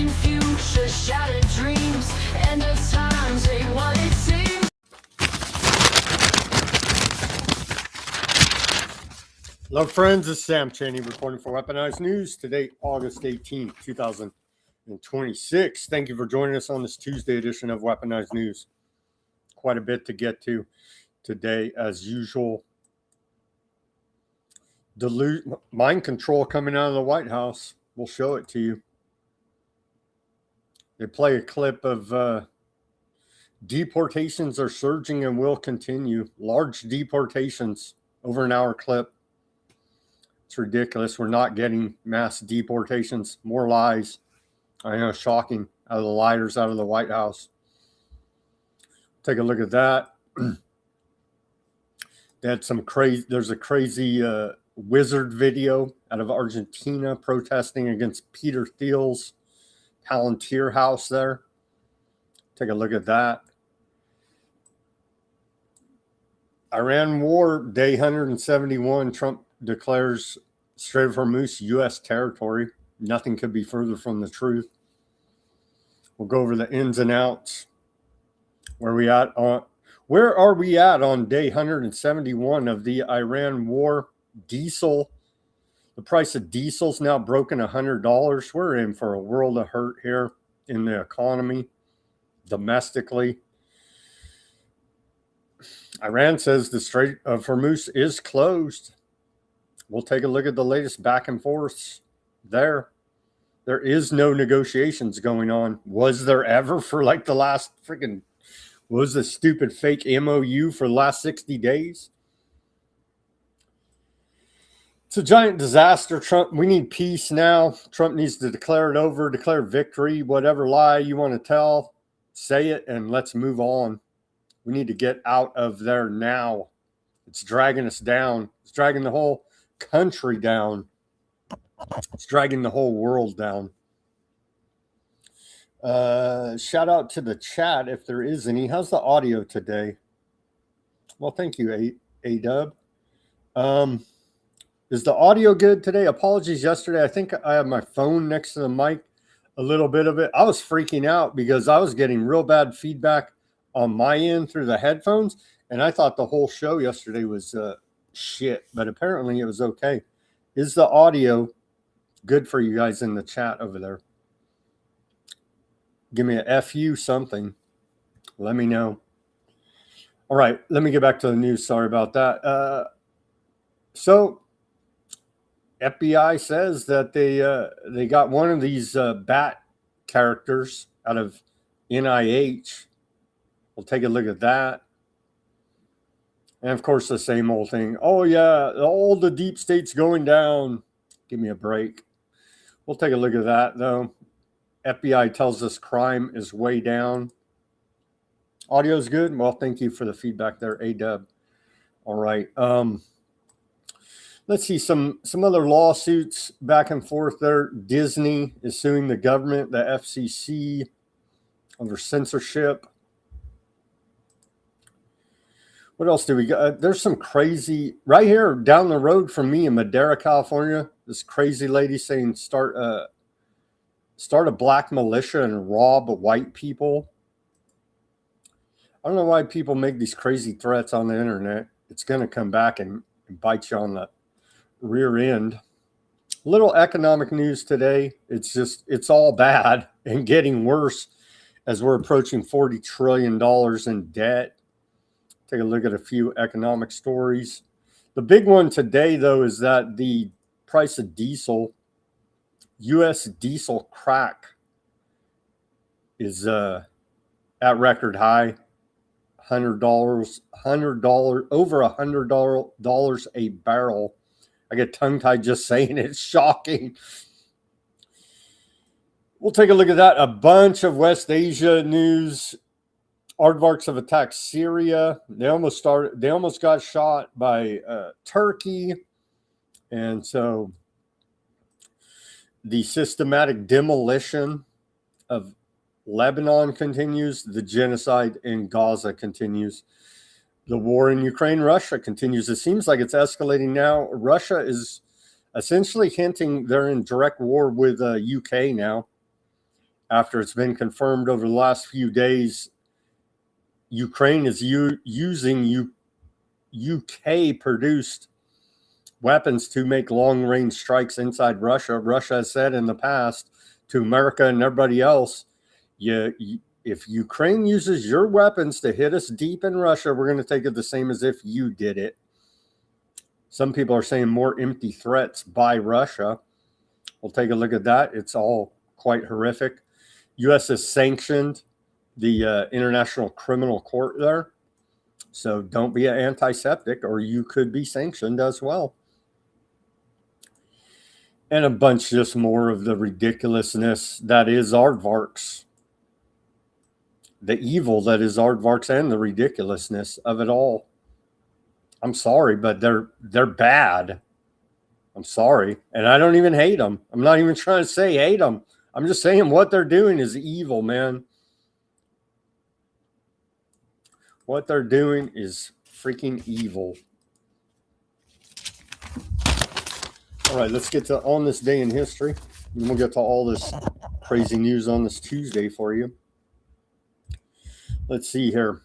Shining future, shattered dreams. End of times ain't what it seems. Hello, friends. This is Sam Chaney reporting for Weaponized News. Today, August 18th, 2026. Thank you for joining us on this Tuesday edition of Weaponized News. Quite a bit to get to today, as usual. Mind control coming out of the White House. We'll show it to you. They play a clip of deportations are surging and will continue. Large deportations, over an hour clip. It's ridiculous. We're not getting mass deportations. More lies. I know, shocking. Out of the liars out of the White House. Take a look at that. There's a crazy wizard video out of Argentina protesting against Peter Thiel's Palantir house there. Take a look at that. Iran war, day 171. Trump declares Strait of Hormuz U.S. territory. Nothing could be further from the truth. We'll go over the ins and outs. Where are we at on day 171 of the Iran war? Diesel. The price of diesel's now broken $100. We're in for a world of hurt here in the economy, domestically. Iran says the Strait of Hormuz is closed. We'll take a look at the latest back and forths there. There is no negotiations going on. Was there ever for like the last freaking, was the stupid fake MOU for the last 60 days? It's a giant disaster. Trump, we need peace now. Trump needs to declare it over, declare victory, whatever lie you want to tell, say it, and let's move on. We need to get out of there now. It's dragging us down. It's dragging the whole country down. It's dragging the whole world down. Shout out to the chat if there is any. How's the audio today? Well, thank you, A-Dub. Is the audio good today? Apologies yesterday. I think I have my phone next to the mic, a little bit of it. I was freaking out because I was getting real bad feedback on my end through the headphones, and I thought the whole show yesterday was shit, but apparently it was okay. Is the audio good for you guys in the chat over there? Give me a FU something. Let me know. All right, let me get back to the news. Sorry about that. So FBI says that they got one of these bat characters out of NIH. We'll take a look at that. And of course, the same old thing. Oh, yeah, all the deep state's going down. Give me a break. We'll take a look at that, though. FBI tells us crime is way down. Audio's good? Well, thank you for the feedback there, A-Dub. All right. Let's see some other lawsuits back and forth there. Disney is suing the government, the FCC, over censorship. What else do we got? There's some crazy right here down the road from me in Madera, California. This crazy lady saying start a black militia and rob white people. I don't know why people make these crazy threats on the internet. It's going to come back and bite you on the rear end. Little economic news today. It's all bad and getting worse as we're approaching $40 trillion in debt. Take a look at a few economic stories. The big one today, though, is that the price of diesel, U.S. diesel crack, is at record high, $100, over $100 a barrel. I get tongue-tied just saying it. It's shocking. We'll take a look at that. A bunch of West Asia news. Aardvarks have attacked Syria. They almost got shot by Turkey. And so the systematic demolition of Lebanon continues. The genocide in Gaza continues. The war in Ukraine, Russia continues. It seems like it's escalating now. Russia is essentially hinting they're in direct war with UK now. after it's been confirmed over the last few days, Ukraine is using UK-produced weapons to make long-range strikes inside Russia. Russia has said in the past to America and everybody else, if Ukraine uses your weapons to hit us deep in Russia, we're going to take it the same as if you did it. Some people are saying more empty threats by Russia. We'll take a look at that. It's all quite horrific. U.S. has sanctioned the International Criminal Court there. So don't be an anti-Semitic or you could be sanctioned as well. And a bunch just more of the ridiculousness that is aardvarks. The evil that is aardvarks and the ridiculousness of it all. I'm sorry, but they're bad. I'm sorry. And I don't even hate them. I'm not even trying to say hate them. I'm just saying what they're doing is evil, man. What they're doing is freaking evil. All right, let's get to On This Day in History. And we'll get to all this crazy news on this Tuesday for you. Let's see here.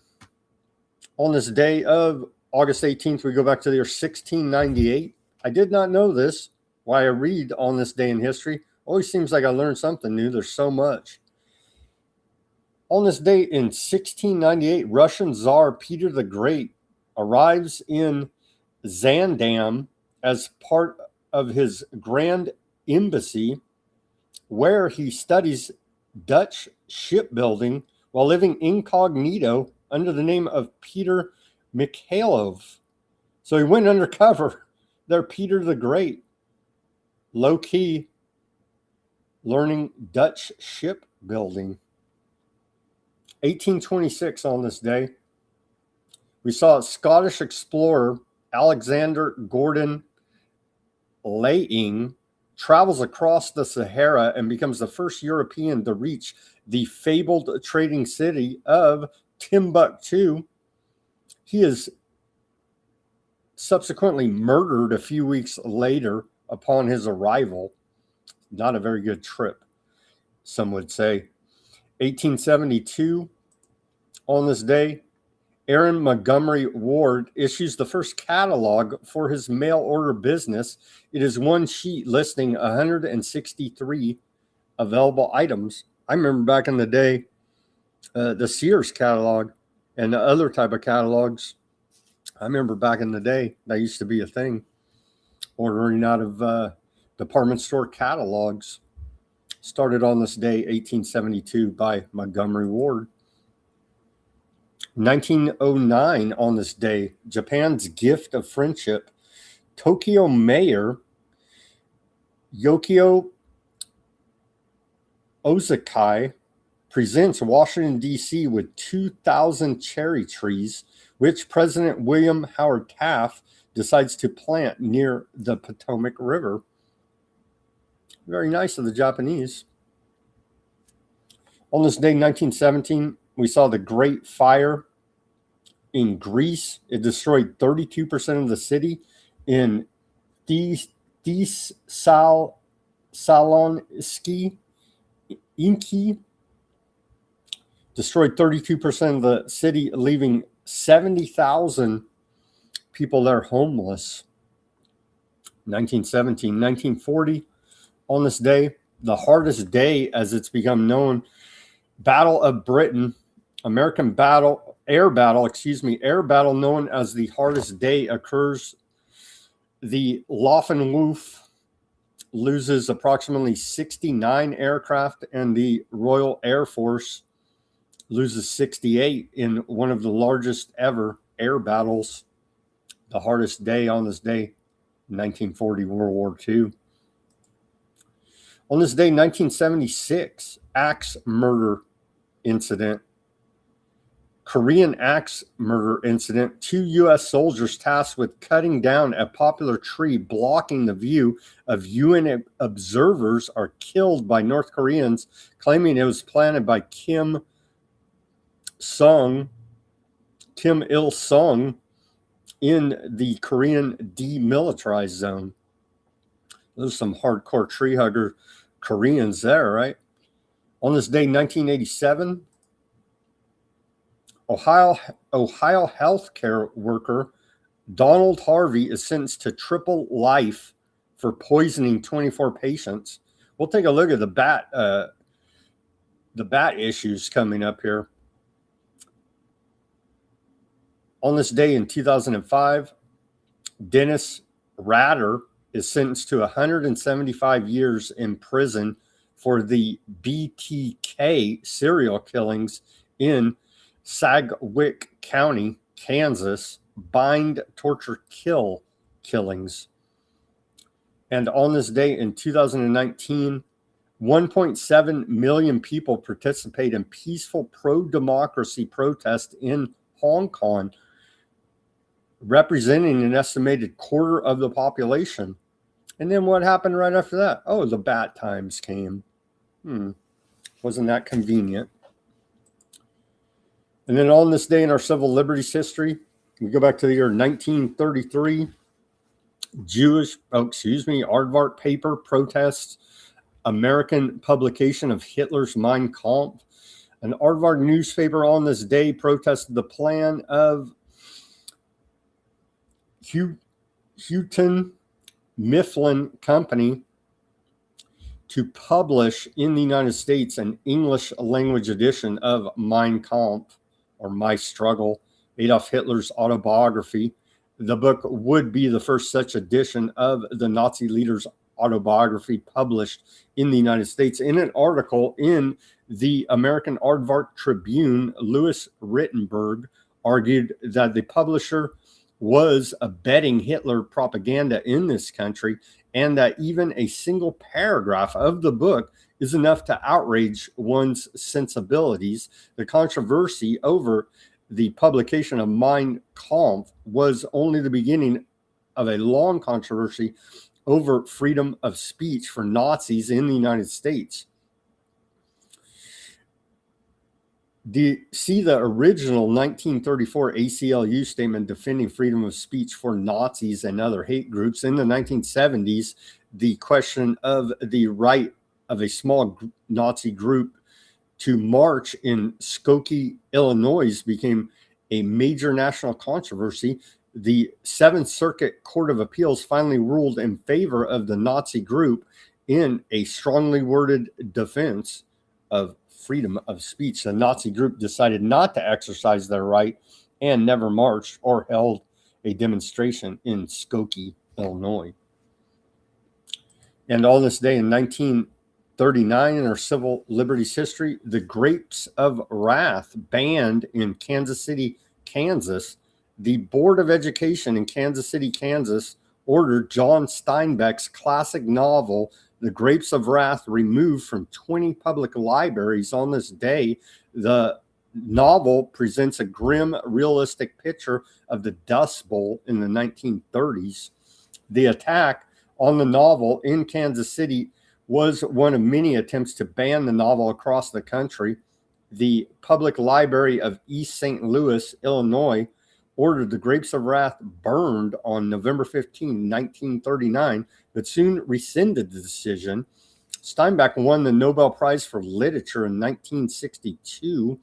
On this day of August 18th, we go back to the year 1698. I did not know this. Why I read On This Day in History. Always seems like I learned something new. There's so much. On this day in 1698, Russian Tsar Peter the Great arrives in Zaandam as part of his grand embassy, where he studies Dutch shipbuilding while living incognito under the name of Peter Mikhailov. So he went undercover there, Peter the Great, low-key learning Dutch shipbuilding. 1826 on this day, we saw Scottish explorer Alexander Gordon Laing travels across the Sahara and becomes the first European to reach the fabled trading city of Timbuktu. He is subsequently murdered a few weeks later upon his arrival. Not a very good trip, some would say. 1872, on this day, Aaron Montgomery Ward issues the first catalog for his mail order business. It is one sheet listing 163 available items. I remember back in the day, the Sears catalog and the other type of catalogs. I remember back in the day, that used to be a thing, ordering out of department store catalogs. Started on this day, 1872, by Montgomery Ward. 1909, on this day, Japan's gift of friendship, Tokyo Mayor Yukio Ozakai presents Washington, D.C. with 2,000 cherry trees, which President William Howard Taft decides to plant near the Potomac River. Very nice of the Japanese. On this day, 1917, we saw the Great Fire in Greece. It destroyed 32% of the city in Thessaloniki. Destroyed 32% of the city, leaving 70,000 people there homeless. 1917. 1940, on this day, the hardest day as it's become known, Battle of Britain, air battle known as the hardest day occurs. The Luftwaffe loses approximately 69 aircraft, and the Royal Air Force loses 68 in one of the largest ever air battles. The hardest day on this day, 1940, World War II. On this day, 1976, axe murder incident. Korean axe murder incident. 2 U.S. soldiers tasked with cutting down a popular tree blocking the view of UN observers are killed by North Koreans, claiming it was planted by Kim Il-sung in the Korean demilitarized zone. Those are some hardcore tree hugger Koreans there, right? On this day, 1987, Ohio healthcare worker Donald Harvey is sentenced to triple life for poisoning 24 patients. We'll take a look at the bat issues coming up here. On this day in 2005, Dennis Rader is sentenced to 175 years in prison for the BTK serial killings in Sagwick County, Kansas, bind, torture, kill killings. And on this day in 2019, 1.7 million people participate in peaceful pro-democracy protests in Hong Kong, representing an estimated quarter of the population. And then what happened right after that? Oh, the bat times came. Wasn't that convenient? And then on this day in our civil liberties history, we go back to the year 1933. Aardvark paper protests American publication of Hitler's Mein Kampf. An Aardvark newspaper on this day protested the plan of Houghton Mifflin Company to publish in the United States an English language edition of Mein Kampf, or My Struggle, Adolf Hitler's autobiography. The book would be the first such edition of the Nazi leader's autobiography published in the United States. In an article in the American Aardvark Tribune, Louis Rittenberg argued that the publisher was abetting Hitler propaganda in this country, and that even a single paragraph of the book is enough to outrage one's sensibilities. The controversy over the publication of Mein Kampf was only the beginning of a long controversy over freedom of speech for Nazis in the United States. See the original 1934 ACLU statement defending freedom of speech for Nazis and other hate groups. In the 1970s, the question of the right of a small Nazi group to march in Skokie, Illinois became a major national controversy. The Seventh Circuit Court of Appeals finally ruled in favor of the Nazi group in a strongly worded defense of freedom of speech. The Nazi group decided not to exercise their right and never marched or held a demonstration in Skokie, Illinois. And on this day in 1939 in our civil liberties history, the Grapes of Wrath banned in Kansas City, Kansas. The Board of Education in Kansas City, Kansas ordered John Steinbeck's classic novel, The Grapes of Wrath, removed from 20 public libraries on this day. The novel presents a grim, realistic picture of the Dust Bowl in the 1930s. The attack on the novel in Kansas City was one of many attempts to ban the novel across the country. The Public Library of East St. Louis, Illinois, ordered The Grapes of Wrath burned on November 15, 1939, but soon rescinded the decision. Steinbeck won the Nobel Prize for Literature in 1962.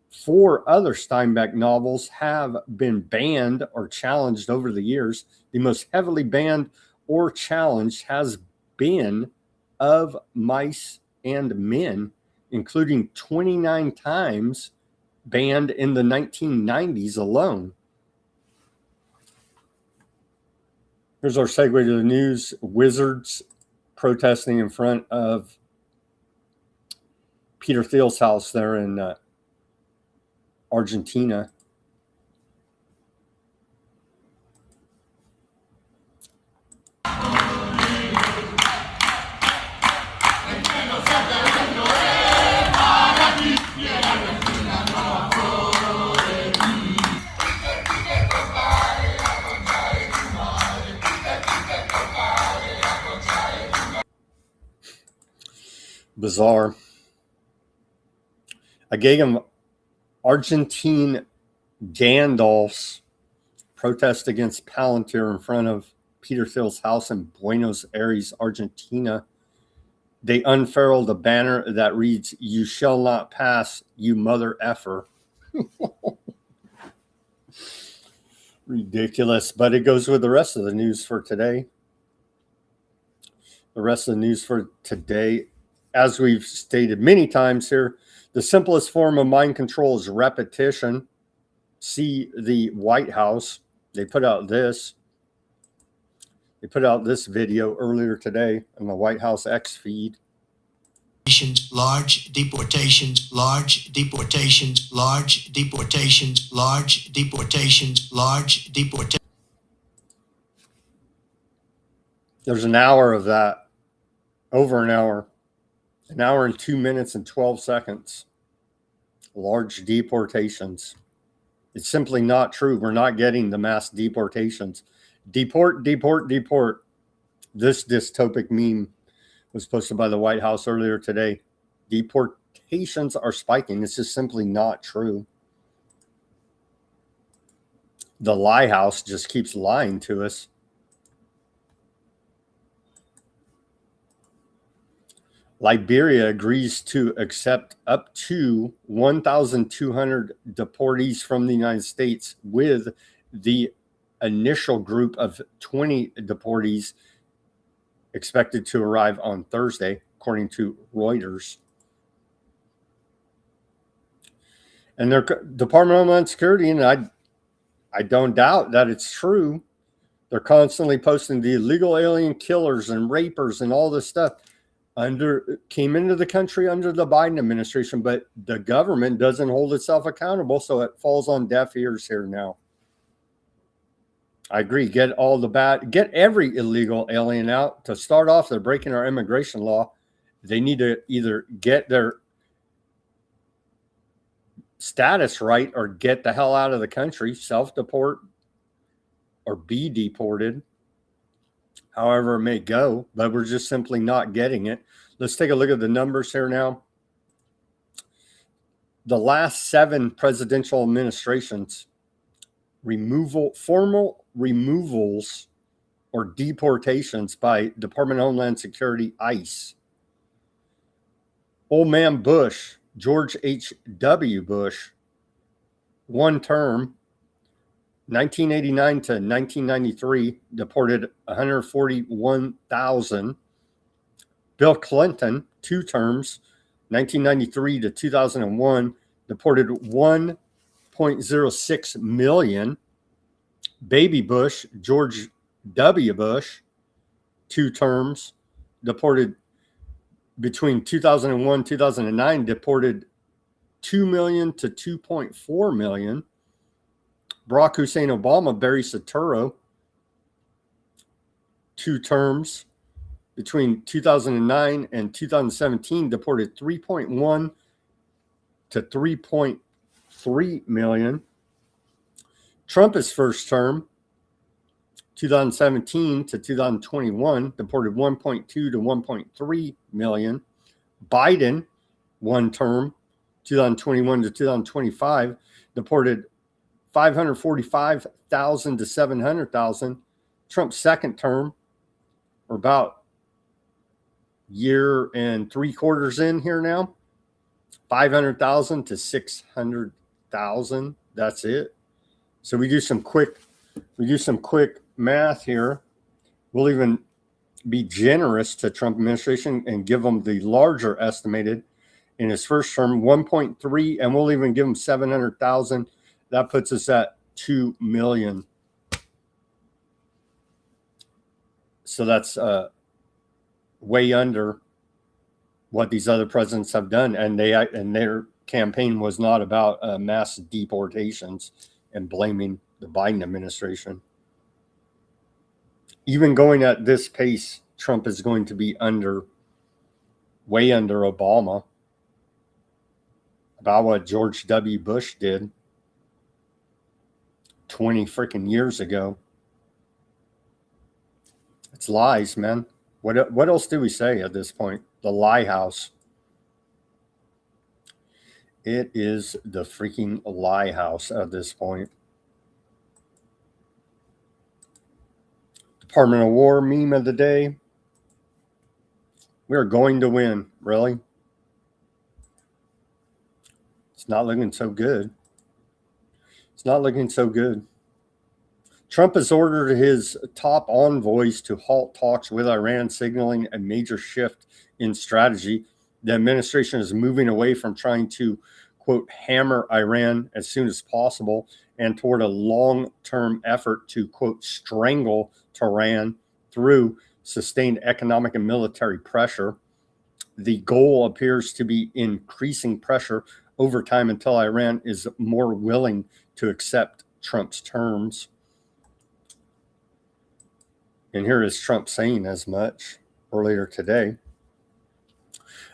4 other Steinbeck novels have been banned or challenged over the years. The most heavily banned or challenged has been Of Mice and Men, including 29 times banned in the 1990s alone. Here's our segue to the news. Wizards protesting in front of Peter Thiel's house there in Argentina. Bizarre. A gang of Argentine Gandalfs protest against Palantir in front of Peter Thiel's house in Buenos Aires, Argentina. They unfurled a banner that reads, "You shall not pass, you mother effer." Ridiculous, but it goes with the rest of the news for today. The rest of the news for today, as we've stated many times here, the simplest form of mind control is repetition. See the White House. They put out this. They put out this video earlier today on the White House X feed. Large deportations, large deportations, large deportations, large deportations, large deportations. There's an hour of that, over an hour and 2 minutes and 12 seconds. Large deportations. It's simply not true. We're not getting the mass deportations. Deport, deport, deport. This dystopic meme was posted by the White House earlier today. Deportations are spiking. This is simply not true. The lie house just keeps lying to us. Liberia agrees to accept up to 1,200 deportees from the United States, with the initial group of 20 deportees expected to arrive on Thursday, according to Reuters. And their Department of Homeland Security, and I don't doubt that it's true, they're constantly posting the illegal alien killers and rapers and all this stuff came into the country under the Biden administration, but the government doesn't hold itself accountable, so it falls on deaf ears here now. I agree. Get every illegal alien out. To start off, they're breaking our immigration law. They need to either get their status right or get the hell out of the country, self-deport, or be deported. However it may go, but we're just simply not getting it. Let's take a look at the numbers here now. The last 7 presidential administrations, formal removals or deportations by Department of Homeland Security, ICE. Old man Bush, George H.W. Bush, one term, 1989 to 1993, deported 141,000. Bill Clinton, 2 terms, 1993 to 2001, deported 1.06 million. Baby Bush, George W. Bush, 2 terms, deported between 2001 and 2009, deported 2 million to 2.4 million. Barack Hussein Obama, Barry Soetoro, 2 terms, between 2009 and 2017, deported 3.1 to 3.3 million. Trump, his first term, 2017 to 2021, deported 1.2 to 1.3 million. Biden, one term, 2021 to 2025, deported 545,000 to 700,000. Trump's second term, or about year and 3/4 in here now, 500,000 to 600,000. That's it. So we do some quick math here. We'll even be generous to Trump administration and give them the larger estimated in his first term, 1.3, and we'll even give him 700,000. That puts us at 2 million. So that's way under what these other presidents have done, and their campaign was not about mass deportations and blaming the Biden administration. Even going at this pace, Trump is going to be way under Obama, about what George W. Bush did 20 freaking years ago. It's lies, man. What else do we say at this point? The lie house. It is the freaking lie house at this point. Department of War meme of the day. We are going to win. Really? It's not looking so good. It's not looking so good. Trump has ordered his top envoys to halt talks with Iran, signaling a major shift in strategy. The administration is moving away from trying to, quote, hammer Iran as soon as possible and toward a long-term effort to, quote, strangle Tehran through sustained economic and military pressure. The goal appears to be increasing pressure over time until Iran is more willing to accept Trump's terms. And here is Trump saying as much earlier today.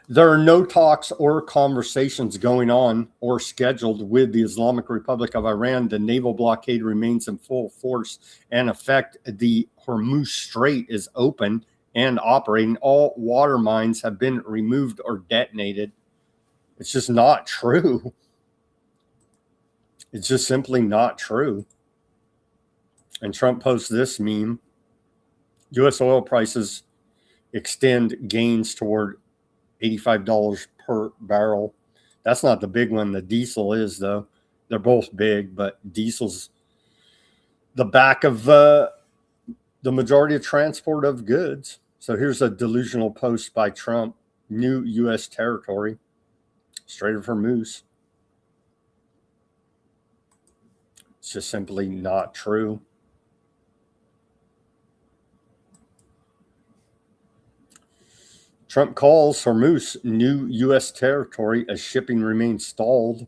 There are no talks or conversations going on or scheduled with the Islamic Republic of Iran. The naval blockade remains in full force and effect. The Hormuz Strait is open and operating. All water mines have been removed or detonated. It's just not true. It's just simply not true. And Trump posts this meme. U.S. oil prices extend gains toward $85 per barrel. That's not the big one. The diesel is, though. They're both big, but diesel's the back of the majority of transport of goods. So here's a delusional post by Trump. New U.S. territory, Strait of Hormuz. It's just simply not true. Trump calls Hormuz new U.S. territory as shipping remains stalled.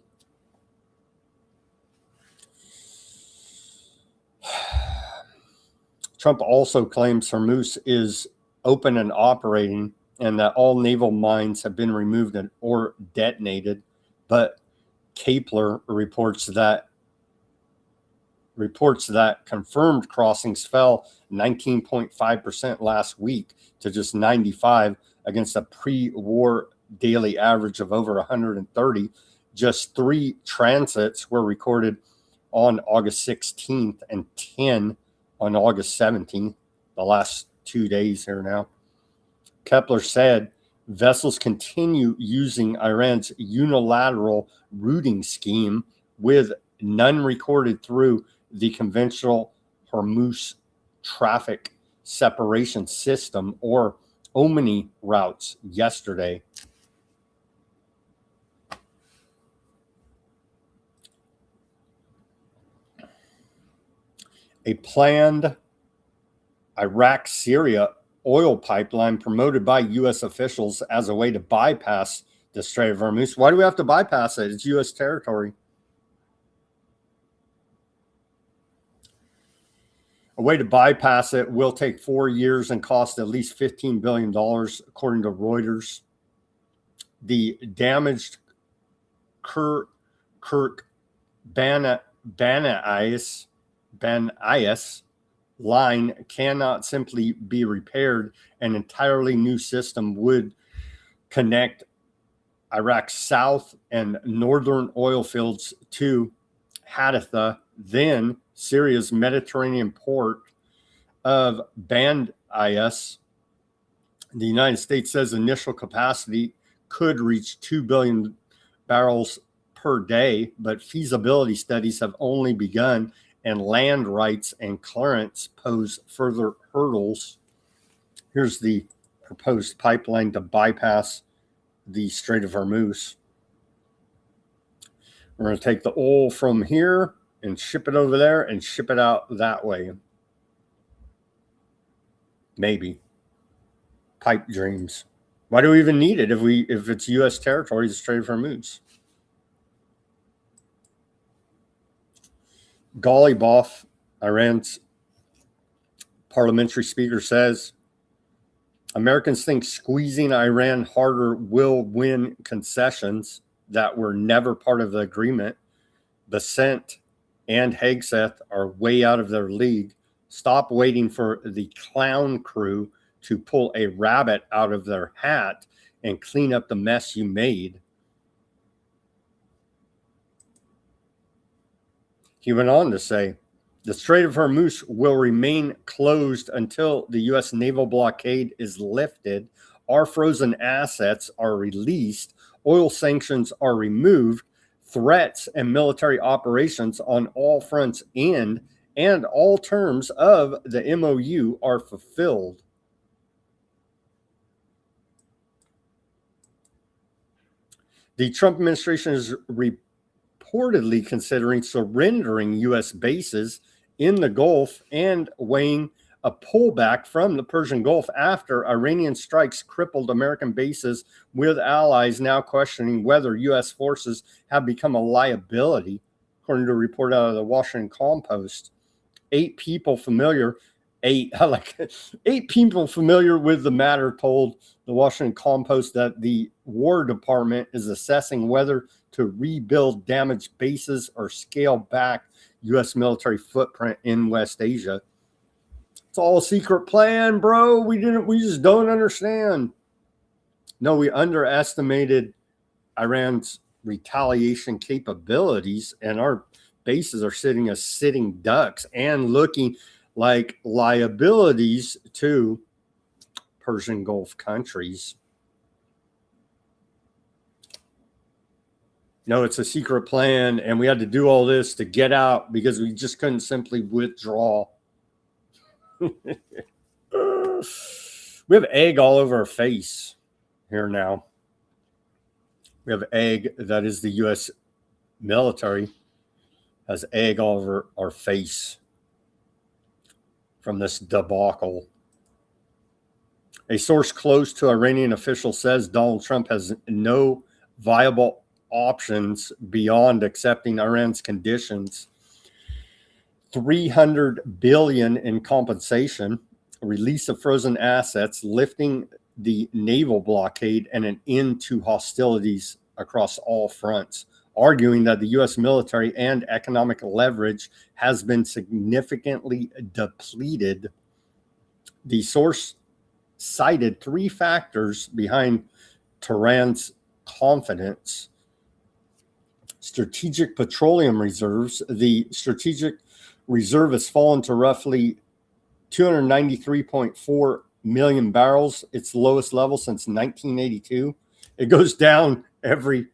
Trump also claims Hormuz is open and operating and that all naval mines have been removed or detonated. But Kapler reports that confirmed crossings fell 19.5% last week to just 95 against a pre-war daily average of over 130. Just 3 transits were recorded on August 16th and 10 on August 17th, the last 2 days here now. Kepler said vessels continue using Iran's unilateral routing scheme with none recorded through the conventional Hormuz traffic separation system or Omni routes yesterday. A planned Iraq-Syria oil pipeline promoted by U.S. officials as a way to bypass the Strait of Hormuz. Why do we have to bypass it? It's U.S. territory. A way to bypass it will take 4 years and cost at least $15 billion, according to Reuters. The damaged Kirk Banais line cannot simply be repaired. An entirely new system would connect Iraq's south and northern oil fields to Haditha, then Syria's Mediterranean port of Banais. The United States says initial capacity could reach 2 billion barrels per day, but feasibility studies have only begun, and land rights and clearance pose further hurdles. Here's the proposed pipeline to bypass the Strait of Hormuz. We're going to take the oil from here and ship it over there and ship it out that way. Maybe. Pipe dreams. Why do we even need it if it's U.S. territory, the Strait of Hormuz? Ghalibaf, Iran's parliamentary speaker, says Americans think squeezing Iran harder will win concessions that were never part of the agreement. Bessent and Hegseth are way out of their league. Stop waiting for the clown crew to pull a rabbit out of their hat and clean up the mess you made. He went on to say, the Strait of Hormuz will remain closed until the U.S. naval blockade is lifted. Our frozen assets are released. Oil sanctions are removed. Threats and military operations on all fronts end, and all terms of the MOU are fulfilled. The Trump administration is reportedly considering surrendering U.S. bases in the Gulf and weighing a pullback from the Persian Gulf after Iranian strikes crippled American bases, with allies now questioning whether U.S. forces have become a liability, according to a report out of the Washington Compost. Eight people familiar with the matter told the Washington Compost that the War Department is assessing whether to rebuild damaged bases or scale back U.S. military footprint in West Asia. It's all a secret plan, bro. We just don't understand. No, we underestimated Iran's retaliation capabilities, and our bases are sitting as sitting ducks and looking like liabilities to Persian Gulf countries. No, it's a secret plan, and we had to do all this to get out because we just couldn't simply withdraw. We have egg all over our face here now. We have egg, that is the U.S. military, has egg all over our face from this debacle. A source close to Iranian officials says Donald Trump has no viable options beyond accepting Iran's conditions. $300 billion in compensation, release of frozen assets, lifting the naval blockade, and an end to hostilities across all fronts, arguing that the U.S. military and economic leverage has been significantly depleted. The source cited three factors behind Tehran's confidence. Strategic petroleum reserves. The strategic reserve has fallen to roughly 293.4 million barrels, its lowest level since 1982. It goes down every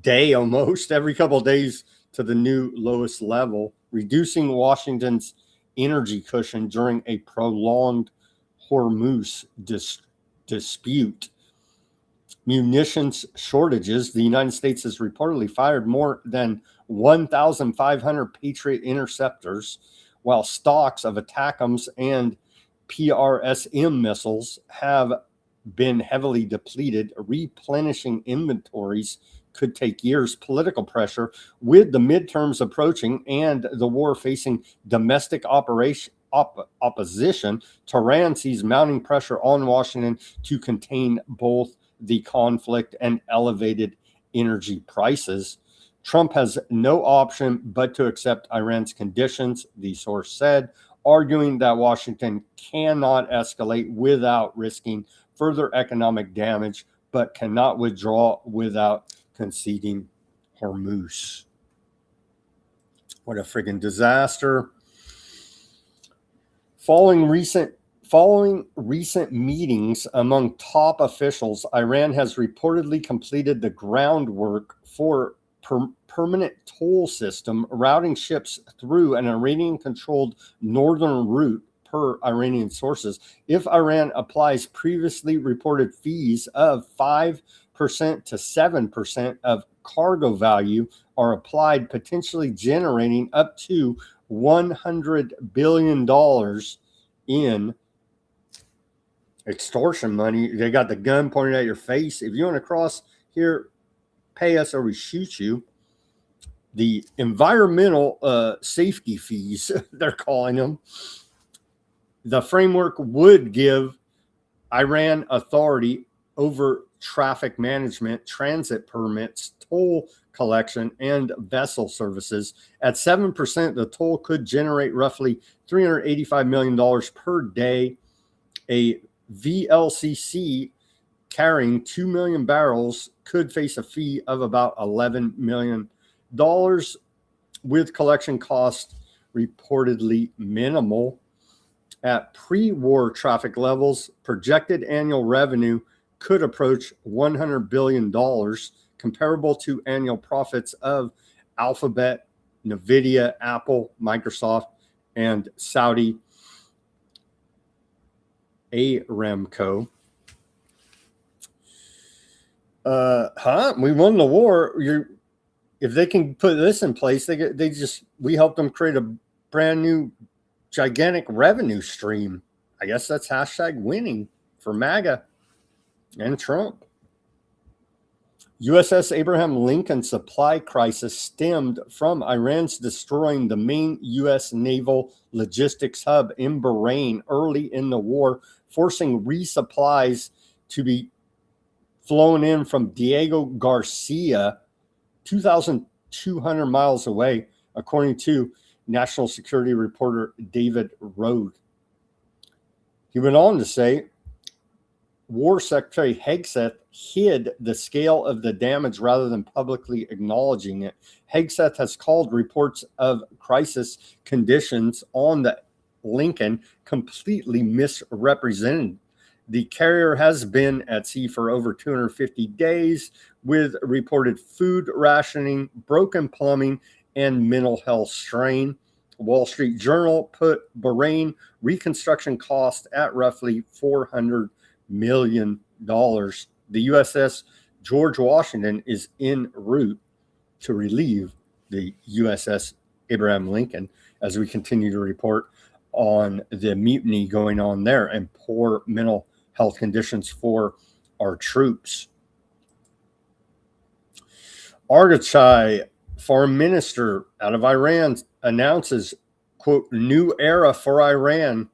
day, almost every couple of days, to the new lowest level, reducing Washington's energy cushion during a prolonged Hormuz dispute. Munitions shortages. The United States has reportedly fired more than 1,500 Patriot interceptors, while stocks of ATACMS and PRSM missiles have been heavily depleted. Replenishing inventories could take years. Political pressure, with the midterms approaching and the war facing domestic opposition, Tehran sees mounting pressure on Washington to contain both the conflict and elevated energy prices. Trump has no option but to accept Iran's conditions, the source said, arguing that Washington cannot escalate without risking further economic damage, but cannot withdraw without conceding Hormuz. What a friggin' disaster. Following recent meetings among top officials, Iran has reportedly completed the groundwork for permanent toll system routing ships through an Iranian-controlled northern route, per Iranian sources. If Iran applies previously reported fees of 5% to 7% of cargo value are applied, potentially generating up to $100 billion in extortion money. They got the gun pointed at your face. If you want to cross here, pay us or we shoot you. The environmental safety fees, they're calling them. The framework would give Iran authority over traffic management, transit permits, toll collection, and vessel services. At 7%, the toll could generate roughly $385 million per day. A VLCC carrying 2 million barrels could face a fee of about $11 million, with collection costs reportedly minimal. at pre-war traffic levels. Projected annual revenue could approach $100 billion, comparable to annual profits of Alphabet, NVIDIA, Apple, Microsoft, and Saudi Aramco. We won the war. If they can put this in place, we helped them create a brand new gigantic revenue stream. I guess that's hashtag winning for MAGA and Trump. USS Abraham Lincoln supply crisis stemmed from Iran's destroying the main U.S. naval logistics hub in Bahrain early in the war, forcing resupplies to be flown in from Diego Garcia, 2,200 miles away, according to national security reporter David Rode. He went on to say, War Secretary Hegseth hid the scale of the damage rather than publicly acknowledging it. Hegseth has called reports of crisis conditions on the Lincoln completely misrepresented. The carrier has been at sea for over 250 days with reported food rationing, broken plumbing, and mental health strain. Wall Street Journal put Bahrain reconstruction cost at roughly $400 million. The USS George Washington is en route to relieve the USS Abraham Lincoln as we continue to report on the mutiny going on there and poor mental health conditions for our troops. Odysee, foreign minister out of Iran, announces, quote, new era for Iran.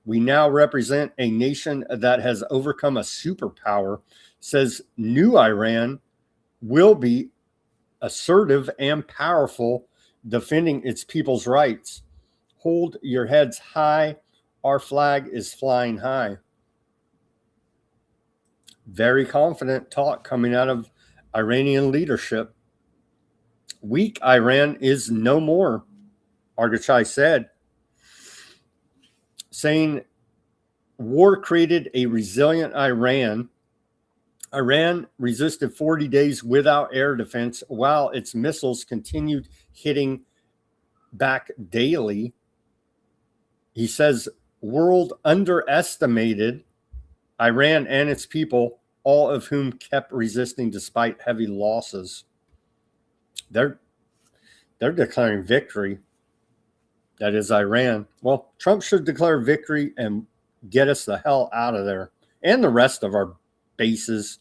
We now represent a nation that has overcome a superpower, says new Iran will be assertive and powerful, defending its people's rights. Hold your heads high. Our flag is flying high. Very confident talk coming out of Iranian leadership. Weak Iran is no more, Odysee said, saying war created a resilient Iran. Iran resisted 40 days without air defense while its missiles continued hitting back daily. He says world underestimated Iran and its people, all of whom kept resisting despite heavy losses. They're declaring victory. That is Iran. Well, Trump should declare victory and get us the hell out of there and the rest of our bases.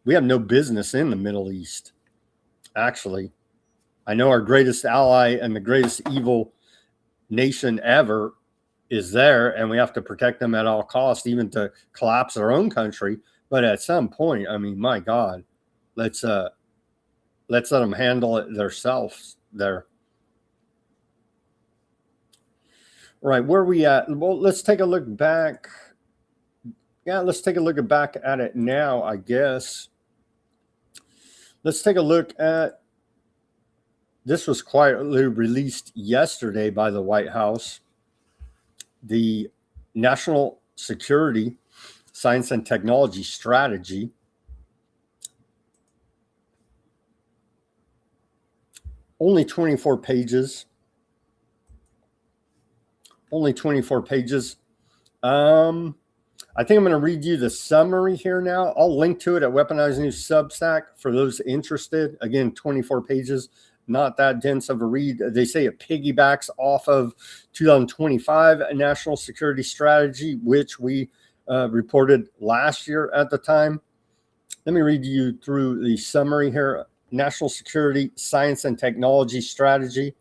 We have no business in the Middle East. Actually, I know our greatest ally and the greatest evil nation ever is there, and we have to protect them at all costs, even to collapse our own country. But at some point, I mean, my God, let's let them handle it themselves there. Right, where are we at? Well, let's take a look back. Yeah, let's take a look back at it now, I guess. Let's take a look at, this was quietly released yesterday by the White House. The National Security, Science and Technology Strategy. Only 24 pages. Only 24 pages. I think I'm going to read you the summary here now. I'll link to it at Weaponized News Substack for those interested. Again, 24 pages, not that dense of a read. They say it piggybacks off of 2025 National Security Strategy, which we reported last year at the time. Let me read you through the summary here. National Security, Science and Technology Strategy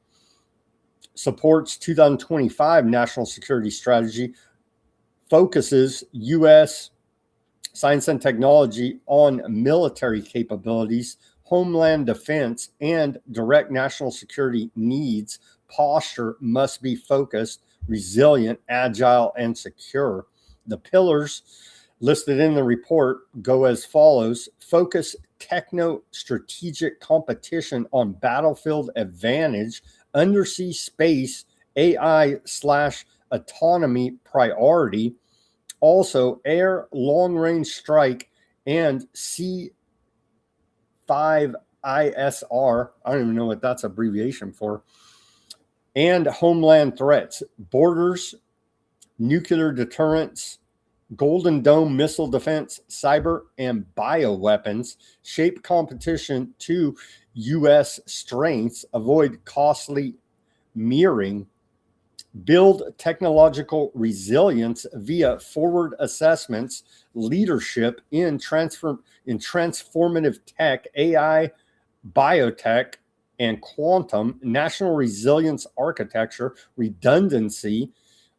supports 2025 National Security Strategy, focuses U.S. science and technology on military capabilities, homeland defense, and direct national security needs. Posture must be focused, resilient, agile, and secure. The pillars listed in the report go as follows: focus techno-strategic competition on battlefield advantage, undersea space, AI/autonomous autonomy priority. Also, air long-range strike and C5ISR. I don't even know what that's abbreviation for. And homeland threats, borders, nuclear deterrence, Golden Dome missile defense, cyber, and bioweapons shape competition to U.S. strengths, avoid costly mirroring, build technological resilience via forward assessments, leadership in transformative tech, AI, biotech, and quantum, national resilience architecture, redundancy,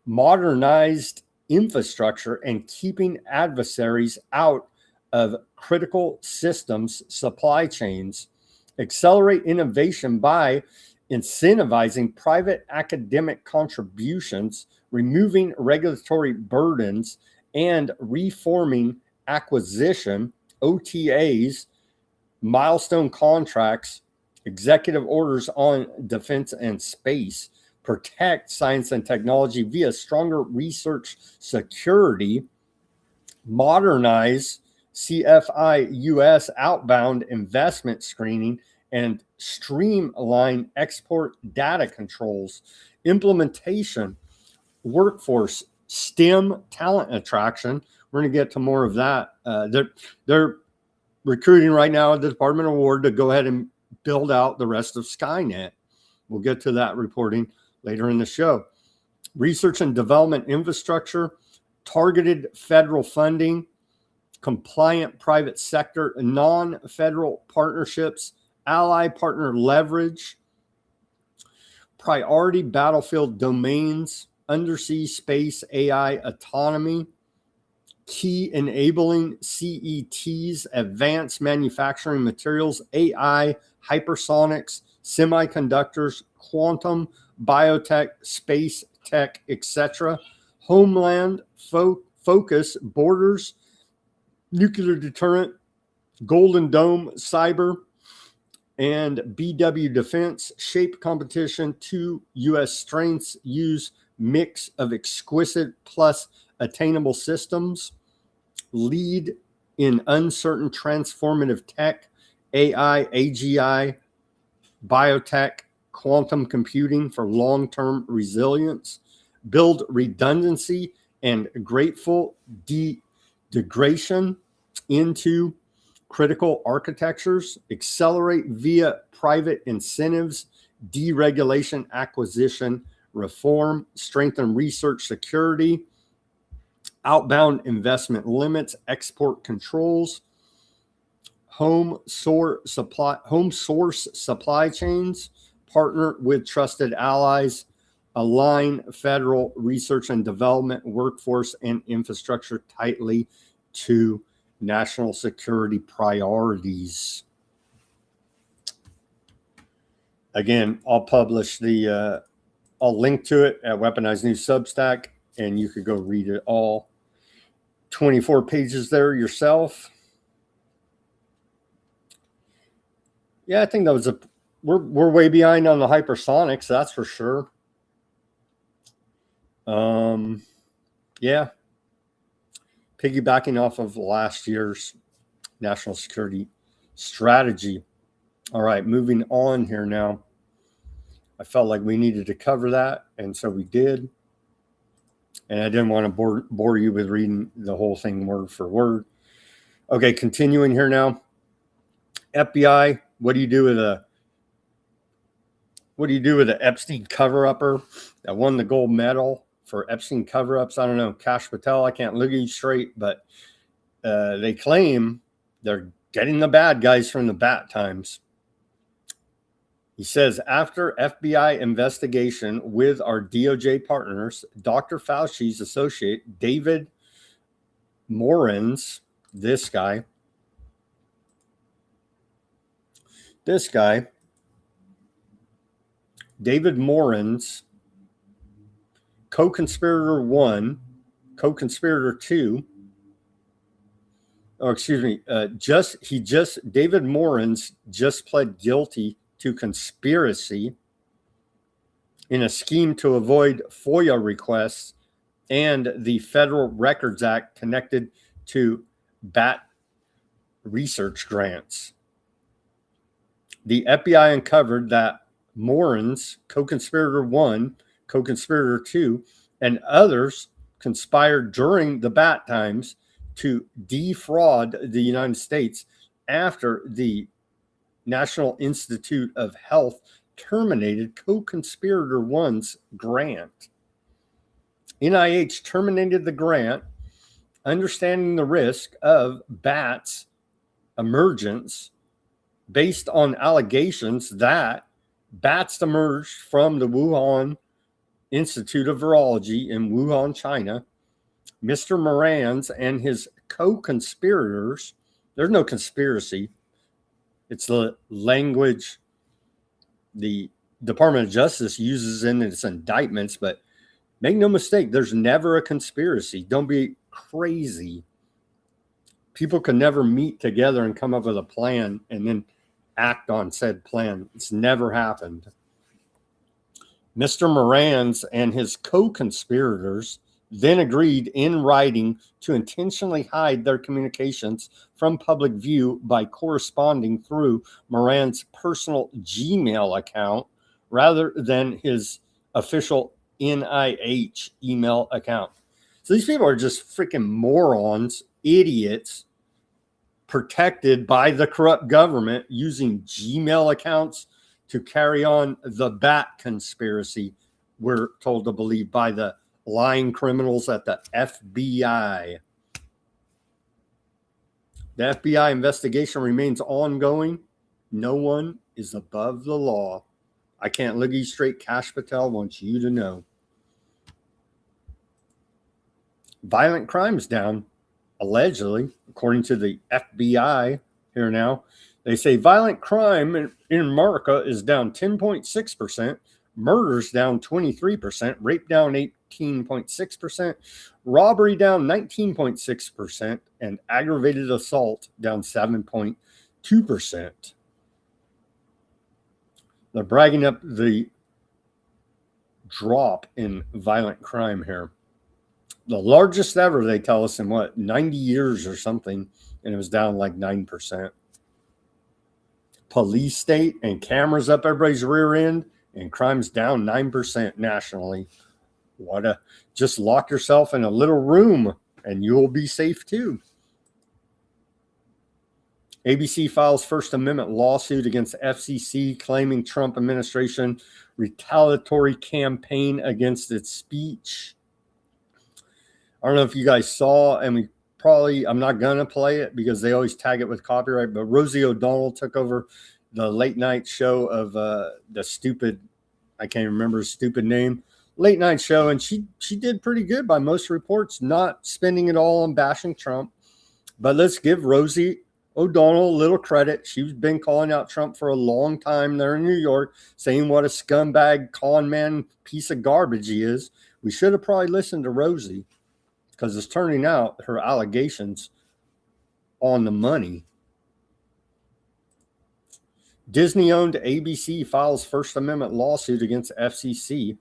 modernized infrastructure, and keeping adversaries out of critical systems supply chains, accelerate innovation by incentivizing private academic contributions, removing regulatory burdens, and reforming acquisition, OTAs, milestone contracts, executive orders on defense and space, protect science and technology via stronger research security, modernize CFI US outbound investment screening, and streamline export data controls, implementation, workforce, STEM talent attraction. We're going to get to more of that. They're recruiting right now at the Department of War to go ahead and build out the rest of Skynet. We'll get to that reporting later in the show. Research and development infrastructure, targeted federal funding, compliant private sector, non-federal partnerships, ally partner leverage, priority battlefield domains, undersea space AI autonomy, key enabling CETs, advanced manufacturing materials, AI, hypersonics, semiconductors, quantum, biotech, space tech, etc. Homeland focus, borders, nuclear deterrent, Golden Dome, cyber, and BW defense, shape competition to U.S. strengths, use mix of exquisite plus attainable systems, lead in uncertain transformative tech, AI, AGI, biotech, quantum computing for long-term resilience, build redundancy and grateful degradation into critical architectures, accelerate via private incentives, deregulation, acquisition, reform, strengthen research security, outbound investment limits, export controls, home source supply chains, partner with trusted allies, align federal research and development, workforce, and infrastructure tightly to national security priorities. Again, I'll publish I'll link to it at Weaponized News Substack, and you could go read it all. 24 pages there yourself. Yeah, I think that was we're way behind on the hypersonics, that's for sure. Yeah. Piggybacking off of last year's national security strategy. All right, moving on here now. I felt like we needed to cover that, and so we did. And I didn't want to bore you with reading the whole thing word for word. Okay, continuing here now. FBI, what do you do with a Epstein cover-upper that won the gold medal for Epstein cover-ups? I don't know, Cash Patel, I can't look at you straight, but they claim they're getting the bad guys from the bad times. He says, after FBI investigation with our DOJ partners, Dr. Fauci's associate, David Morans, this guy, David Morans, co-conspirator 1, co-conspirator 2, David Morans just pled guilty to conspiracy. in a scheme to avoid FOIA requests and the Federal Records Act connected to bat research grants. The FBI uncovered that Morin's co-conspirator 1, co-conspirator 2, and others conspired during the bat times to defraud the United States after the National Institute of Health terminated co-conspirator 1's grant. NIH terminated the grant, understanding the risk of bats' emergence based on allegations that bats emerged from the Wuhan Institute of Virology in Wuhan, China. Mr. Moran's and his co-conspirators, there's no conspiracy. It's the language the Department of Justice uses in its indictments, but make no mistake, there's never a conspiracy. Don't be crazy. People can never meet together and come up with a plan and then act on said plan. It's never happened. Mr. Moran's and his co-conspirators then agreed in writing to intentionally hide their communications from public view by corresponding through Moran's personal Gmail account rather than his official NIH email account. So these people are just freaking morons, idiots, protected by the corrupt government using Gmail accounts to carry on the bat conspiracy, we're told to believe, by the lying criminals at the FBI. The FBI investigation remains ongoing. No one is above the law. I can't look you straight. Cash Patel wants you to know. Violent crimes down, allegedly, according to the FBI here now. They say violent crime in America is down 10.6%, murders down 23%, rape down 18.6%, robbery down 19.6%, and aggravated assault down 7.2%. They're bragging up the drop in violent crime here. The largest ever, they tell us, in 90 years or something, and it was down like 9%. Police state and cameras up everybody's rear end, and crime's down 9% nationally. Just lock yourself in a little room and you'll be safe too. ABC files First Amendment lawsuit against FCC claiming Trump administration retaliatory campaign against its speech. I don't know if you guys saw, and I'm not going to play it because they always tag it with copyright, but Rosie O'Donnell took over the late night show of the stupid, I can't remember his stupid name, late night show, and she did pretty good by most reports, not spending it all on bashing Trump. But let's give Rosie O'Donnell a little credit. She's been calling out Trump for a long time there in New York, saying what a scumbag, con man, piece of garbage he is. We should have probably listened to Rosie, because it's turning out her allegations on the money. Disney-owned ABC files First Amendment lawsuit against FCC.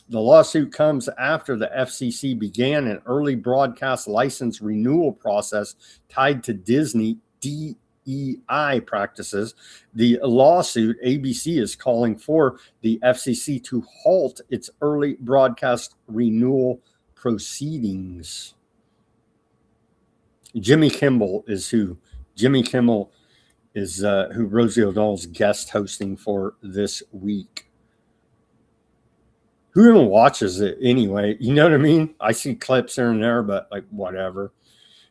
The lawsuit comes after the FCC began an early broadcast license renewal process tied to Disney DEI practices. The lawsuit, ABC is calling for the FCC to halt its early broadcast renewal proceedings. Jimmy Kimmel is who Rosie O'Donnell's guest hosting for this week. Who even watches it anyway? You know what I mean? I see clips here and there, but like whatever.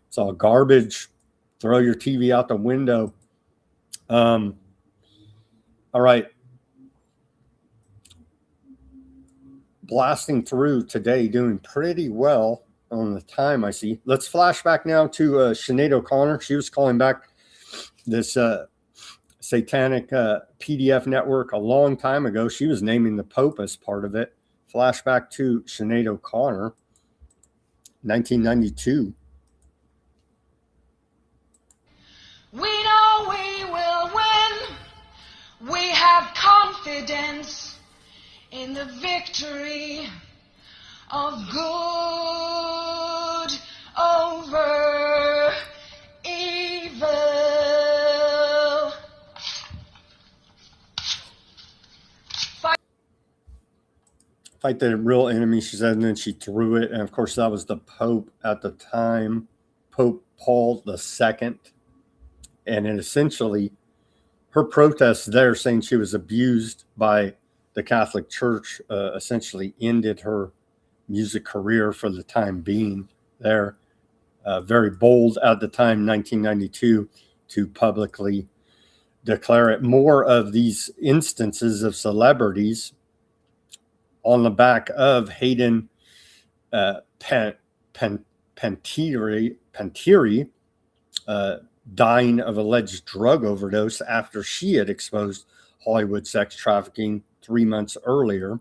It's all garbage. Throw your TV out the window. All right. Blasting through today, doing pretty well on the time I see. Let's flash back now to Sinead O'Connor. She was calling back this satanic PDF network a long time ago. She was naming the Pope as part of it. Flashback to Sinead O'Connor, 1992. We know we will win. We have confidence in the victory of good over evil. Fight the real enemy, she said, and then she threw it. And of course, that was the Pope at the time, Pope Paul II. And it essentially, her protest there saying she was abused by the Catholic Church essentially ended her music career for the time being there. Very bold at the time, 1992, to publicly declare it. More of these instances of celebrities on the back of Hayden Panettiere dying of alleged drug overdose after she had exposed Hollywood sex trafficking 3 months earlier.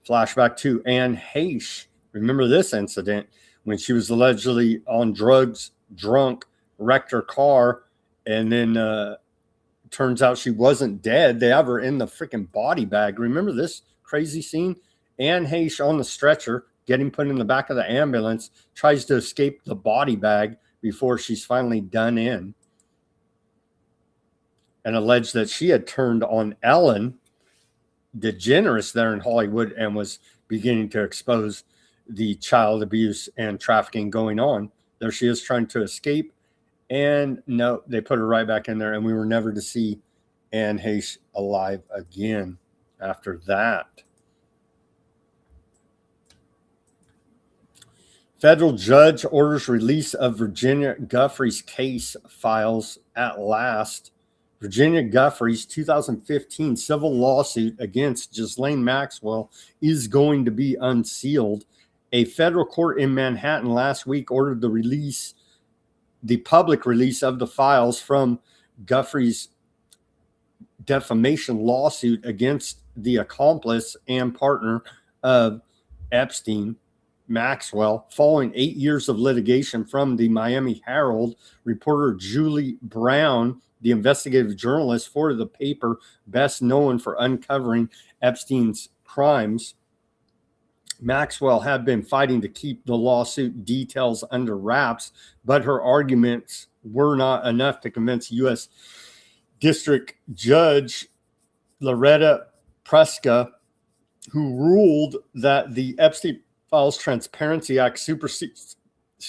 Flashback to Anne Heche. Remember this incident when she was allegedly on drugs, drunk, wrecked her car, and then turns out she wasn't dead. They have her in the freaking body bag. Remember this crazy scene? Anne Heche on the stretcher, getting put in the back of the ambulance, tries to escape the body bag before she's finally done in, and alleged that she had turned on Ellen DeGeneres there in Hollywood and was beginning to expose the child abuse and trafficking going on. There she is trying to escape, and no, they put her right back in there, and we were never to see Anne Heche alive again after that. Federal judge orders release of Virginia Giuffre's case files at last. Virginia Giuffre's 2015 civil lawsuit against Ghislaine Maxwell is going to be unsealed. A federal court in Manhattan last week ordered the public release of the files from Giuffre's defamation lawsuit against the accomplice and partner of Epstein, Maxwell, following 8 years of litigation from the Miami Herald. Reporter Julie Brown, the investigative journalist for the paper best known for uncovering Epstein's crimes, Maxwell had been fighting to keep the lawsuit details under wraps, but her arguments were not enough to convince U.S. District Judge Loretta Preska, who ruled that the Epstein Files Transparency Act supersedes,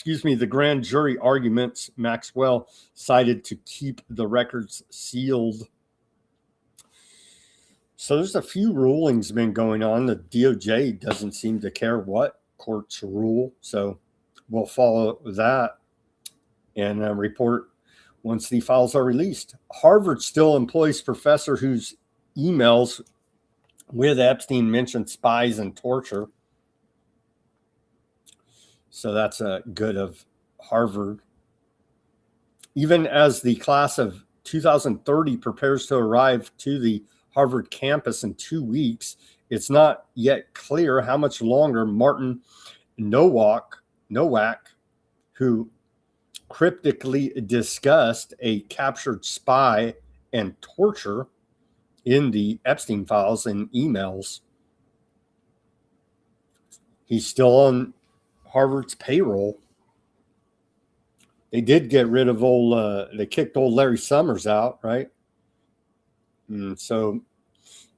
the grand jury arguments Maxwell cited to keep the records sealed. So there's a few rulings been going on. The DOJ doesn't seem to care what courts rule, so we'll follow that and report once the files are released. Harvard still employs professor whose emails with Epstein mentioned spies and torture. So that's a good of Harvard. Even as the class of 2030 prepares to arrive to the Harvard campus in 2 weeks, it's not yet clear how much longer Martin Nowak, who cryptically discussed a captured spy and torture in the Epstein files and emails, he's still on Harvard's payroll. They did get rid of they kicked old Larry Summers out, right? And so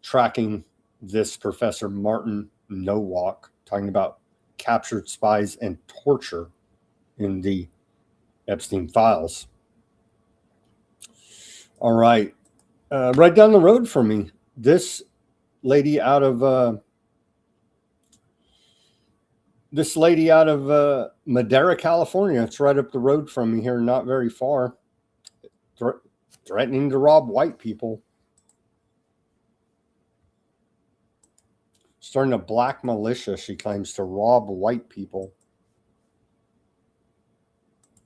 tracking this Professor Martin Nowak, talking about captured spies and torture in the Epstein files. All right. Right down the road from me, this lady out of Madera, California. It's right up the road from me here, not very far. Threatening to rob white people. Starting a black militia, she claims, to rob white people.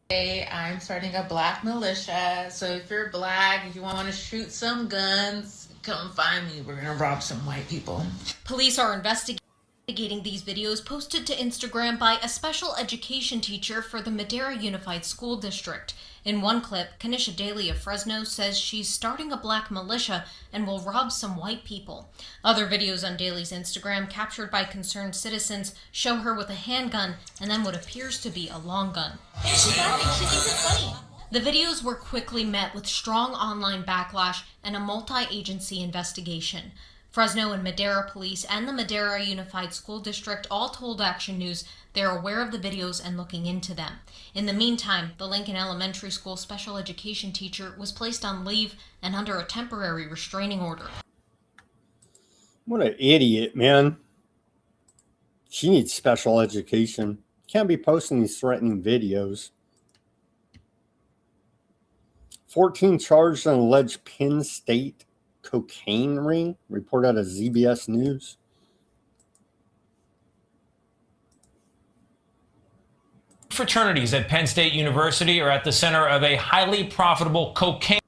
Hey, I'm starting a black militia. So if you're black, if you want to shoot some guns, come find me. We're going to rob some white people. Police are investigating Investigating these videos posted to Instagram by a special education teacher for the Madera Unified School District. In one clip, Kanisha Daly of Fresno says she's starting a black militia and will rob some white people. Other videos on Daly's Instagram captured by concerned citizens show her with a handgun and then what appears to be a long gun. She's laughing. She thinks it's funny. The videos were quickly met with strong online backlash and a multi-agency investigation. Fresno and Madera Police and the Madera Unified School District all told Action News they're aware of the videos and looking into them. In the meantime, the Lincoln Elementary School special education teacher was placed on leave and under a temporary restraining order. What an idiot, man. She needs special education. Can't be posting these threatening videos. 14 charged on alleged Penn State cocaine ring, report out of ZBS News. Fraternities at Penn State University are at the center of a highly profitable cocaine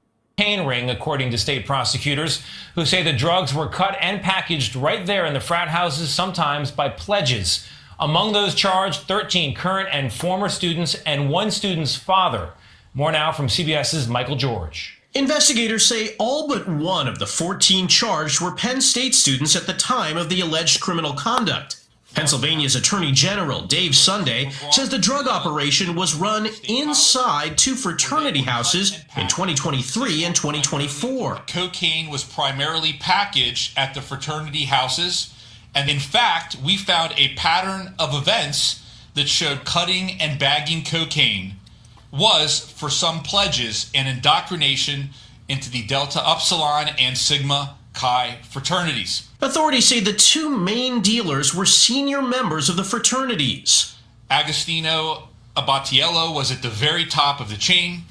ring, according to state prosecutors, who say the drugs were cut and packaged right there in the frat houses, sometimes by pledges. Among those charged, 13 current and former students and one student's father. More now from CBS's Michael George. Investigators say all but one of the 14 charged were Penn State students at the time of the alleged criminal conduct. Pennsylvania's Attorney General Dave Sunday says the drug operation was run inside two fraternity houses in 2023 and 2024. Cocaine was primarily packaged at the fraternity houses, and in fact, we found a pattern of events that showed cutting and bagging cocaine was for some pledges and indoctrination into the Delta Upsilon and Sigma Chi fraternities. Authorities say the two main dealers were senior members of the fraternities. Agostino Abatiello was at the very top of the chain.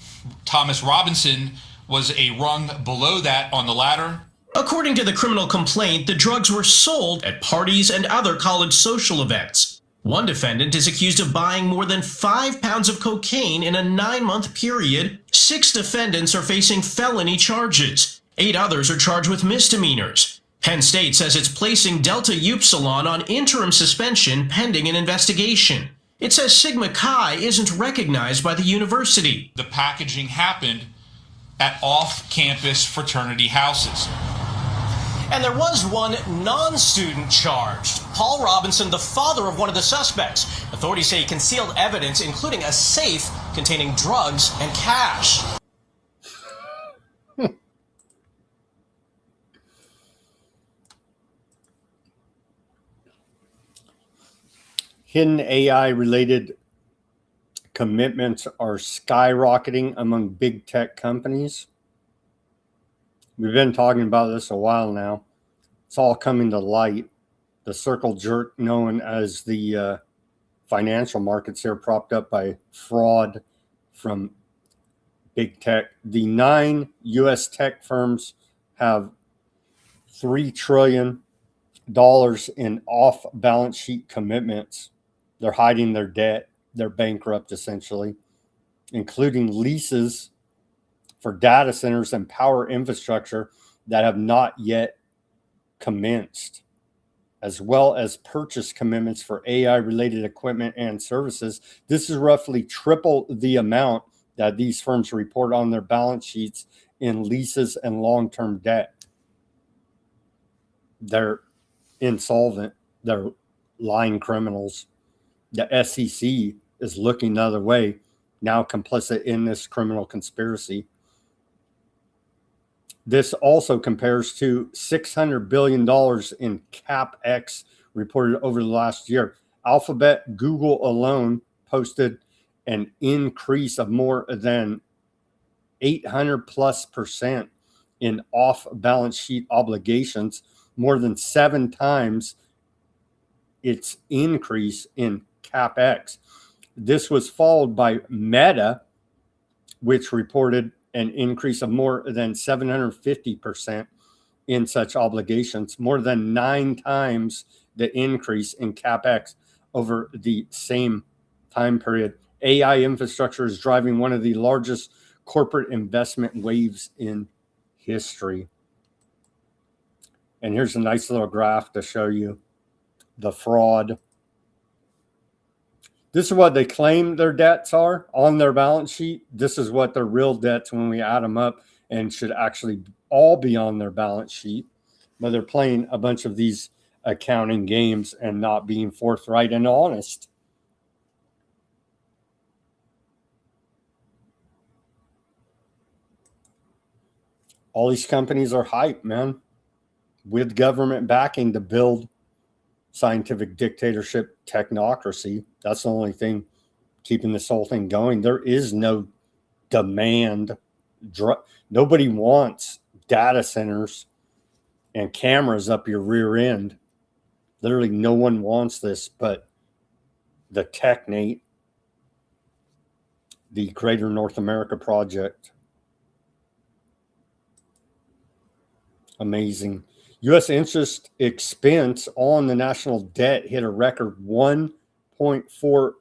Thomas Robinson was a rung below that on the ladder. According to the criminal complaint, the drugs were sold at parties and other college social events. One defendant is accused of buying more than 5 pounds of cocaine in a 9-month period. 6 defendants are facing felony charges. 8 others are charged with misdemeanors. Penn State says it's placing Delta Upsilon on interim suspension pending an investigation. It says Sigma Chi isn't recognized by the university. The packaging happened at off-campus fraternity houses. And there was one non-student charged. Paul Robinson, the father of one of the suspects. Authorities say he concealed evidence, including a safe containing drugs and cash. Hidden AI-related commitments are skyrocketing among big tech companies. We've been talking about this a while now. It's all coming to light. The circle jerk known as the financial markets here, propped up by fraud from big tech. The 9 U.S. tech firms have $3 trillion in off-balance sheet commitments. They're hiding their debt. They're bankrupt, essentially, including leases for data centers and power infrastructure that have not yet commenced, as well as purchase commitments for AI-related equipment and services. This is roughly triple the amount that these firms report on their balance sheets in leases and long-term debt. They're insolvent. They're lying criminals. The SEC is looking the other way, now complicit in this criminal conspiracy. This also compares to $600 billion in CapEx reported over the last year. Alphabet, Google alone posted an increase of more than 800+% in off-balance sheet obligations, more than 7 times its increase in CapEx. This was followed by Meta, which reported an increase of more than 750% in such obligations, more than 9 times the increase in CapEx over the same time period. AI infrastructure is driving one of the largest corporate investment waves in history. And here's a nice little graph to show you the fraud. This is what they claim their debts are on their balance sheet. This is what their real debts when we add them up, and should actually all be on their balance sheet. But they're playing a bunch of these accounting games and not being forthright and honest. All these companies are hype, man, with government backing to build scientific dictatorship technocracy. That's the only thing keeping this whole thing going. There is no demand. Nobody wants data centers and cameras up your rear end. Literally no one wants this, but the TechNate, the Greater North America Project. Amazing. U.S. interest expense on the national debt hit a record 1.4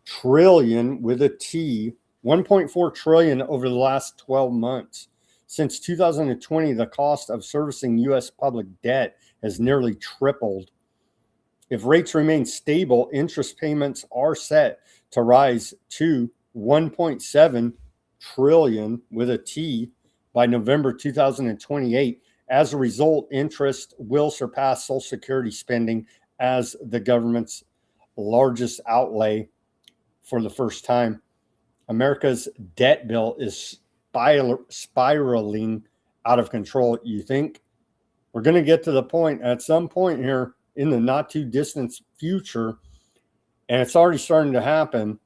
trillion with a T, 1.4 trillion over the last 12 months. Since 2020, the cost of servicing U.S. public debt has nearly tripled. If rates remain stable, interest payments are set to rise to 1.7 trillion with a T by November 2028. As a result, interest will surpass Social Security spending as the government's largest outlay for the first time. America's debt bill is spiraling out of control. You think we're going to get to the point at some point here in the not too distant future, and it's already starting to happen,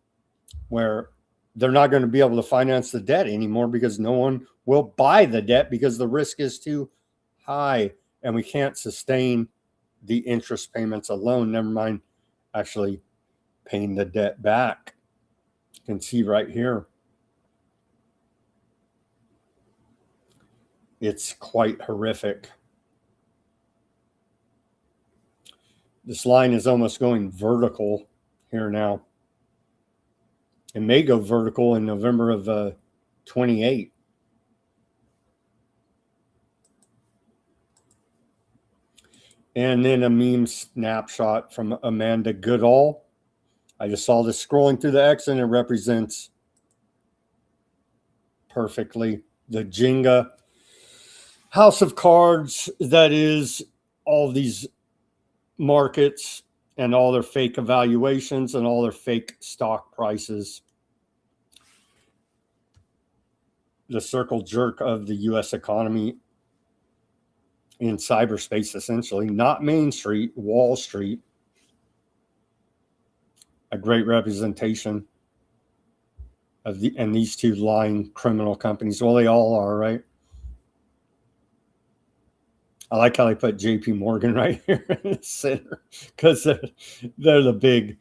where they're not going to be able to finance the debt anymore because no one will buy the debt because the risk is too high, and we can't sustain the interest payments alone, never mind actually paying the debt back. You can see right here, it's quite horrific. This line is almost going vertical here now. It may go vertical in November of 28. And then a meme snapshot from Amanda Goodall. I just saw this scrolling through the X, and it represents perfectly the Jenga house of cards that is all these markets and all their fake evaluations and all their fake stock prices. The circle jerk of the U.S. economy in cyberspace, essentially, not Main Street, Wall Street. A great representation of these two lying criminal companies. Well, they all are, right? I like how they put JP Morgan right here in the center, because they're the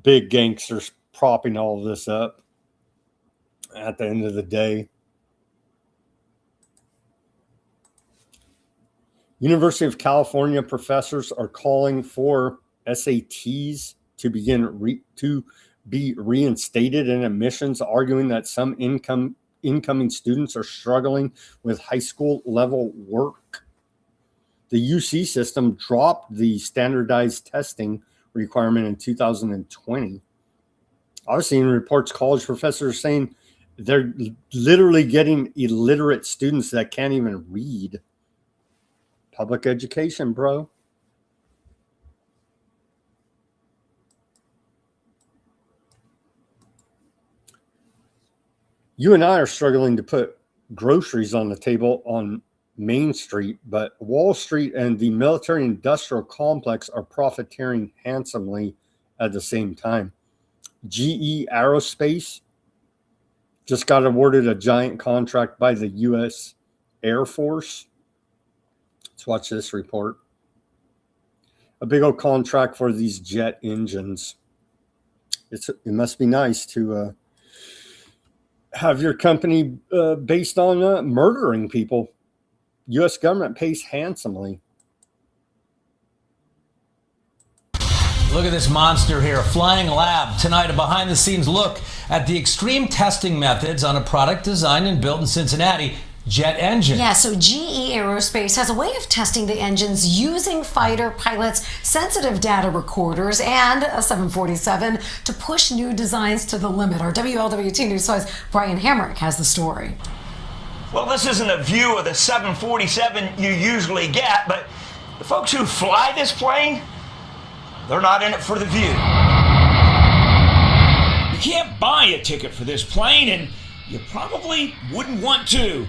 big gangsters propping all of this up at the end of the day. University of California professors are calling for SATs to be reinstated in admissions, arguing that some incoming students are struggling with high school level work. The UC system dropped the standardized testing requirement in 2020. I've seen reports college professors saying they're literally getting illiterate students that can't even read. Public education, bro. You and I are struggling to put groceries on the table on Main Street, but Wall Street and the military industrial complex are profiteering handsomely at the same time. GE Aerospace just got awarded a giant contract by the U.S. Air Force. Let's watch this report. A big old contract for these jet engines. It must be nice to have your company based on murdering people. U.S. government pays handsomely. Look at this monster here, Flying Lab. Tonight, a behind-the-scenes look at the extreme testing methods on a product designed and built in Cincinnati jet engine. Yeah, so GE Aerospace has a way of testing the engines using fighter pilots' sensitive data recorders and a 747 to push new designs to the limit. Our WLWT News 5's Brian Hamrick has the story. Well, this isn't a view of the 747 you usually get, but the folks who fly this plane, they're not in it for the view. You can't buy a ticket for this plane, and you probably wouldn't want to.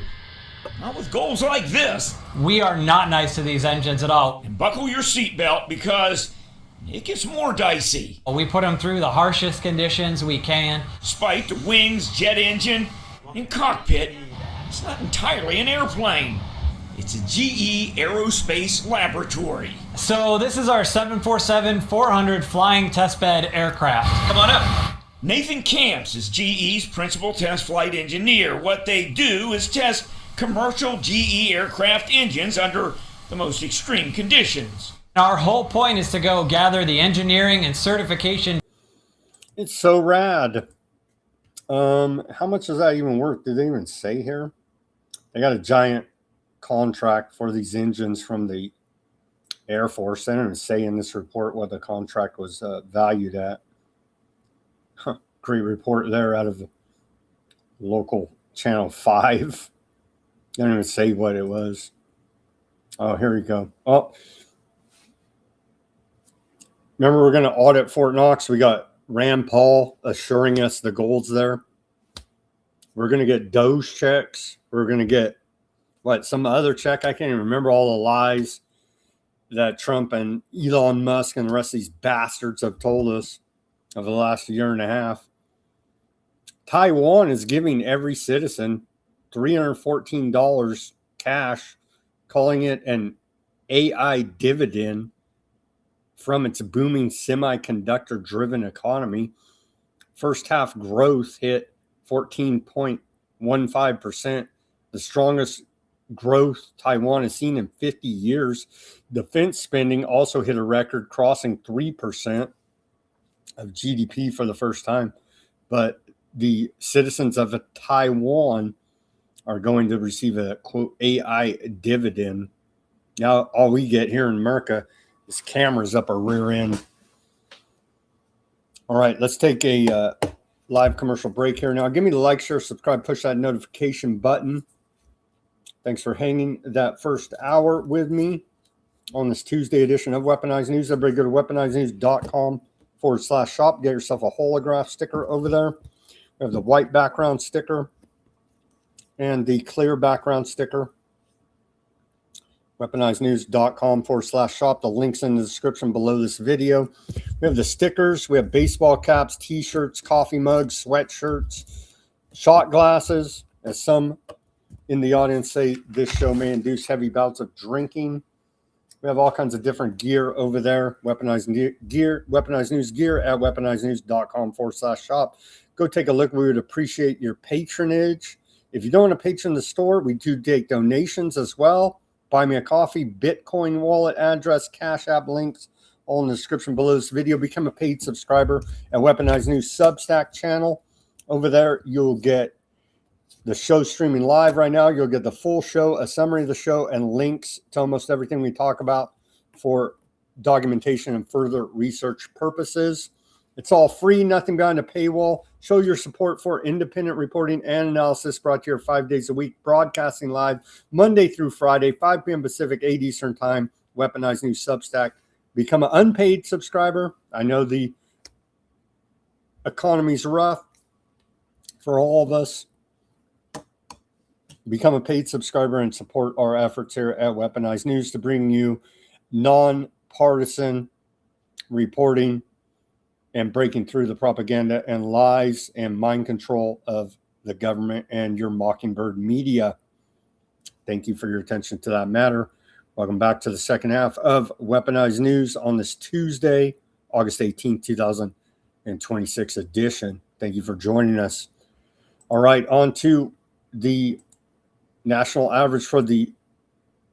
Not with goals like this. We are not nice to these engines at all. And buckle your seatbelt because it gets more dicey. We put them through the harshest conditions we can. Despite the wings, jet engine, and cockpit, it's not entirely an airplane. It's a GE Aerospace laboratory. So this is our 747-400 flying testbed aircraft. Come on up. Nathan Camps is GE's principal test flight engineer. What they do is test commercial GE aircraft engines under the most extreme conditions. Our whole point is to go gather the engineering and certification. It's so rad. How much is that even worth? Did they even say here? They got a giant contract for these engines from the Air Force. They didn't say in this report what the contract was valued at. Great report there out of the local Channel 5. They didn't even say what it was. Oh, here we go. Oh, remember we're going to audit Fort Knox. We got Rand Paul assuring us the gold's there. We're going to get Doge checks. We're going to get, some other check? I can't even remember all the lies that Trump and Elon Musk and the rest of these bastards have told us over the last year and a half. Taiwan is giving every citizen $314 cash, calling it an AI dividend from its booming semiconductor-driven economy. First half growth hit 14.15%, the strongest growth Taiwan has seen in 50 years. Defense spending also hit a record, crossing 3% of GDP for the first time. But the citizens of Taiwan are going to receive a, quote, AI dividend. Now, all we get here in America is cameras up our rear end. All right, let's take a live commercial break here now. Give me the like, share, subscribe, push that notification button. Thanks for hanging that first hour with me on this Tuesday edition of Weaponized News. Everybody go to weaponizednews.com/shop. Get yourself a holograph sticker over there. We have the white background sticker and the clear background sticker. weaponizednews.com/shop. The link's in the description below this video. We have the stickers. We have baseball caps, t-shirts, coffee mugs, sweatshirts, shot glasses. As some in the audience say, this show may induce heavy bouts of drinking. We have all kinds of different gear over there. Weaponized gear, Weaponized News gear at weaponizednews.com/shop. Go take a look. We would appreciate your patronage. If you don't want to patron the store, we do take donations as well. Buy me a coffee, Bitcoin wallet address, Cash App links, all in the description below this video. Become a paid subscriber at Weaponized News Substack channel. Over there, you'll get the show streaming live right now. You'll get the full show, a summary of the show, and links to almost everything we talk about for documentation and further research purposes. It's all free, nothing behind a paywall. Show your support for independent reporting and analysis brought to you 5 days a week, broadcasting live Monday through Friday, 5 p.m. Pacific, 8 Eastern Time, Weaponized News Substack. Become an unpaid subscriber. I know the economy's rough for all of us. Become a paid subscriber and support our efforts here at Weaponized News to bring you non-partisan reporting and breaking through the propaganda and lies and mind control of the government and your Mockingbird media. Thank you for your attention to that matter. Welcome back to the second half of Weaponized News on this Tuesday, August 18th, 2026 edition. Thank you for joining us. All right, on to the national average for the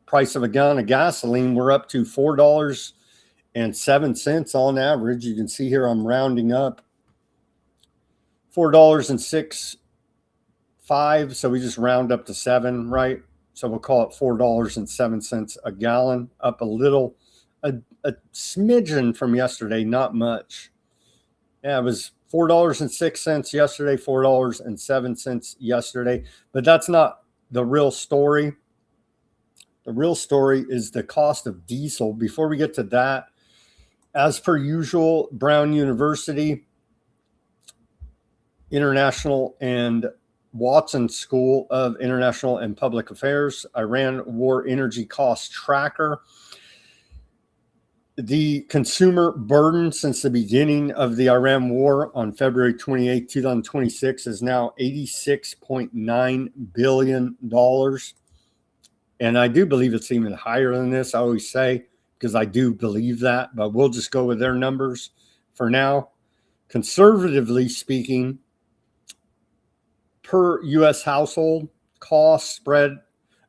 price of a gallon of gasoline. We're up to $4.07 on average. You can see here I'm rounding up. $4.06 5, so we just round up to 7, right? So we'll call it $4.07 a gallon, up a little, a smidgen from yesterday, not much. Yeah, it was $4.06 yesterday, $4.07 yesterday, but that's not the real story. The real story is the cost of diesel. Before we get to that, as per usual, Brown University, International and Watson School of International and Public Affairs, Iran War Energy Cost Tracker. The consumer burden since the beginning of the Iran war on February 28, 2026 is now $86.9 billion. And I do believe it's even higher than this, I always say, because I do believe that, but we'll just go with their numbers for now. Conservatively speaking, per U.S. household, cost spread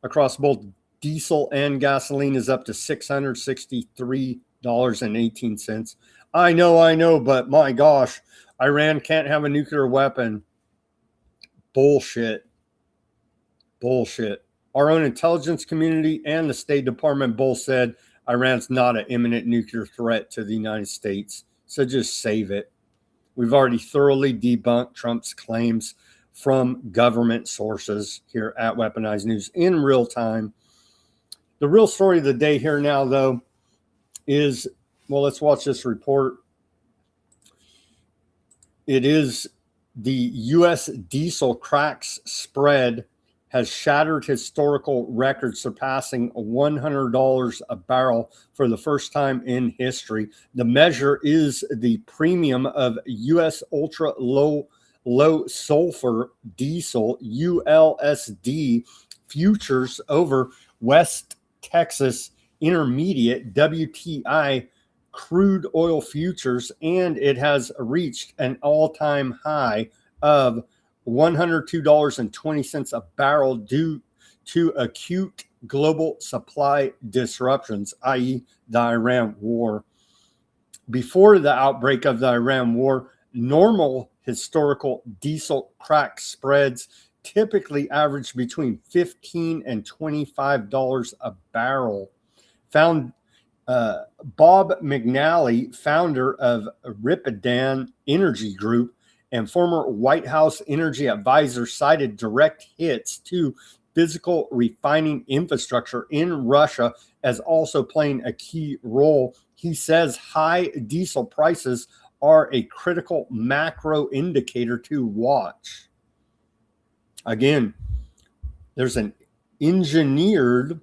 across both diesel and gasoline is up to $663.18. I know, but my gosh, Iran can't have a nuclear weapon. Bullshit. Our own intelligence community and the State Department both said Iran's not an imminent nuclear threat to the United States. So just save it. We've already thoroughly debunked Trump's claims from government sources here at Weaponized News in real time. The real story of the day here now, though, is, well, let's watch this report. It is the U.S. diesel cracks spread has shattered historical records, surpassing $100 a barrel for the first time in history. The measure is the premium of U.S. ultra low sulfur diesel, ULSD, futures over West Texas Intermediate, WTI, crude oil futures, and it has reached an all-time high of $102.20 a barrel due to acute global supply disruptions, i.e. the Iran war. Before the outbreak of the Iran war, normal historical diesel crack spreads typically average between $15 and $25 a barrel. Bob McNally, founder of Ripidan Energy Group and former White House energy advisor, cited direct hits to physical refining infrastructure in Russia as also playing a key role. He says high diesel prices are a critical macro indicator to watch. Again, there's an engineered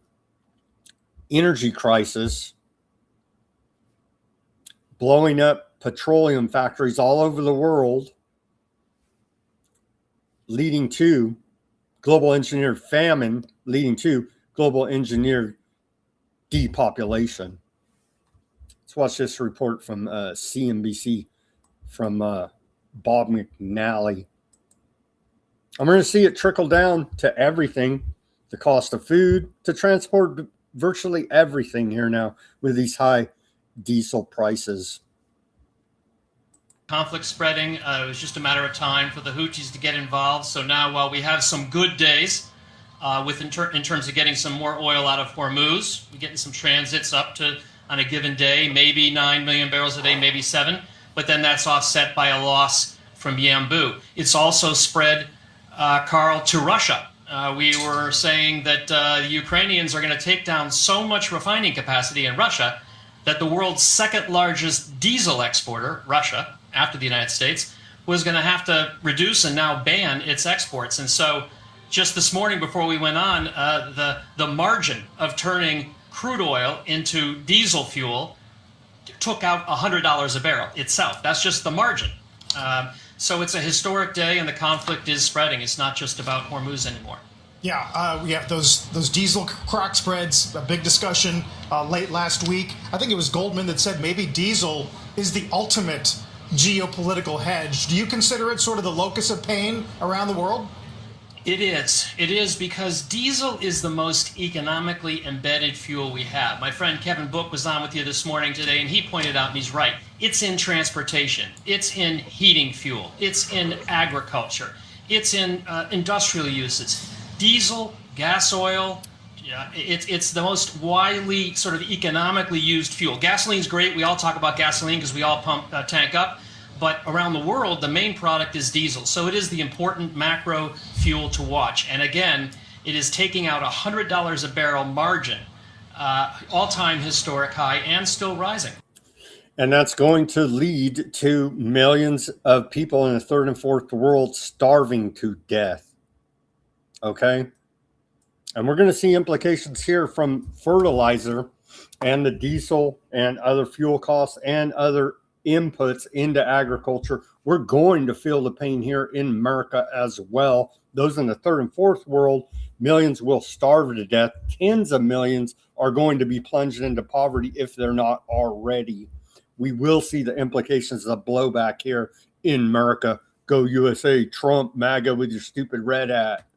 energy crisis blowing up petroleum factories all over the world, leading to global engineered famine, leading to global engineered depopulation. Let's watch this report from CNBC from Bob McNally. I'm going to see it trickle down to everything, the cost of food, to transport, virtually everything here now with these high diesel prices. Conflict spreading. It was just a matter of time for the Houthis to get involved. So now, while we have some good days in terms of getting some more oil out of Hormuz, we're getting some transits up to, on a given day, maybe 9 million barrels a day, maybe 7. But then that's offset by a loss from Yanbu. It's also spread, Carl, to Russia. We were saying that the Ukrainians are going to take down so much refining capacity in Russia that the world's second largest diesel exporter, Russia, after the United States, was going to have to reduce and now ban its exports. And so just this morning before we went on, the margin of turning crude oil into diesel fuel took out $100 a barrel itself. That's just the margin. So it's a historic day, and the conflict is spreading. It's not just about Hormuz anymore. Yeah, we have those diesel crack spreads, a big discussion late last week. I think it was Goldman that said maybe diesel is the ultimate geopolitical hedge. Do you consider it sort of the locus of pain around the world? It is. It is, because diesel is the most economically embedded fuel we have. My friend Kevin Book was on with you this morning today, and he pointed out, and he's right, it's in transportation, it's in heating fuel, it's in agriculture, It's in industrial uses. Diesel, gas oil, it's the most widely sort of economically used fuel. Gasoline's great. We all talk about gasoline because we all tank up. But around the world, the main product is diesel. So it is the important macro fuel to watch. And again, it is taking out $100 a barrel margin, all-time historic high, and still rising. And that's going to lead to millions of people in the third and fourth world starving to death. Okay? And we're going to see implications here from fertilizer and the diesel and other fuel costs and other inputs into agriculture. We're going to feel the pain here in America as well. Those in the third and fourth world, millions will starve to death. Tens of millions are going to be plunged into poverty if they're not already. We will see the implications of blowback here in America. Go USA, Trump, MAGA with your stupid red hat.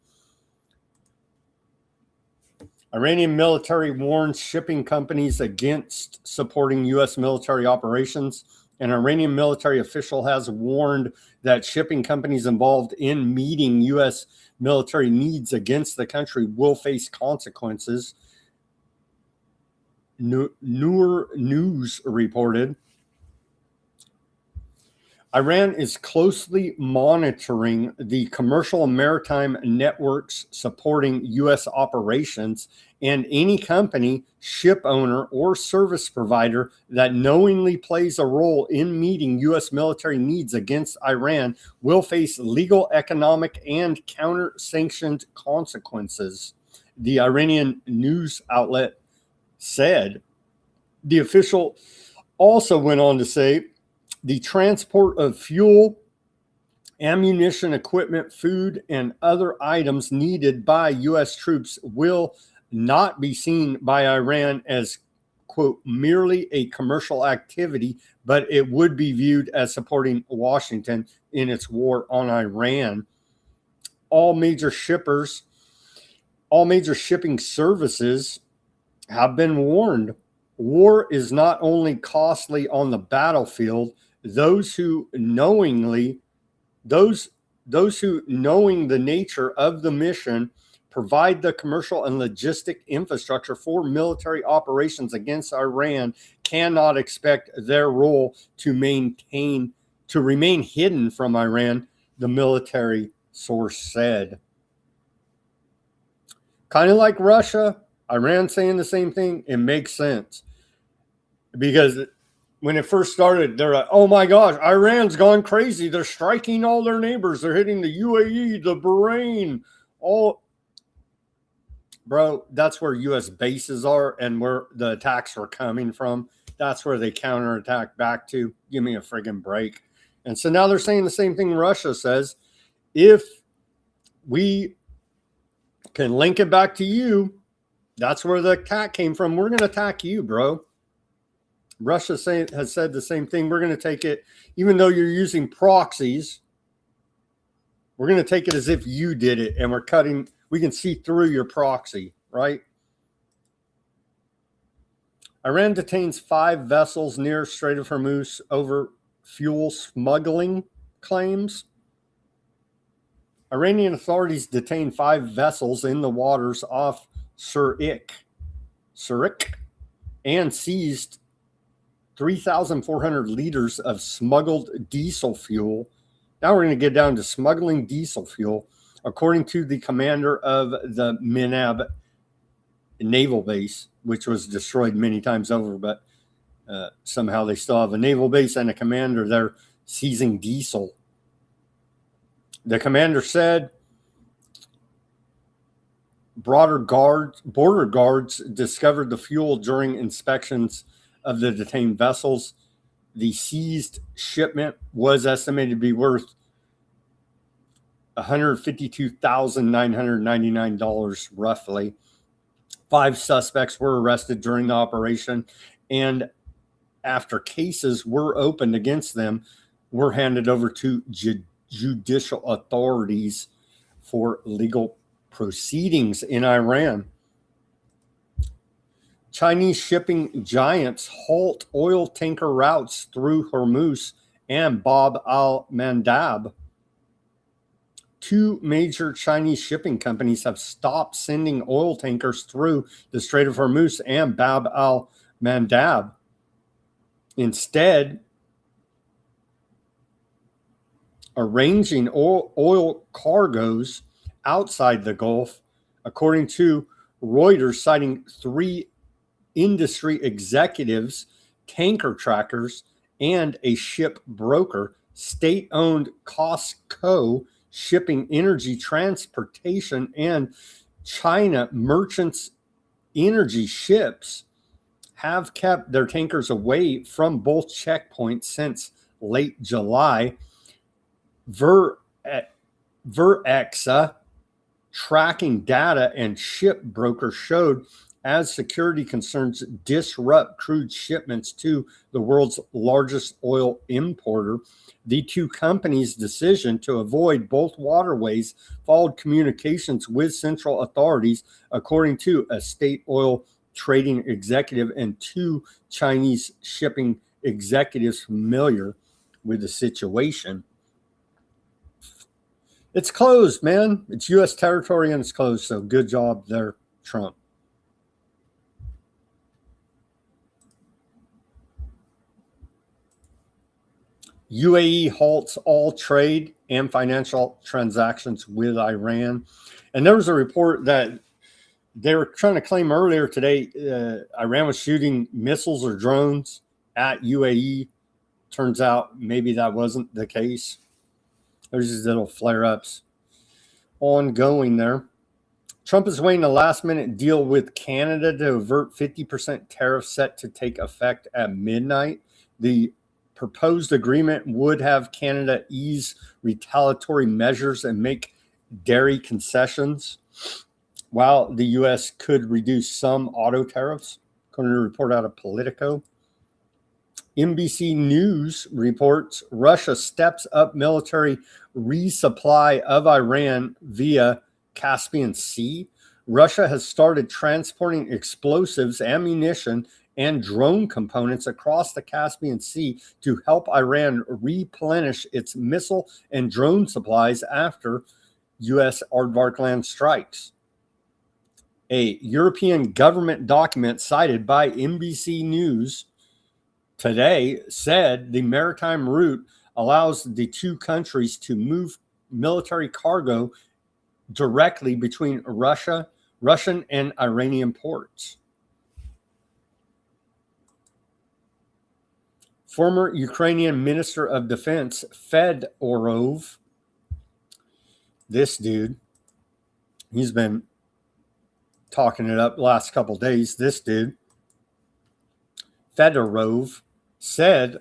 Iranian military warns shipping companies against supporting U.S. military operations. An Iranian military official has warned that shipping companies involved in meeting U.S. military needs against the country will face consequences. Noor News reported. Iran is closely monitoring the commercial and maritime networks supporting U.S. operations, and any company, ship owner, or service provider that knowingly plays a role in meeting U.S. military needs against Iran will face legal, economic, and counter-sanctioned consequences, the Iranian news outlet said. The official also went on to say, the transport of fuel, ammunition, equipment, food, and other items needed by U.S. troops will not be seen by Iran as, quote, merely a commercial activity, but it would be viewed as supporting Washington in its war on Iran. All major shipping services have been warned. War is not only costly on the battlefield. Those who knowing the nature of the mission provide the commercial and logistic infrastructure for military operations against Iran cannot expect their role to remain hidden from Iran, the military source said. Kind of like Russia, Iran saying the same thing, it makes sense. Because when it first started, they're like, oh my gosh, Iran's gone crazy. They're striking all their neighbors. They're hitting the UAE, the Bahrain, all. Bro, that's where U.S. bases are and where the attacks are coming from. That's where they counterattack back to. Give me a friggin' break. And so now they're saying the same thing Russia says. If we can link it back to you, that's where the attack came from. We're going to attack you, bro. Russia has said the same thing. We're going to take it, even though you're using proxies, we're going to take it as if you did it, and we can see through your proxy, right? Iran detains 5 vessels near Strait of Hormuz over fuel smuggling claims. Iranian authorities detained 5 vessels in the waters off Syria and seized 3,400 liters of smuggled diesel fuel. Now we're going to get down to smuggling diesel fuel, according to the commander of the Minab naval base, which was destroyed many times over, but somehow they still have a naval base and a commander there seizing diesel. The commander said border guards discovered the fuel during inspections of the detained vessels. The seized shipment was estimated to be worth $152,999 roughly. 5 suspects were arrested during the operation, and after cases were opened against them, were handed over to judicial authorities for legal proceedings in Iran. Chinese shipping giants halt oil tanker routes through Hormuz and Bab al-Mandab two major Chinese shipping companies have stopped sending oil tankers through the Strait of Hormuz and Bab al-Mandab. Instead, arranging oil cargoes outside the Gulf, according to Reuters, citing three industry executives, tanker trackers, and a ship broker. State-owned COSCO Shipping, Energy Transportation, and China Merchants Energy ships have kept their tankers away from both checkpoints since late July. Verexa tracking data and ship broker showed as security concerns disrupt crude shipments to the world's largest oil importer. The two companies' decision to avoid both waterways followed communications with central authorities, according to a state oil trading executive and two Chinese shipping executives familiar with the situation. It's closed, man. It's U.S. territory and it's closed. So good job there, Trump. UAE halts all trade and financial transactions with Iran. And there was a report that they were trying to claim earlier today Iran was shooting missiles or drones at UAE. Turns out maybe that wasn't the case. There's these little flare-ups ongoing there. Trump is weighing a last-minute deal with Canada to avert 50% tariff set to take effect at midnight. The proposed agreement would have Canada ease retaliatory measures and make dairy concessions, while the U.S. could reduce some auto tariffs, according to a report out of Politico. NBC News reports Russia steps up military resupply of Iran via Caspian Sea. Russia has started transporting explosives, ammunition, and drone components across the Caspian Sea to help Iran replenish its missile and drone supplies after U.S. aardvark land strikes. A European government document cited by NBC News today said the maritime route allows the two countries to move military cargo directly between Russian and Iranian ports. Former Ukrainian Minister of Defense Fedorov, this dude, he's been talking it up the last couple of days. This dude, Fedorov, said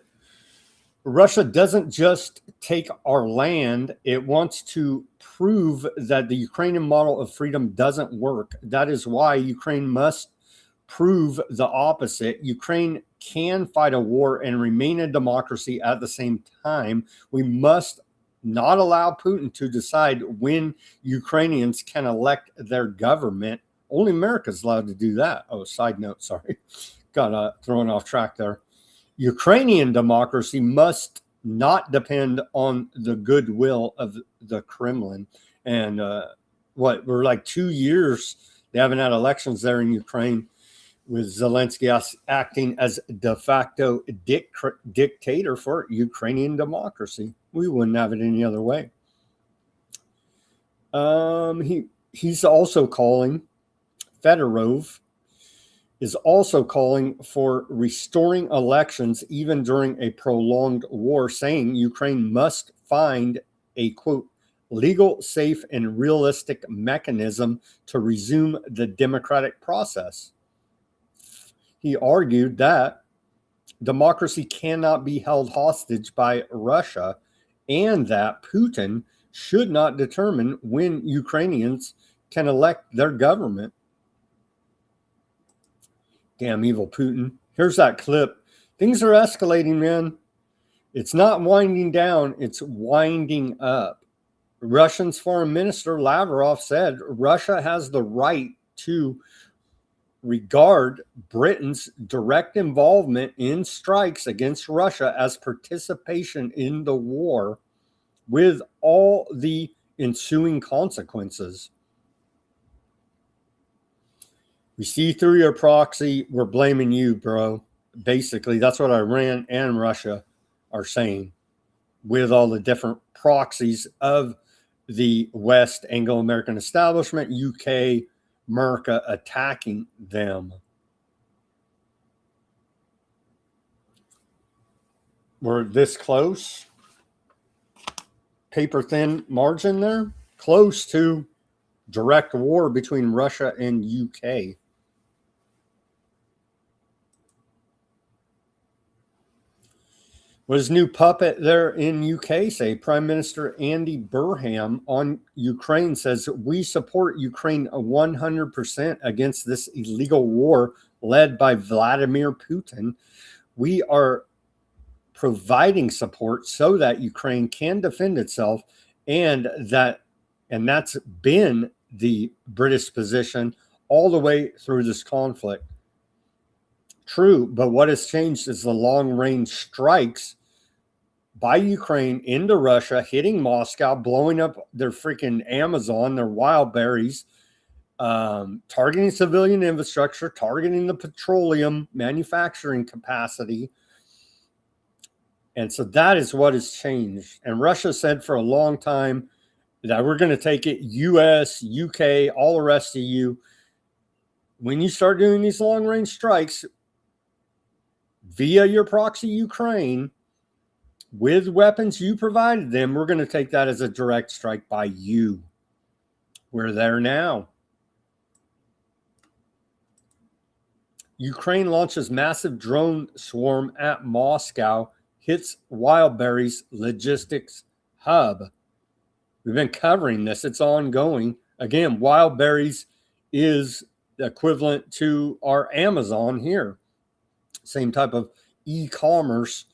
Russia doesn't just take our land, it wants to prove that the Ukrainian model of freedom doesn't work. That is why Ukraine must prove the opposite. Ukraine can fight a war and remain a democracy at the same time. We must not allow Putin to decide when Ukrainians can elect their government. Only America's allowed to do that. Oh, side note, sorry. Got thrown off track there. Ukrainian democracy must not depend on the goodwill of the Kremlin. And we're like 2 years, they haven't had elections there in Ukraine, with Zelensky acting as de facto dictator for Ukrainian democracy. We wouldn't have it any other way. He's also calling, Fedorov is also calling for restoring elections even during a prolonged war, saying Ukraine must find a, quote, legal, safe, and realistic mechanism to resume the democratic process. He argued that democracy cannot be held hostage by Russia and that Putin should not determine when Ukrainians can elect their government. Damn evil Putin. Here's that clip. Things are escalating, man. It's not winding down, it's winding up. Russia's foreign minister Lavrov said Russia has the right to regard Britain's direct involvement in strikes against Russia as participation in the war, with all the ensuing consequences. We see through your proxy, we're blaming you, bro. Basically, that's what Iran and Russia are saying with all the different proxies of the West, Anglo-American establishment, UK, America attacking them. We're this close. Paper thin margin there. Close to direct war between Russia and UK. What does new puppet there in UK say? Prime Minister Andy Burham on Ukraine says, we support Ukraine 100% against this illegal war led by Vladimir Putin. We are providing support so that Ukraine can defend itself, and that's been the British position all the way through this conflict. True, but what has changed is the long-range strikes by Ukraine into Russia, hitting Moscow, blowing up their freaking Amazon, their wild berries, targeting civilian infrastructure, targeting the petroleum manufacturing capacity. And so that is what has changed. And Russia said for a long time that we're going to take it, US, UK, all the rest of you. When you start doing these long-range strikes via your proxy Ukraine, with weapons you provided them, we're going to take that as a direct strike by you. We're there now. Ukraine launches massive drone swarm at Moscow, hits Wildberries logistics hub. We've been covering this. It's ongoing. Again, Wildberries is equivalent to our Amazon here. Same type of e-commerce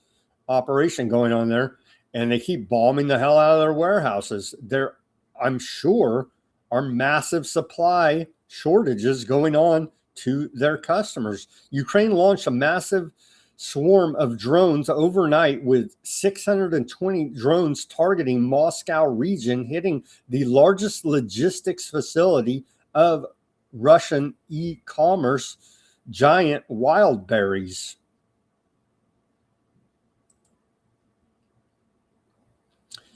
operation going on there, and they keep bombing the hell out of their warehouses. There, I'm sure, are massive supply shortages going on to their customers. Ukraine launched a massive swarm of drones overnight with 620 drones targeting Moscow region, hitting the largest logistics facility of Russian e-commerce giant Wildberries.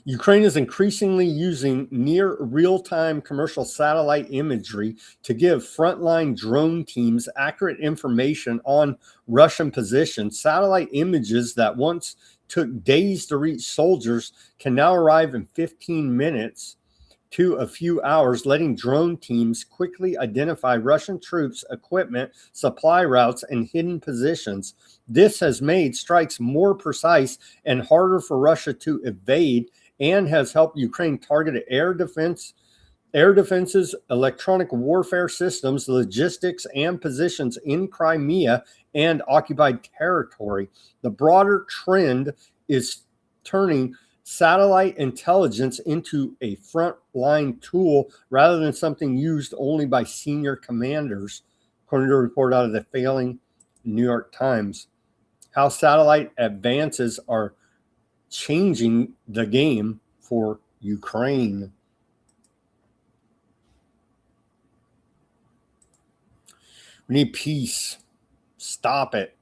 Ukraine is increasingly using near real-time commercial satellite imagery to give frontline drone teams accurate information on Russian positions. Satellite images that once took days to reach soldiers can now arrive in 15 minutes to a few hours, letting drone teams quickly identify Russian troops, equipment, supply routes, and hidden positions. This has made strikes more precise and harder for Russia to evade, and has helped Ukraine target air defenses, electronic warfare systems, logistics, and positions in Crimea and occupied territory. The broader trend is turning satellite intelligence into a frontline tool rather than something used only by senior commanders, according to a report out of the failing New York Times. How satellite advances are changing the game for Ukraine. We need peace. Stop it.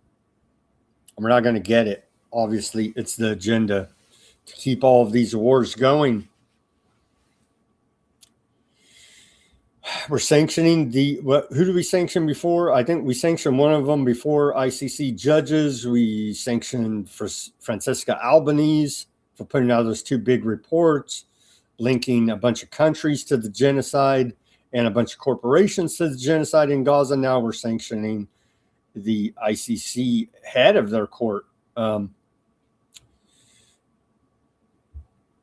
We're not going to get it. Obviously, it's the agenda to keep all of these wars going. We're sanctioning who did we sanction before? I think we sanctioned one of them before, ICC judges. We sanctioned for Francesca Albanese for putting out those two big reports, linking a bunch of countries to the genocide and a bunch of corporations to the genocide in Gaza. Now we're sanctioning the ICC head of their court.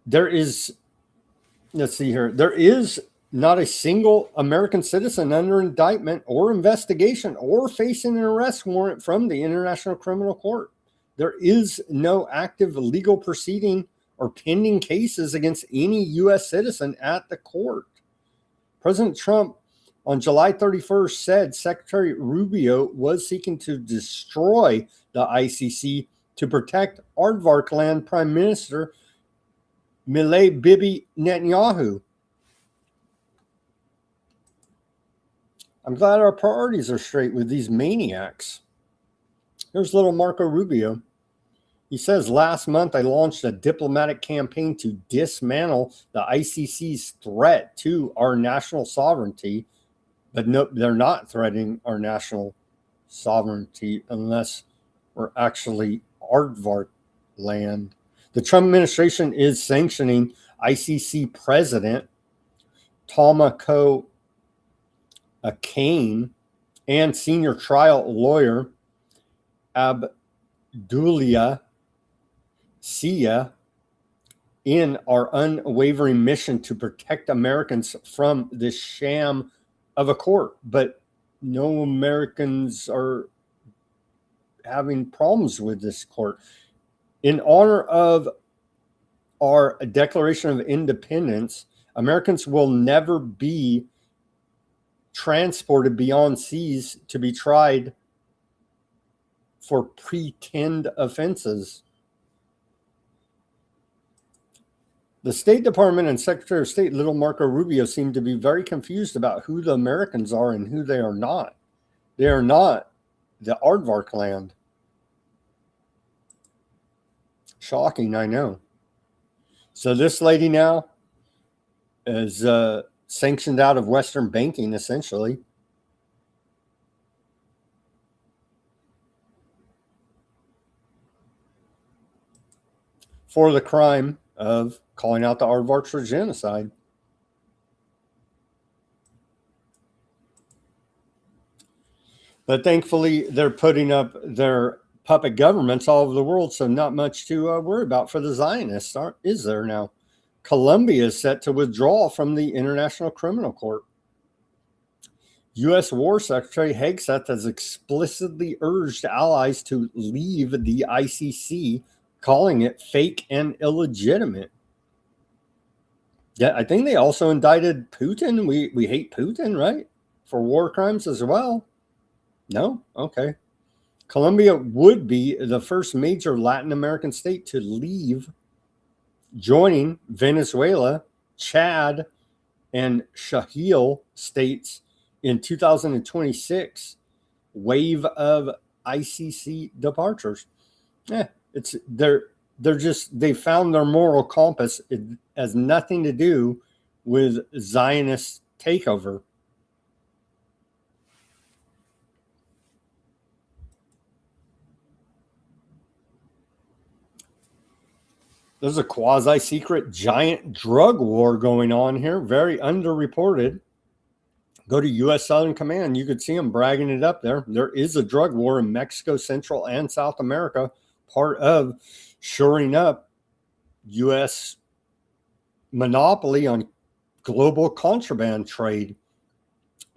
There is, let's see here, there is not a single American citizen under indictment or investigation or facing an arrest warrant from the International Criminal Court. There is no active legal proceeding or pending cases against any U.S. citizen at the court. President Trump on July 31st said Secretary Rubio was seeking to destroy the ICC to protect Aardvarkland Prime Minister Milei Bibi Netanyahu. I'm glad our priorities are straight with these maniacs. Here's little Marco Rubio. He says, last month I launched a diplomatic campaign to dismantle the ICC's threat to our national sovereignty. But no, they're not threatening our national sovereignty unless we're actually aardvark land. The Trump administration is sanctioning ICC President Tomoko Kane and senior trial lawyer Abdullah Sia in our unwavering mission to protect Americans from this sham of a court. But no Americans are having problems with this court. In honor of our Declaration of Independence, Americans will never be transported beyond seas to be tried for pretend offenses. The State Department and Secretary of State Little Marco Rubio seem to be very confused about who the Americans are and who they are not. They are not the aardvark land. Shocking, I know. So this lady now is sanctioned out of Western banking, essentially. For the crime of calling out the aardvarks for genocide. But thankfully, they're putting up their puppet governments all over the world, so not much to worry about for the Zionists, is there now? Colombia is set to withdraw from the International Criminal Court. U.S. War Secretary Hegseth has explicitly urged allies to leave the ICC, calling it fake and illegitimate. Yeah, I think they also indicted Putin. We hate Putin, right? For war crimes as well. No? Okay. Colombia would be the first major Latin American state to leave, joining Venezuela, Chad, and Sahel states in 2026 wave of ICC departures. They found their moral compass. It has nothing to do with Zionist takeover. There's a quasi-secret giant drug war going on here, very underreported. Go to U.S. Southern Command. You could see them bragging it up there. There is a drug war in Mexico, Central, and South America, part of shoring up U.S. monopoly on global contraband trade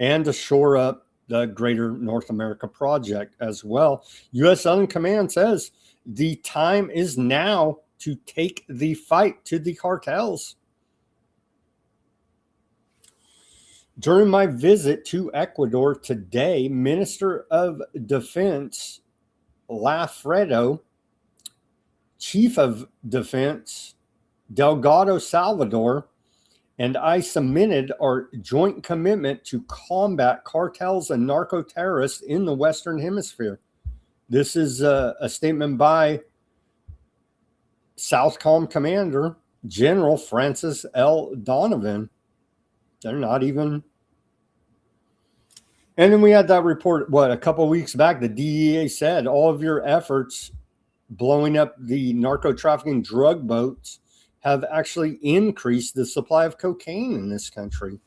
and to shore up the Greater North America Project as well. U.S. Southern Command says the time is now to take the fight to the cartels. During my visit to Ecuador today, Minister of Defense Lafredo, Chief of Defense Delgado Salvador, and I submitted our joint commitment to combat cartels and narco-terrorists in the Western Hemisphere. This is a statement by Southcom Commander General Francis L. Donovan. They're not even. And then we had that report, a couple of weeks back, the DEA said all of your efforts blowing up the narco-trafficking drug boats have actually increased the supply of cocaine in this country.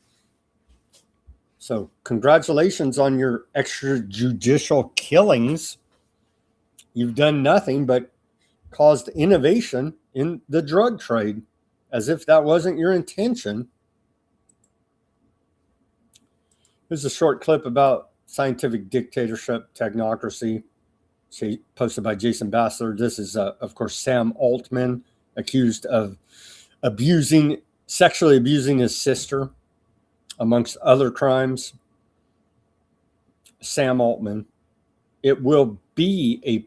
So congratulations on your extrajudicial killings. You've done nothing but caused innovation in the drug trade, as if that wasn't your intention. Here's a short clip about scientific dictatorship, technocracy, posted by Jason Bassler. This is, of course, Sam Altman, accused of sexually abusing his sister, amongst other crimes. Sam Altman. It will be a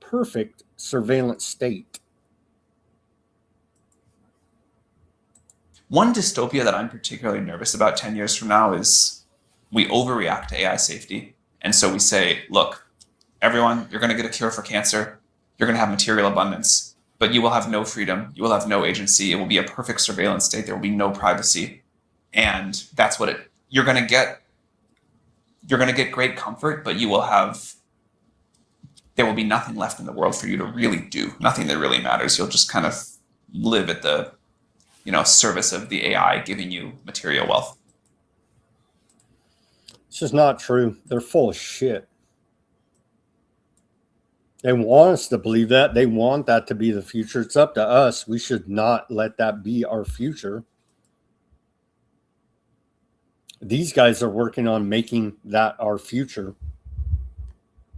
perfect surveillance state. One dystopia that I'm particularly nervous about 10 years from now is we overreact to AI safety. And so we say, look, everyone, you're going to get a cure for cancer. You're going to have material abundance, but you will have no freedom. You will have no agency. It will be a perfect surveillance state. There will be no privacy. And that's what you're going to get. You're going to get great comfort, but there will be nothing left in the world for you to really do. Nothing that really matters. You'll just kind of live at the, service of the AI giving you material wealth. It's just not true. They're full of shit. They want us to believe that. They want that to be the future. It's up to us. We should not let that be our future. These guys are working on making that our future.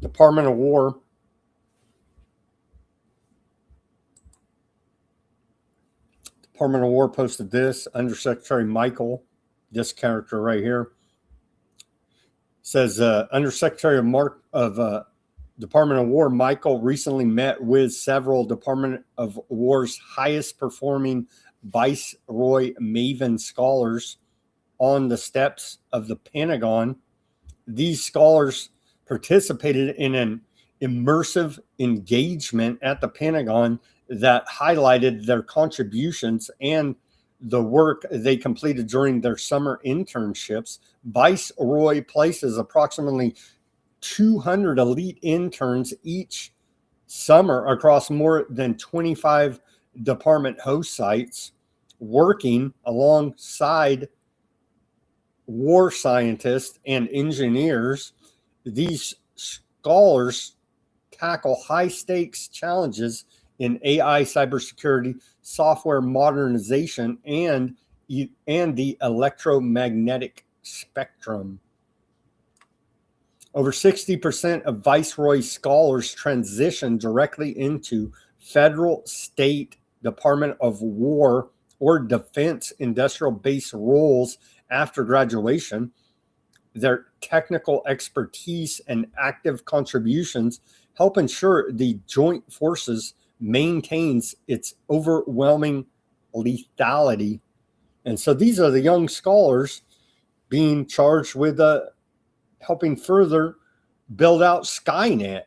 Department of War. Department of War posted this. Undersecretary Michael, this character right here, says Undersecretary of Department of War Michael recently met with several Department of War's highest performing Viceroy Maven scholars on the steps of the Pentagon. These scholars participated in an immersive engagement at the Pentagon that highlighted their contributions and the work they completed during their summer internships. Viceroy places approximately 200 elite interns each summer across more than 25 department host sites, working alongside war scientists and engineers. These scholars tackle high-stakes challenges in AI, cybersecurity, software modernization, and the electromagnetic spectrum. Over 60% of Viceroy scholars transition directly into federal, state, Department of War, or defense industrial base roles after graduation. Their technical expertise and active contributions help ensure the joint forces maintains its overwhelming lethality. And so these are the young scholars being charged with helping further build out Skynet.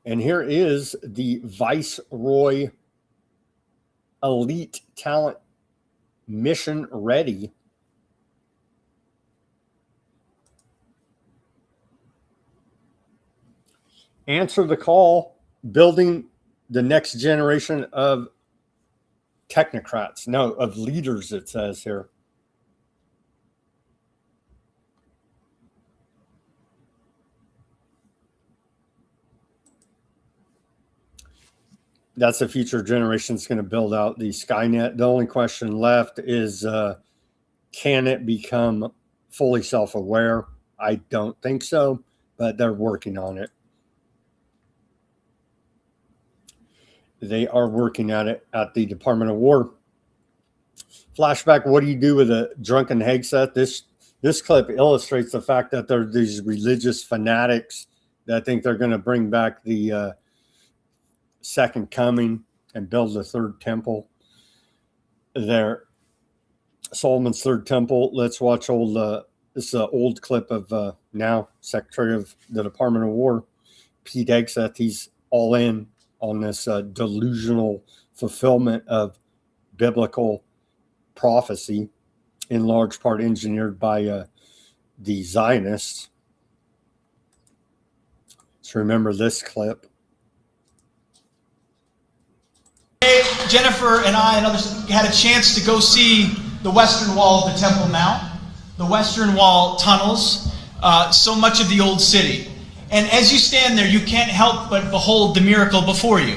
And here is the Viceroy Elite Talent Mission Ready. Answer the call, building the next generation of technocrats. No, of leaders, it says here. That's the future generation that's going to build out the Skynet. The only question left is, can it become fully self-aware? I don't think so, but they're working on it. They are working at it at the Department of War. Flashback, what do you do with a drunken Hegseth? This clip illustrates the fact that there are these religious fanatics that think they're going to bring back the second coming and build the third temple. There, Solomon's third temple. Let's watch this old clip of now Secretary of the Department of War, Pete Hegseth. He's all in on this delusional fulfillment of biblical prophecy, in large part engineered by the Zionists. So remember this clip. Jennifer and I and others had a chance to go see the Western Wall of the Temple Mount, the Western Wall tunnels, so much of the old city. And as you stand there, you can't help but behold the miracle before you.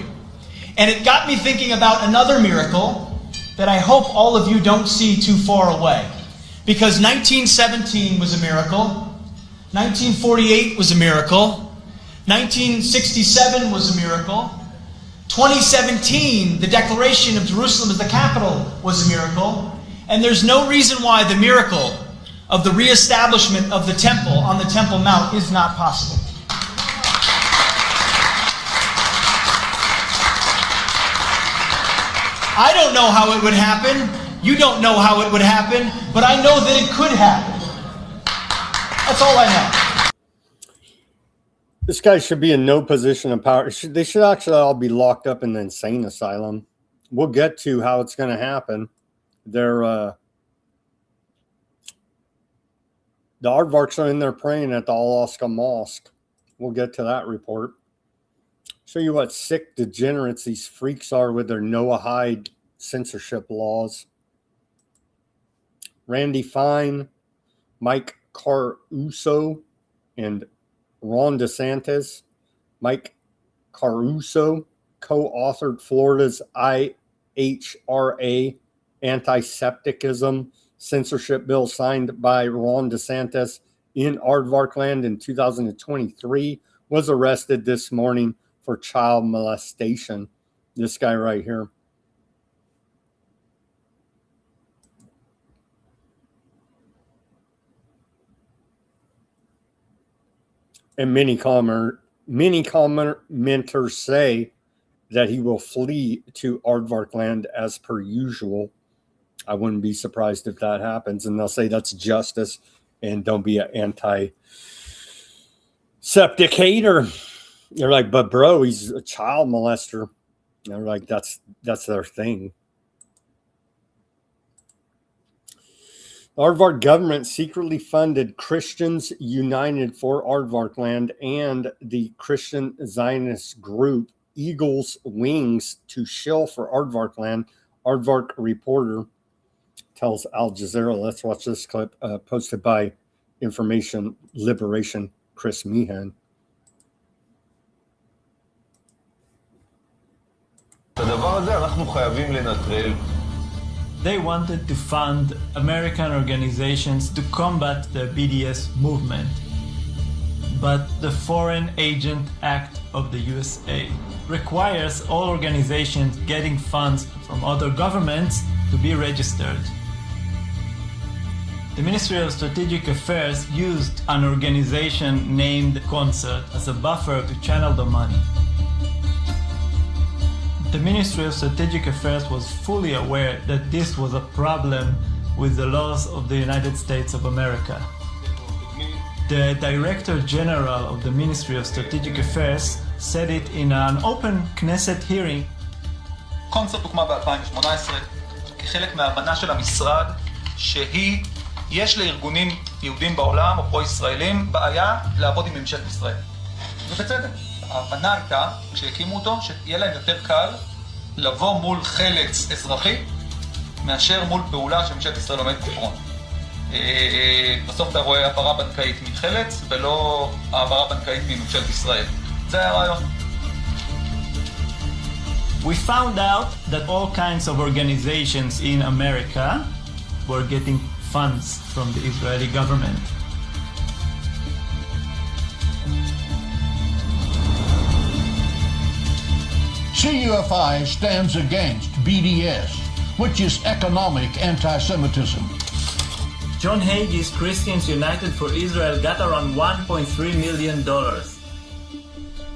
And it got me thinking about another miracle that I hope all of you don't see too far away. Because 1917 was a miracle, 1948 was a miracle, 1967 was a miracle, 2017, the declaration of Jerusalem as the capital was a miracle, and there's no reason why the miracle of the reestablishment of the temple on the Temple Mount is not possible. I don't know how it would happen, You don't know how it would happen, but I know that it could happen. That's all I know. This guy should be in no position of power. They should actually all be locked up in the insane asylum. We'll get to how it's going to happen. The aardvarks are in there praying at the Al-Aqsa Mosque. We'll get to that report. Show you what sick degenerates these freaks are with their Noahide censorship laws. Randy Fine, Mike Caruso, and Ron DeSantis. Mike Caruso co-authored Florida's IHRA anti-septicism censorship bill signed by Ron DeSantis in aardvark land in 2023, was arrested this morning for child molestation. This guy right here. And many commenters say that he will flee to aardvark land as per usual. I wouldn't be surprised if that happens. And they'll say that's justice and don't be an anti-septic hater. They're like, but bro, he's a child molester. They're like, that's their thing. The Aardvark government secretly funded Christians United for Aardvark Land and the Christian Zionist group Eagle's Wings to shill for Aardvark Land. Aardvark reporter tells Al Jazeera. Let's watch this clip posted by Information Liberation Chris Meehan. They wanted to fund American organizations to combat the BDS movement. But the Foreign Agent Act of the USA requires all organizations getting funds from other governments to be registered. The Ministry of Strategic Affairs used an organization named Concert as a buffer to channel the money. The Ministry of Strategic Affairs was fully aware that this was a problem with the laws of the United States of America. The Director General of the Ministry of Strategic Affairs said it in an open Knesset hearing. קונסרט הוקמה ב-2018 כחלק מההבנה של המשרד שהיא, יש לארגונים יהודים בעולם או פרו-ישראלים בעיה לעבוד עם ממשלת ישראל. ובצדק. ההבנה הייתה, כשהקימו אותו, שיהיה להם יותר קל לבוא מול חלץ אזרחי מאשר מול פעולה שממשלת ישראל עומדת בפרונט. בסוף אתה רואה העברה בנקאית מחלץ ולא העברה בנקאית מממשלת ישראל. זה היה הרעיון. We found out that all kinds of organizations in America were getting funds from the Israeli government. CUFI stands against BDS, which is economic anti-Semitism. John Hagee's Christians United for Israel got around $1.3 million.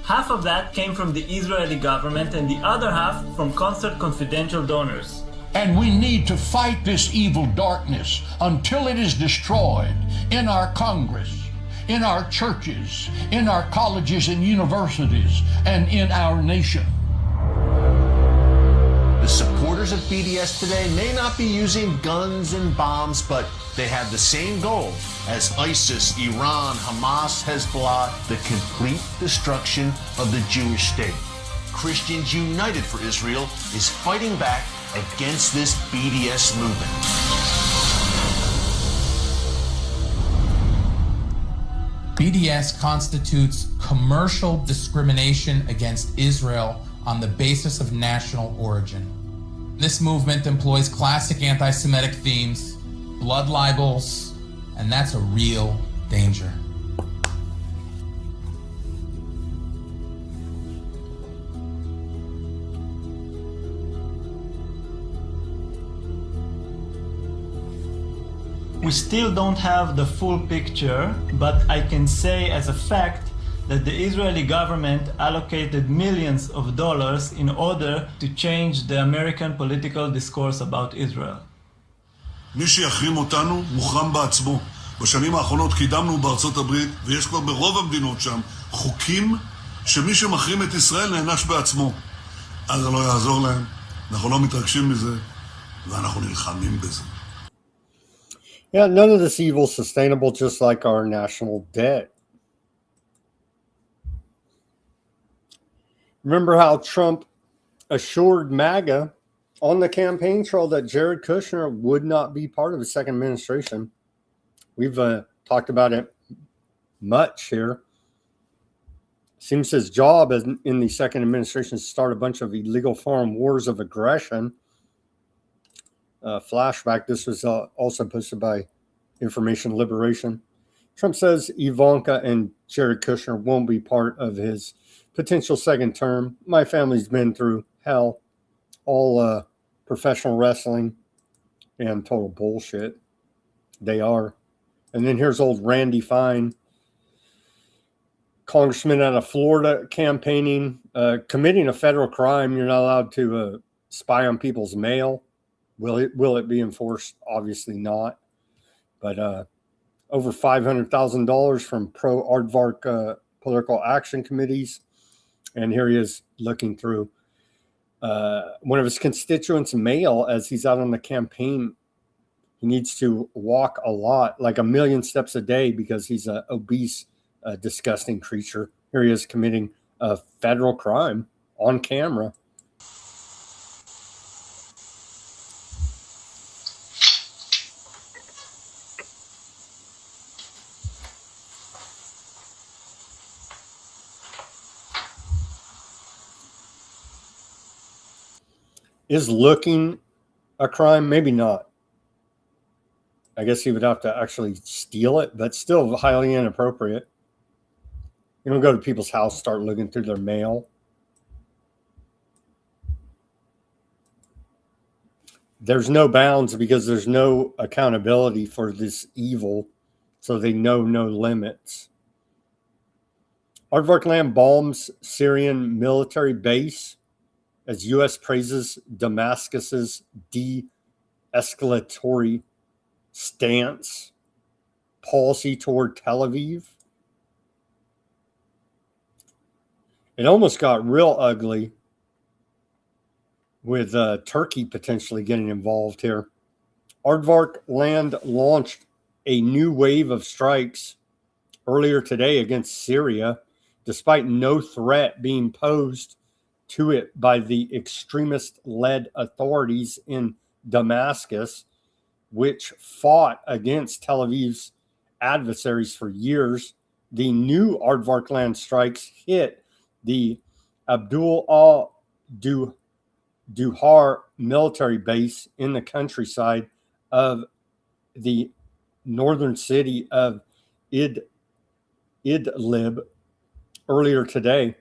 Half of that came from the Israeli government and the other half from Concert confidential donors. And we need to fight this evil darkness until it is destroyed in our Congress, in our churches, in our colleges and universities, and in our nation. The supporters of BDS today may not be using guns and bombs, but they have the same goal as ISIS, Iran, Hamas, Hezbollah, the complete destruction of the Jewish state. Christians United for Israel is fighting back against this BDS movement. BDS constitutes commercial discrimination against Israel on the basis of national origin. This movement employs classic anti-Semitic themes, blood libels, and that's a real danger. We still don't have the full picture, but I can say as a fact that the Israeli government allocated millions of dollars in order to change the American political discourse about Israel. מי שיחרים אותנו מוחרם בעצמו. בשנים האחרונות קידמנו בארצות הברית, ויש כבר ברוב המדינות שם, חוקים שמי שמחרים את ישראל נענש בעצמו. אז זה לא יעזור להם, אנחנו לא מתרגשים מזה, ואנחנו נלחמים בזה. Yeah, none of this evil is sustainable, just like our national debt. Remember how Trump assured MAGA on the campaign trail that Jared Kushner would not be part of his second administration. We've talked about it much here. Seems his job in the second administration is to start a bunch of illegal foreign wars of aggression. Flashback, this was also posted by Information Liberation. Trump says Ivanka and Jared Kushner won't be part of his potential second term. My family's been through hell, all professional wrestling, and total bullshit. They are. And then here's old Randy Fine, congressman out of Florida, campaigning, committing a federal crime. You're not allowed to spy on people's mail. Will it be enforced? Obviously not. But over $500,000 from pro-Aardvark political action committees. And here he is looking through one of his constituents' mail as he's out on the campaign. He needs to walk a lot, like 1 million steps a day, because he's an obese, disgusting creature. Here he is committing a federal crime on camera. Is looking a crime? Maybe not. I guess he would have to actually steal it, but still highly inappropriate. You don't go to people's house, start looking through their mail. There's no bounds because there's no accountability for this evil, so they know no limits. Aardvark land bombs Syrian military base as U.S. praises Damascus's de-escalatory stance policy toward Tel Aviv. It almost got real ugly with Turkey potentially getting involved here. Aardvark land launched a new wave of strikes earlier today against Syria, despite no threat being posed to it by the extremist-led authorities in Damascus, which fought against Tel Aviv's adversaries for years. The new Aardvark land strikes hit the Abdul al-Duhar military base in the countryside of the northern city of Idlib earlier today.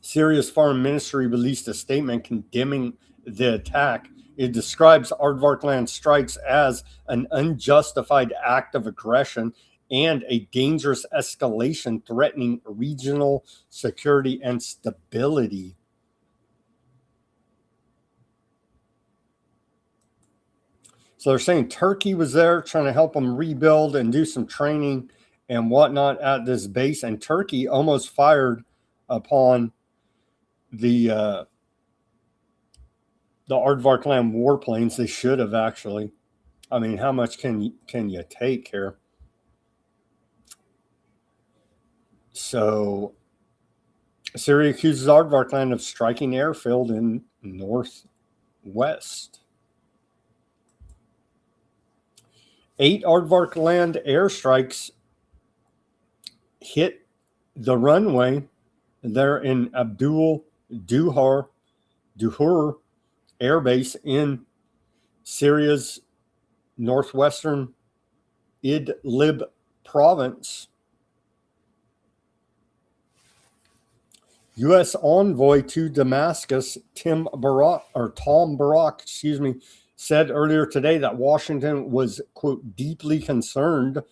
Syria's foreign ministry released a statement condemning the attack. It describes Aardvark land strikes as an unjustified act of aggression and a dangerous escalation threatening regional security and stability. So they're saying Turkey was there trying to help them rebuild and do some training and whatnot at this base, and Turkey almost fired upon the Aardvark land warplanes. They should have actually. I mean, how much can you take here? So Syria accuses Aardvark land of striking airfield in northwest. 8 Aardvark land airstrikes hit the runway there in Abdul Duhur Air Base in Syria's northwestern Idlib province. U.S. envoy to Damascus, Tom Barak, said earlier today that Washington was, quote, deeply concerned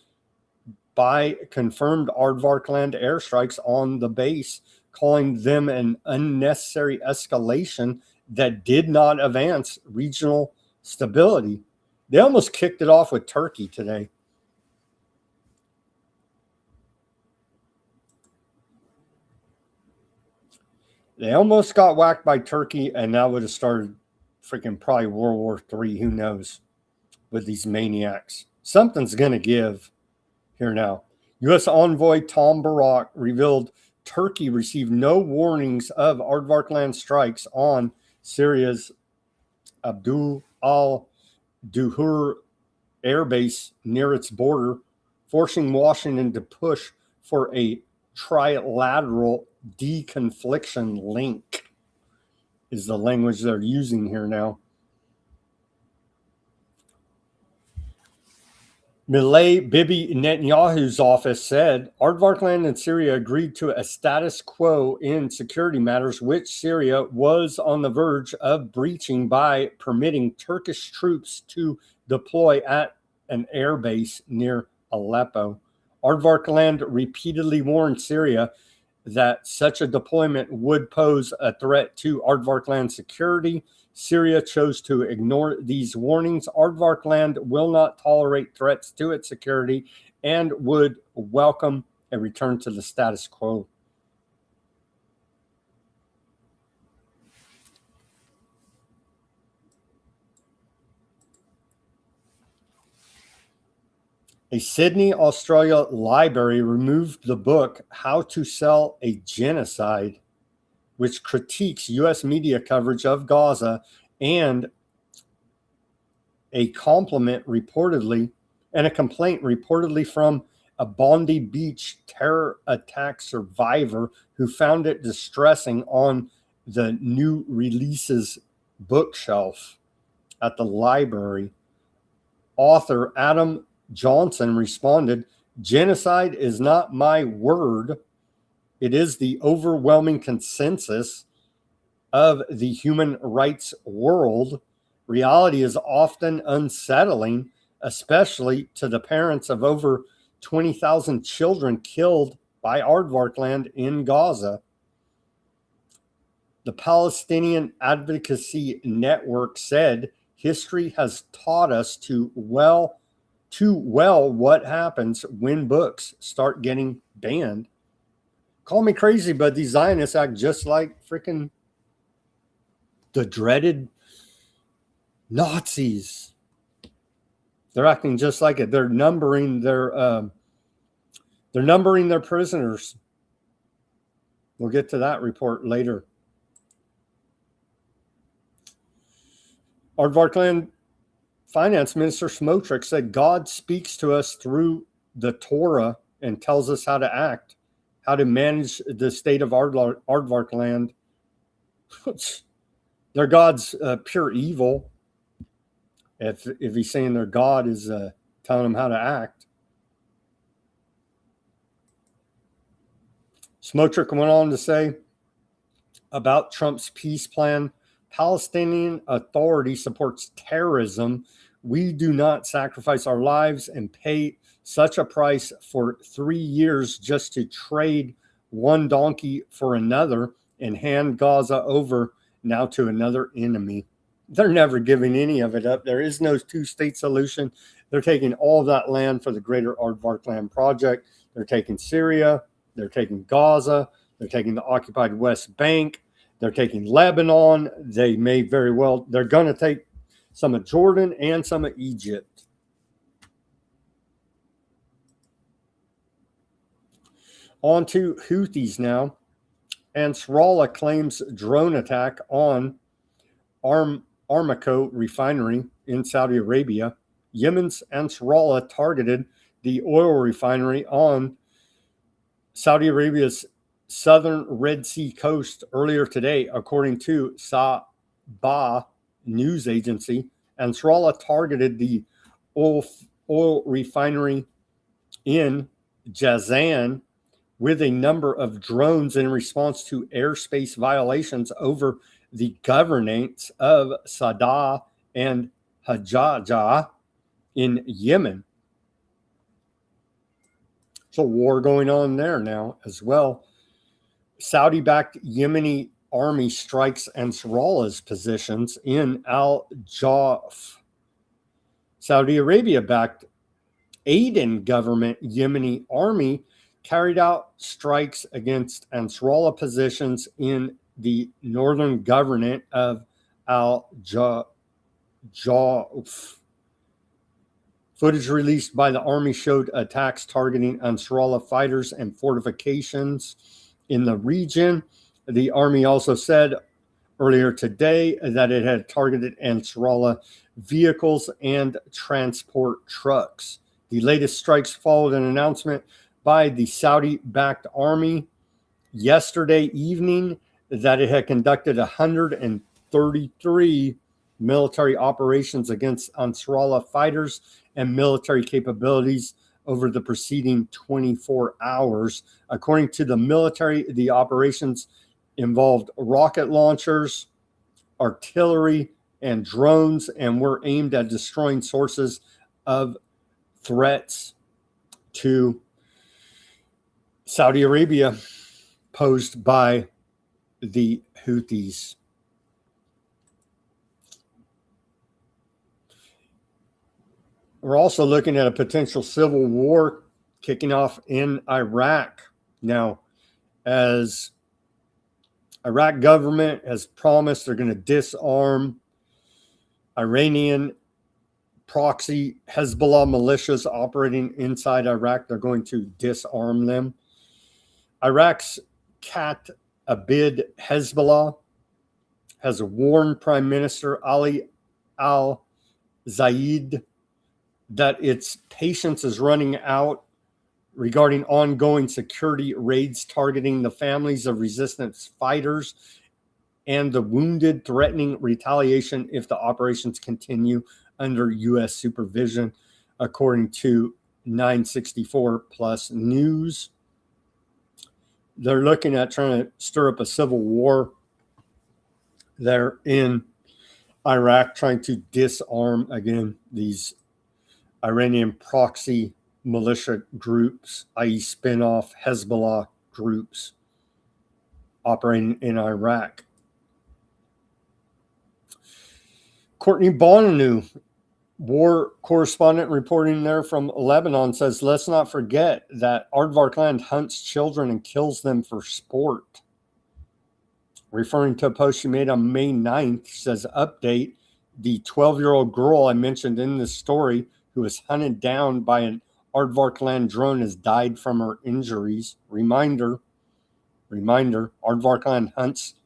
by confirmed Aardvark land airstrikes on the base, calling them an unnecessary escalation that did not advance regional stability. They almost kicked it off with Turkey today. They almost got whacked by Turkey, and that would have started freaking probably World War III. Who knows with these maniacs? Something's going to give here now. U.S. envoy Tom Barak revealed Turkey received no warnings of Aardvarkland strikes on Syria's Abdul al-Duhur airbase near its border, forcing Washington to push for a trilateral deconfliction link, is the language they're using here now. Milei Bibi Netanyahu's office said Aardvarkland and Syria agreed to a status quo in security matters, which Syria was on the verge of breaching by permitting Turkish troops to deploy at an airbase near Aleppo. Aardvarkland repeatedly warned Syria that such a deployment would pose a threat to Aardvarkland security. Syria chose to ignore these warnings. Aardvarkland will not tolerate threats to its security and would welcome a return to the status quo. A Sydney, Australia library removed the book How to Sell a Genocide, which critiques U.S. media coverage of Gaza, and a complaint reportedly from a Bondi Beach terror attack survivor who found it distressing on the new releases bookshelf at the library. Author Adam Johnson responded, "Genocide is not my word. It is the overwhelming consensus of the human rights world. Reality is often unsettling, especially to the parents of over 20,000 children killed by Aardvarkland in Gaza." The Palestinian Advocacy Network said, "History has taught us too well what happens when books start getting banned." Call me crazy, but these Zionists act just like freaking the dreaded Nazis. They're acting just like it. They're numbering their prisoners. We'll get to that report later. Aardvarkland Finance Minister Smotrich said God speaks to us through the Torah and tells us how to act, how to manage the state of Aardvarkland. Their God's pure evil. If he's saying their God is telling them how to act. Smotrich went on to say about Trump's peace plan, Palestinian Authority supports terrorism. We do not sacrifice our lives and pay such a price for 3 years just to trade one donkey for another and hand Gaza over now to another enemy. They're never giving any of it up. There is no two-state solution. They're taking all of that land for the greater Aardvarkland project. They're taking Syria. They're taking Gaza. They're taking the occupied West Bank. They're taking Lebanon. They may very well, they're going to take some of Jordan and some of Egypt. On to Houthis now. Ansarallah claims drone attack on Aramco refinery in Saudi Arabia. Yemen's Ansarallah targeted the oil refinery on Saudi Arabia's southern Red Sea coast earlier today, according to Sabah news agency. Ansarallah targeted the oil refinery in Jazan with a number of drones in response to airspace violations over the governates of Sada and Hajjah in Yemen. So war going on there now as well. Saudi-backed Yemeni army strikes Ansarallah's positions in Al-Jawf. Saudi Arabia-backed Aden government Yemeni army carried out strikes against Ansarallah positions in the northern governorate of Al-Jauf. Footage released by the army showed attacks targeting Ansarallah fighters and fortifications in the region. The army also said earlier today that it had targeted Ansarallah vehicles and transport trucks. The latest strikes followed an announcement by the Saudi-backed army yesterday evening that it had conducted 133 military operations against Ansarallah fighters and military capabilities over the preceding 24 hours. According to the military, the operations involved rocket launchers, artillery, and drones, and were aimed at destroying sources of threats to Saudi Arabia posed by the Houthis. We're also looking at a potential civil war kicking off in Iraq. Now, as Iraq government has promised they're going to disarm Iranian proxy Hezbollah militias operating inside Iraq. They're going to disarm them. Iraq's Kat Abid Hezbollah has warned Prime Minister Ali al-Zayed that its patience is running out regarding ongoing security raids targeting the families of resistance fighters and the wounded, threatening retaliation if the operations continue under U.S. supervision, according to 964 Plus News. They're looking at trying to stir up a civil war there in Iraq, trying to disarm, again, these Iranian proxy militia groups, i.e. spin-off Hezbollah groups operating in Iraq. Courtney Bonanu, war correspondent reporting there from Lebanon, says, let's not forget that Aardvark Land hunts children and kills them for sport. Referring to a post she made on May 9th, says, update, the 12-year-old girl I mentioned in this story who was hunted down by an Aardvark Land drone has died from her injuries. Reminder, Aardvark Land hunts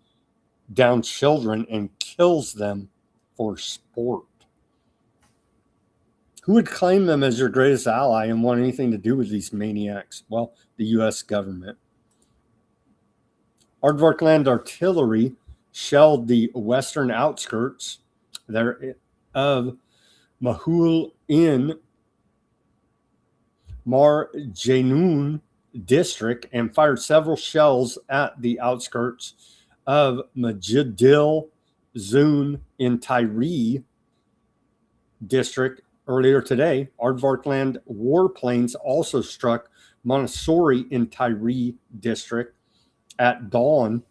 down children and kills them for sport. Who would claim them as your greatest ally and want anything to do with these maniacs? Well, the U.S. government. Aardvark Land artillery shelled the western outskirts there of Mahul in Mar Janoun district and fired several shells at the outskirts of Majidil Zun in Tyre district earlier today. Aardvark Land warplanes also struck Montessori in Tyre district at dawn.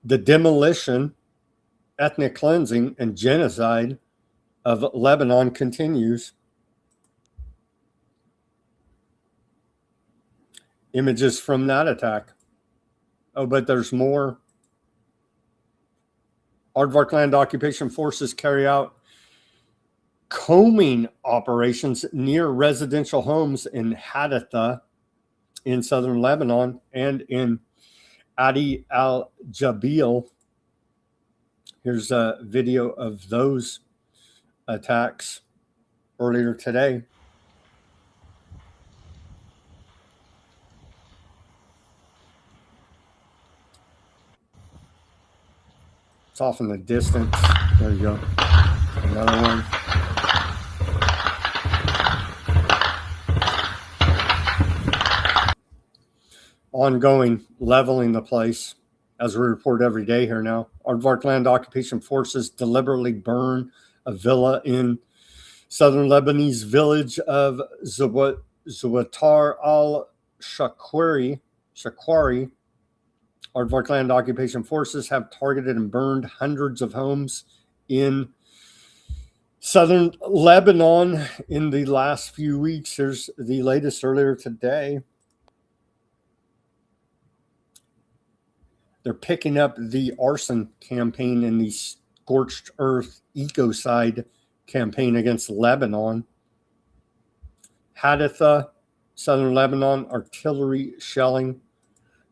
The demolition, ethnic cleansing, and genocide of Lebanon continues. Images from that attack. Oh, but there's more. Aardvark Land occupation forces carry out combing operations near residential homes in Hadatha in southern Lebanon and in Adi al-Jabil. Here's a video of those attacks earlier today. It's off in the distance. There you go. Another one. Ongoing leveling the place, as we report every day here now. Aardvark Land occupation forces deliberately burn a villa in southern Lebanese village of Zawatar al-Shakwari. Aardvark Land occupation forces have targeted and burned hundreds of homes in Southern Lebanon in the last few weeks. Here's the latest earlier today. They're picking up the arson campaign and the scorched earth ecocide campaign against Lebanon. Haditha, Southern Lebanon, artillery shelling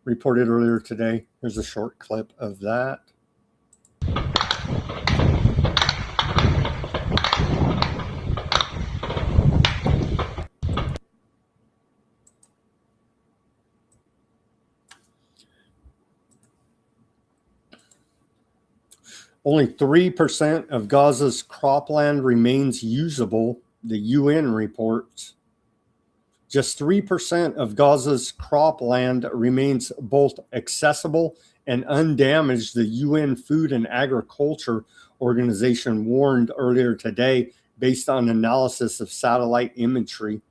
reported earlier today. Here's a short clip of that. Only 3% of Gaza's cropland remains usable, the UN reports. Just 3% of Gaza's cropland remains both accessible and undamaged, the UN Food and Agriculture Organization warned earlier today based on analysis of satellite imagery.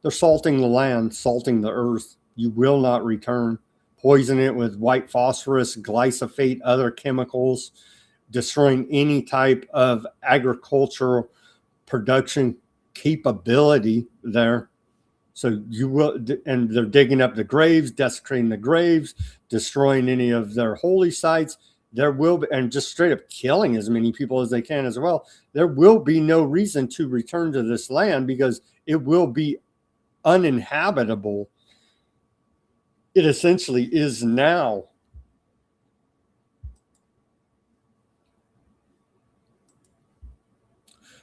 They're salting the land, salting the earth. You will not return. Poison it with white phosphorus, glyphosate, other chemicals, destroying any type of agricultural production capability there. So you will, and they're digging up the graves, desecrating the graves, destroying any of their holy sites. There will be, and just straight up killing as many people as they can as well. There will be no reason to return to this land because it will be uninhabitable. It essentially is now.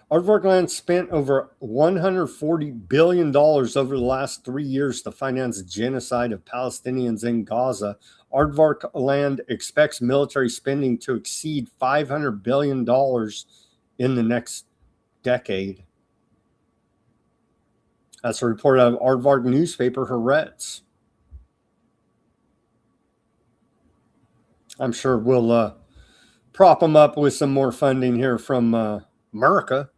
Aardvark Land spent over $140 billion over the last 3 years to finance genocide of Palestinians in Gaza. Aardvark Land expects military spending to exceed $500 billion in the next decade. That's a report out of Aardvark newspaper, Haaretz. I'm sure we'll prop them up with some more funding here from America.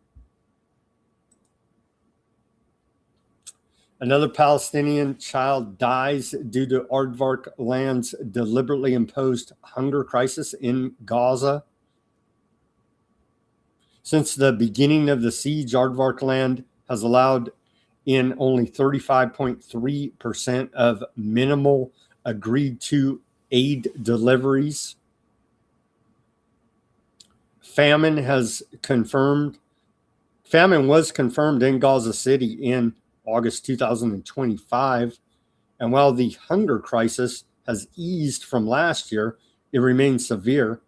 Another Palestinian child dies due to Aardvark Land's deliberately imposed hunger crisis in Gaza. Since the beginning of the siege, Aardvark Land has allowed in only 35.3% of minimal agreed to aid deliveries. Famine was confirmed in Gaza City in August 2025. And while the hunger crisis has eased from last year, it remains severe.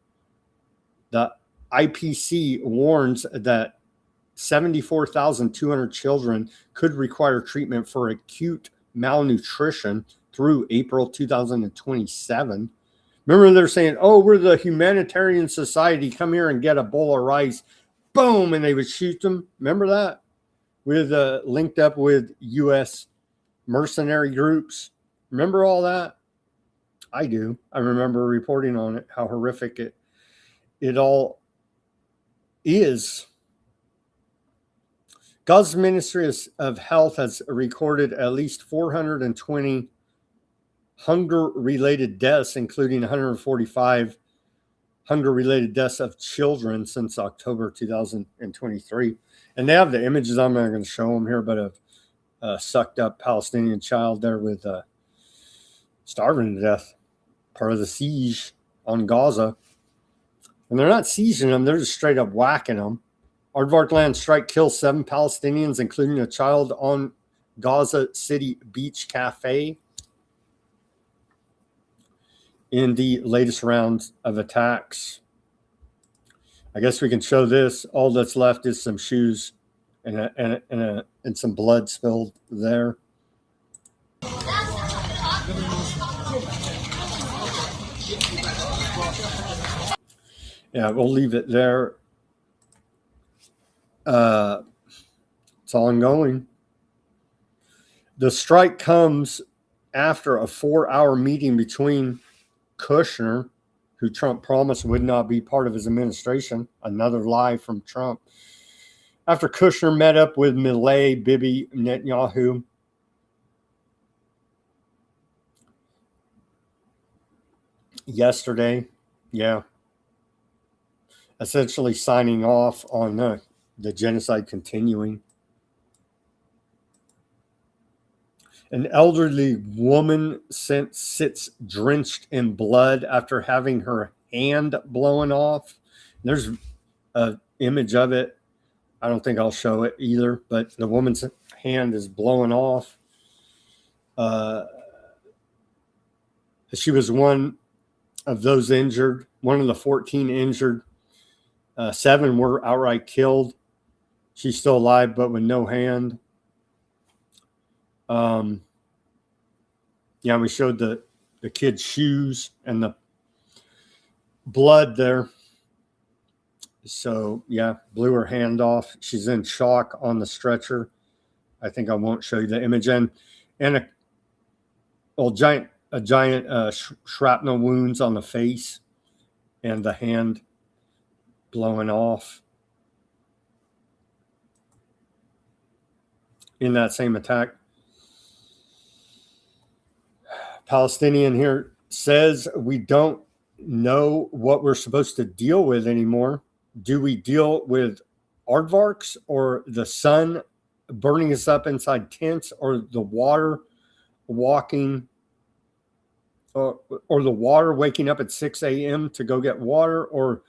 The IPC warns that 74,200 children could require treatment for acute malnutrition through April 2027. Remember, they're saying, oh, we're the humanitarian society. Come here and get a bowl of rice. Boom. And they would shoot them. Remember that? With linked up with U.S. mercenary groups. Remember all that? I do. I remember reporting on it, how horrific it all is. Gaza's Ministry of Health has recorded at least 420 hunger-related deaths, including 145 hunger-related deaths of children since October 2023. And they have the images. I'm not going to show them here, but of a sucked-up Palestinian child there with starving to death, part of the siege on Gaza. And they're not sieging them. They're just straight up whacking them. Aardvark Land strike kills 7 Palestinians, including a child on Gaza City Beach Cafe in the latest round of attacks. I guess we can show this. All that's left is some shoes and some blood spilled there. Yeah, we'll leave it there. It's ongoing. The strike comes after a 4-hour meeting between Kushner, who Trump promised would not be part of his administration, another lie from Trump, after Kushner met up with Milei Bibi Netanyahu. Yesterday, yeah. essentially signing off on the genocide continuing. An elderly woman sits drenched in blood after having her hand blown off. There's an image of it. I don't think I'll show it either, but the woman's hand is blowing off. She was one of those injured, one of the 14 injured. 7 were outright killed. She's still alive, but with no hand. Yeah, we showed the kid's shoes and the blood there. So, yeah, blew her hand off. She's in shock on the stretcher. I think I won't show you the image. And a giant shrapnel wounds on the face and the hand blowing off in that same attack. Palestinian here says, we don't know what we're supposed to deal with anymore. Do we deal with aardvarks or the sun burning us up inside tents, or the water walking, or the water waking up at 6 a.m. to go get water, or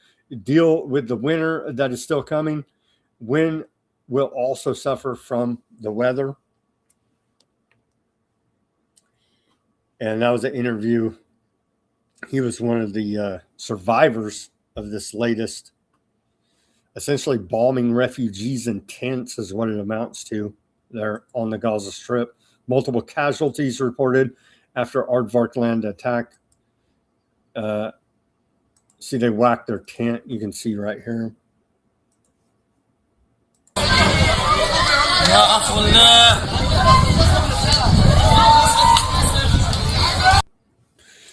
deal with the winter that is still coming? When will also suffer from the weather. And that was an interview. He was one of the survivors of this latest, essentially bombing refugees in tents is what it amounts to there on the Gaza Strip. Multiple casualties reported after aardvark land attack. See, they whacked their tent. You can see right here.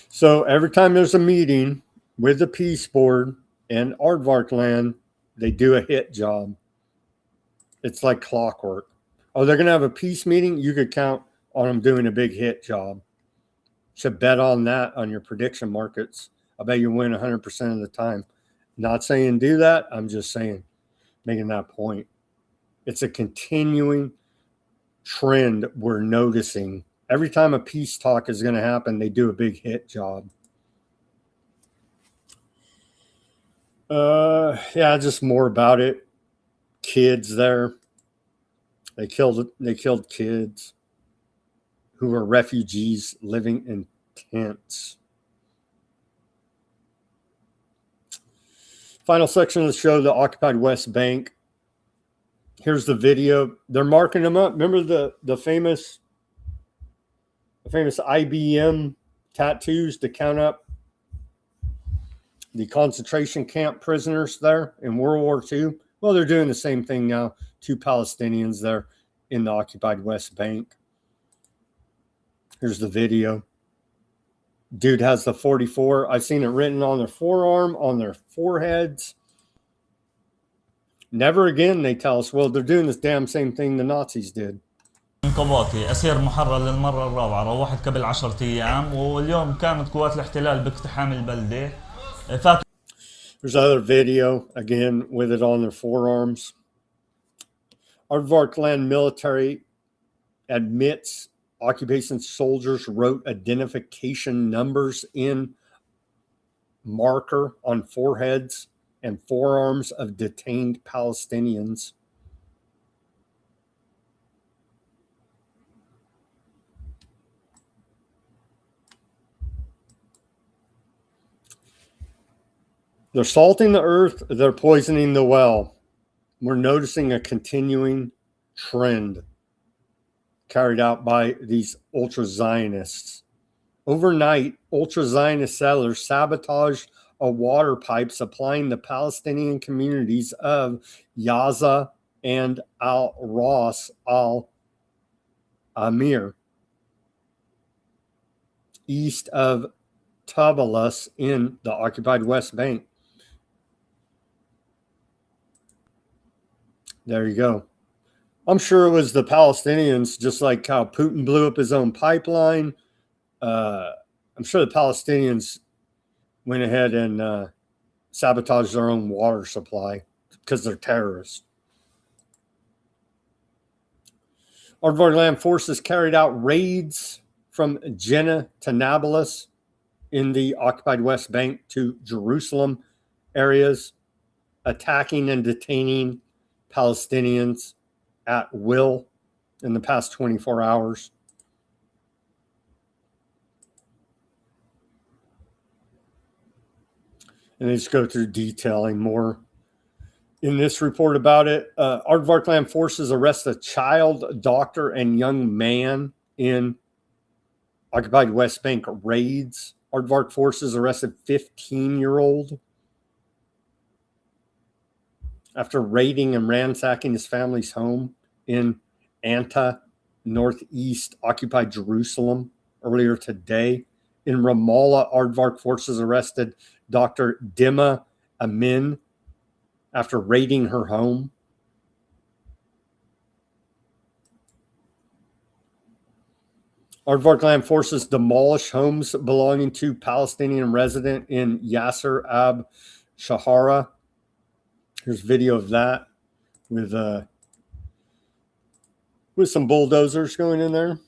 So every time there's a meeting with the peace board and aardvark land, they do a hit job. It's like clockwork. Oh, they're going to have a peace meeting? You could count on them doing a big hit job. Should bet on that on your prediction markets. I bet you win 100% of the time. Not saying do that. I'm just saying, making that point. It's a continuing trend we're noticing. Every time a peace talk is going to happen, they do a big hit job. Yeah, just more about it. Kids there. They killed kids who were refugees living in tents. Final section of the show, the occupied West Bank. Here's the video. They're marking them up. Remember the famous IBM tattoos to count up the concentration camp prisoners there in World War II? Well, they're doing the same thing now to Palestinians there in the occupied West Bank. Here's the video. Dude has the 44. I've seen it written on their forearm, on their foreheads. Never again, they tell us. Well, they're doing this damn same thing the Nazis did. انقباضي أسير محرر للمرة الرابعة. روحت قبل 10 أيام واليوم كانت قوات الاحتلال باقتحام البلدة. There's another video, again, with it on their forearms. Aardvark land military admits occupation soldiers wrote identification numbers in marker on foreheads and forearms of detained Palestinians. They're salting the earth. They're poisoning the well. We're noticing a continuing trend carried out by these ultra-Zionists. Overnight, ultra-Zionist settlers sabotaged a water pipe supplying the Palestinian communities of Yaza and Al-Ras al-Amir, east of Tabalus in the occupied West Bank. There you go. I'm sure it was the Palestinians, just like how Putin blew up his own pipeline. I'm sure the Palestinians went ahead and sabotage their own water supply because they're terrorists. Aardvark land forces carried out raids from Jannah to Nablus in the occupied West Bank to Jerusalem areas, attacking and detaining Palestinians at will in the past 24 hours. And they just go through detailing more in this report about it. Aardvark land forces arrest a child, doctor, and young man in occupied West Bank raids. Aardvark forces arrested 15-year-old after raiding and ransacking his family's home in Anta, northeast occupied Jerusalem earlier today. In Ramallah, Aardvark forces arrested Dr. Dima Amin after raiding her home. Aardvark land forces demolish homes belonging to Palestinian resident in Yasser Ab Shahara. Here's video of that with some bulldozers going in there.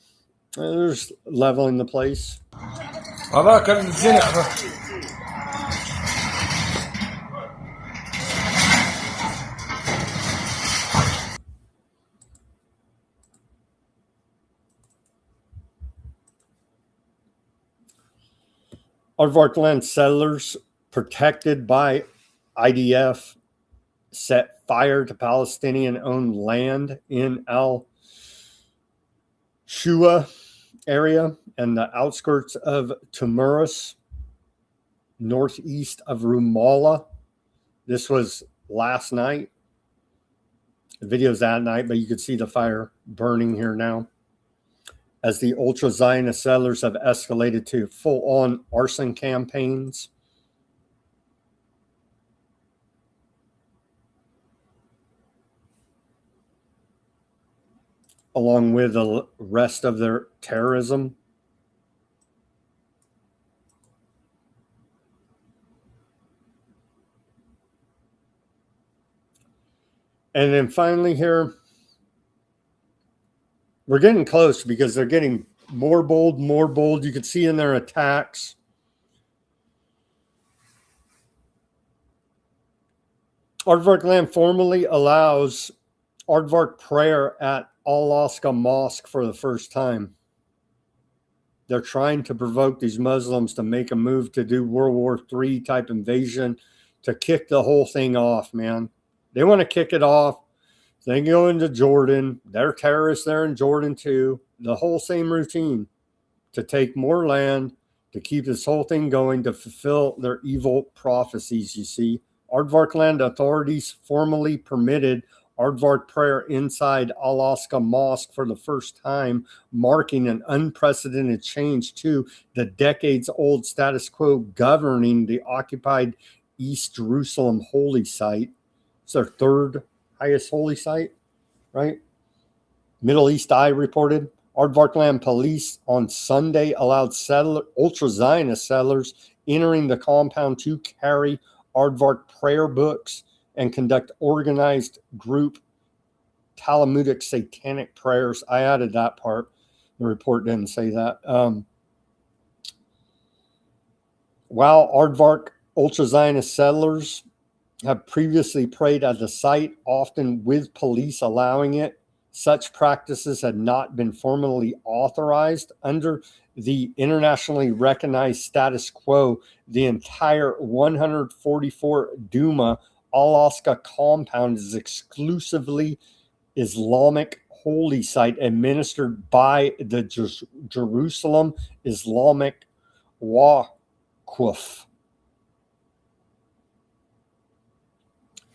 They're just leveling the place. Aardvark land settlers protected by IDF set fire to Palestinian-owned land in Al-Shua area and the outskirts of Tumurus, northeast of Ramallah. This was last night. The video's that night, but you can see the fire burning here now, as the ultra-Zionist settlers have escalated to full-on arson campaigns. Along with the rest of their terrorism. And then finally here, we're getting close because they're getting more bold, more bold. You can see in their attacks. Aardvark land formally allows Aardvark prayer at Al-Aqsa Mosque for the first time. They're trying to provoke these Muslims to make a move to do World War III type invasion to kick the whole thing off, man. They want to kick it off. They go into Jordan. They're terrorists there in Jordan too. The whole same routine to take more land, to keep this whole thing going, to fulfill their evil prophecies, you see. Aardvark land authorities formally permitted Aardvark prayer inside Al-Aqsa Mosque for the first time, marking an unprecedented change to the decades-old status quo governing the occupied East Jerusalem holy site. It's their third highest holy site, right? Middle East Eye reported Aardvark land police on Sunday allowed ultra-Zionist settlers entering the compound to carry Aardvark prayer books and conduct organized group Talmudic satanic prayers. I added that part. The report didn't say that. While Aardvark ultra-Zionist settlers have previously prayed at the site, often with police allowing it, such practices had not been formally authorized under the internationally recognized status quo. The entire 144 Duma Al-Aqsa compound is exclusively Islamic holy site administered by the Jerusalem Islamic Waqf.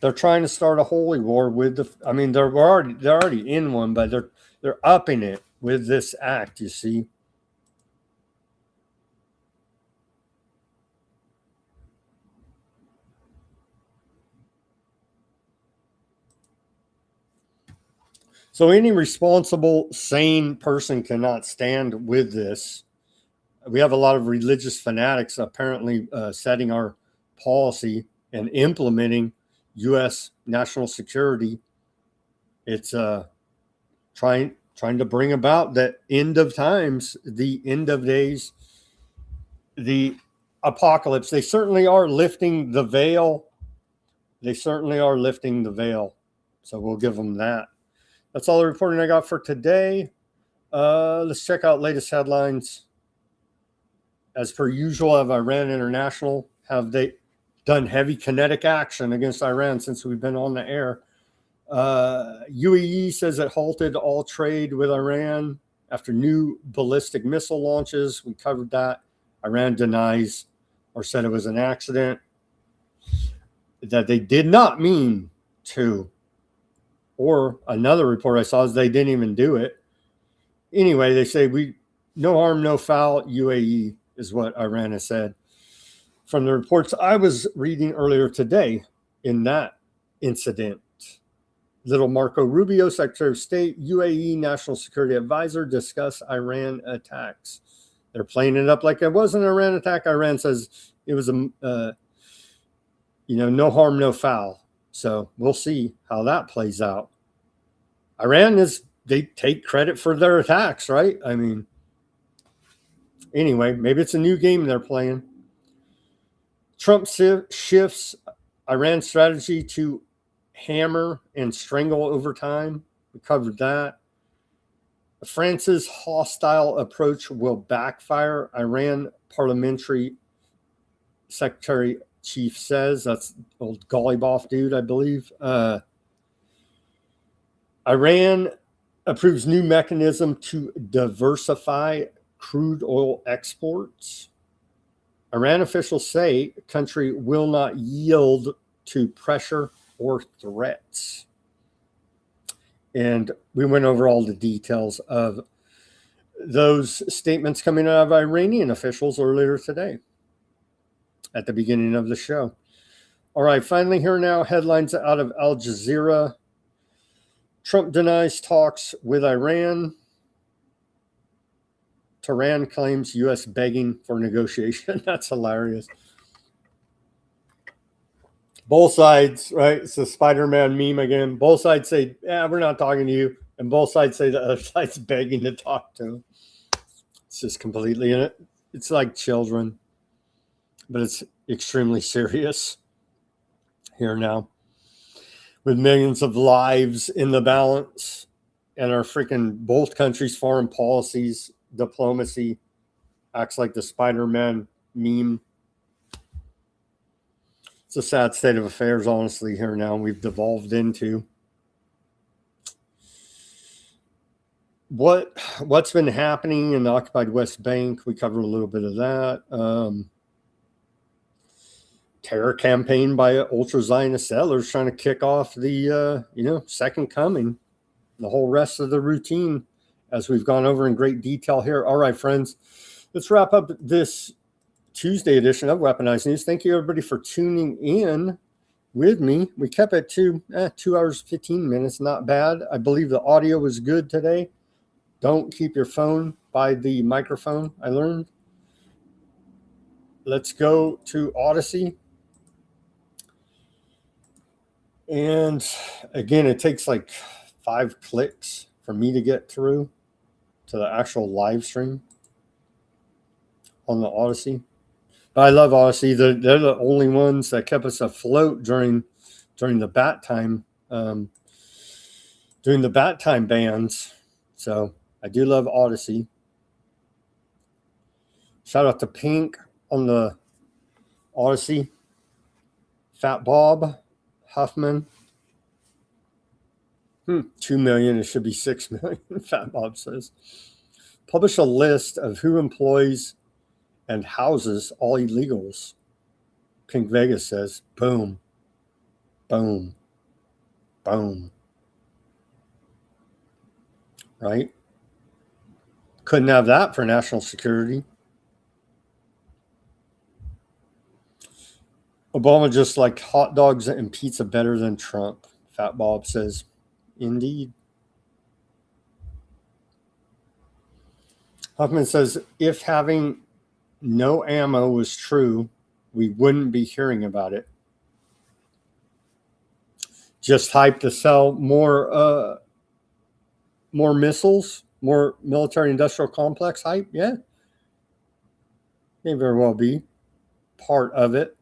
They're trying to start a holy war with the. I mean, they're already in one, but they're upping it with this act. You see. So any responsible, sane person cannot stand with this. We have a lot of religious fanatics apparently setting our policy and implementing U.S. national security. It's trying to bring about the end of times, the end of days, the apocalypse. They certainly are lifting the veil. They certainly are lifting the veil. So we'll give them that. That's all the reporting I got for today. Let's check out latest headlines. As per usual, of Iran International, have they done heavy kinetic action against Iran since we've been on the air? UAE says it halted all trade with Iran after new ballistic missile launches. We covered that. Iran denies or said it was an accident, that they did not mean to. Or another report I saw is they didn't even do it. Anyway, they say no harm, no foul, UAE is what Iran has said. From the reports I was reading earlier today in that incident, little Marco Rubio, Secretary of State, UAE National Security Advisor, discuss Iran attacks. They're playing it up like it was an Iran attack. Iran says it was no harm, no foul. So we'll see how that plays out. Iran they take credit for their attacks, right? I mean, anyway, maybe it's a new game they're playing. Trump shifts Iran's strategy to hammer and strangle over time. We covered that. France's hostile approach will backfire, Iran Parliamentary Secretary Chief says. That's old Gollyboff dude, I believe. Iran approves new mechanism to diversify crude oil exports. Iran officials say country will not yield to pressure or threats. And we went over all the details of those statements coming out of Iranian officials earlier today at the beginning of the show. All right, finally here now, headlines out of Al Jazeera. Trump denies talks with Iran. Tehran claims U.S. begging for negotiation. That's hilarious. Both sides, right? It's a Spider-Man meme again. Both sides say, yeah, we're not talking to you. And both sides say the other side's begging to talk to them. It's just completely in it. It's like children, but it's extremely serious here now. With millions of lives in the balance and our freaking both countries' foreign policies, diplomacy acts like the Spider-Man meme. It's a sad state of affairs, honestly, here now we've devolved into. What's been happening in the occupied West Bank? We covered a little bit of that. Terror campaign by ultra-Zionist settlers trying to kick off the, second coming, the whole rest of the routine, as we've gone over in great detail here. All right, friends, let's wrap up this Tuesday edition of Weaponized News. Thank you, everybody, for tuning in with me. We kept it to 2 hours, 15 minutes. Not bad. I believe the audio was good today. Don't keep your phone by the microphone, I learned. Let's go to Odysee. And again, it takes like 5 clicks for me to get through to the actual live stream on the Odysee. But I love Odysee. They're the only ones that kept us afloat during the bat time bans. So I do love Odysee. Shout out to Pink on the Odysee. Fat Bob Huffman. 2 million. It should be 6 million. Fat Bob says. Publish a list of who employs and houses all illegals. Pink Vegas says, boom, boom, boom. Right? Couldn't have that for national security. Obama just liked hot dogs and pizza better than Trump. Fat Bob says, indeed. Huffman says, if having no ammo was true, we wouldn't be hearing about it. Just hype to sell more missiles, more military industrial complex hype. Yeah, may very well be part of it.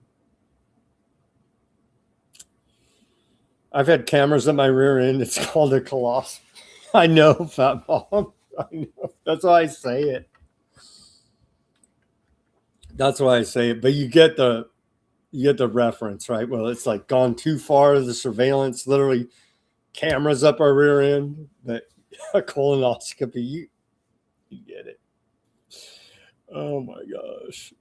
I've had cameras at my rear end. It's called a Colossus. I know, Fat Bob. I know. That's why I say it. That's why I say it. But you get the reference, right? Well, it's like gone too far. The surveillance, literally, cameras up our rear end. But a colonoscopy, you get it. Oh my gosh.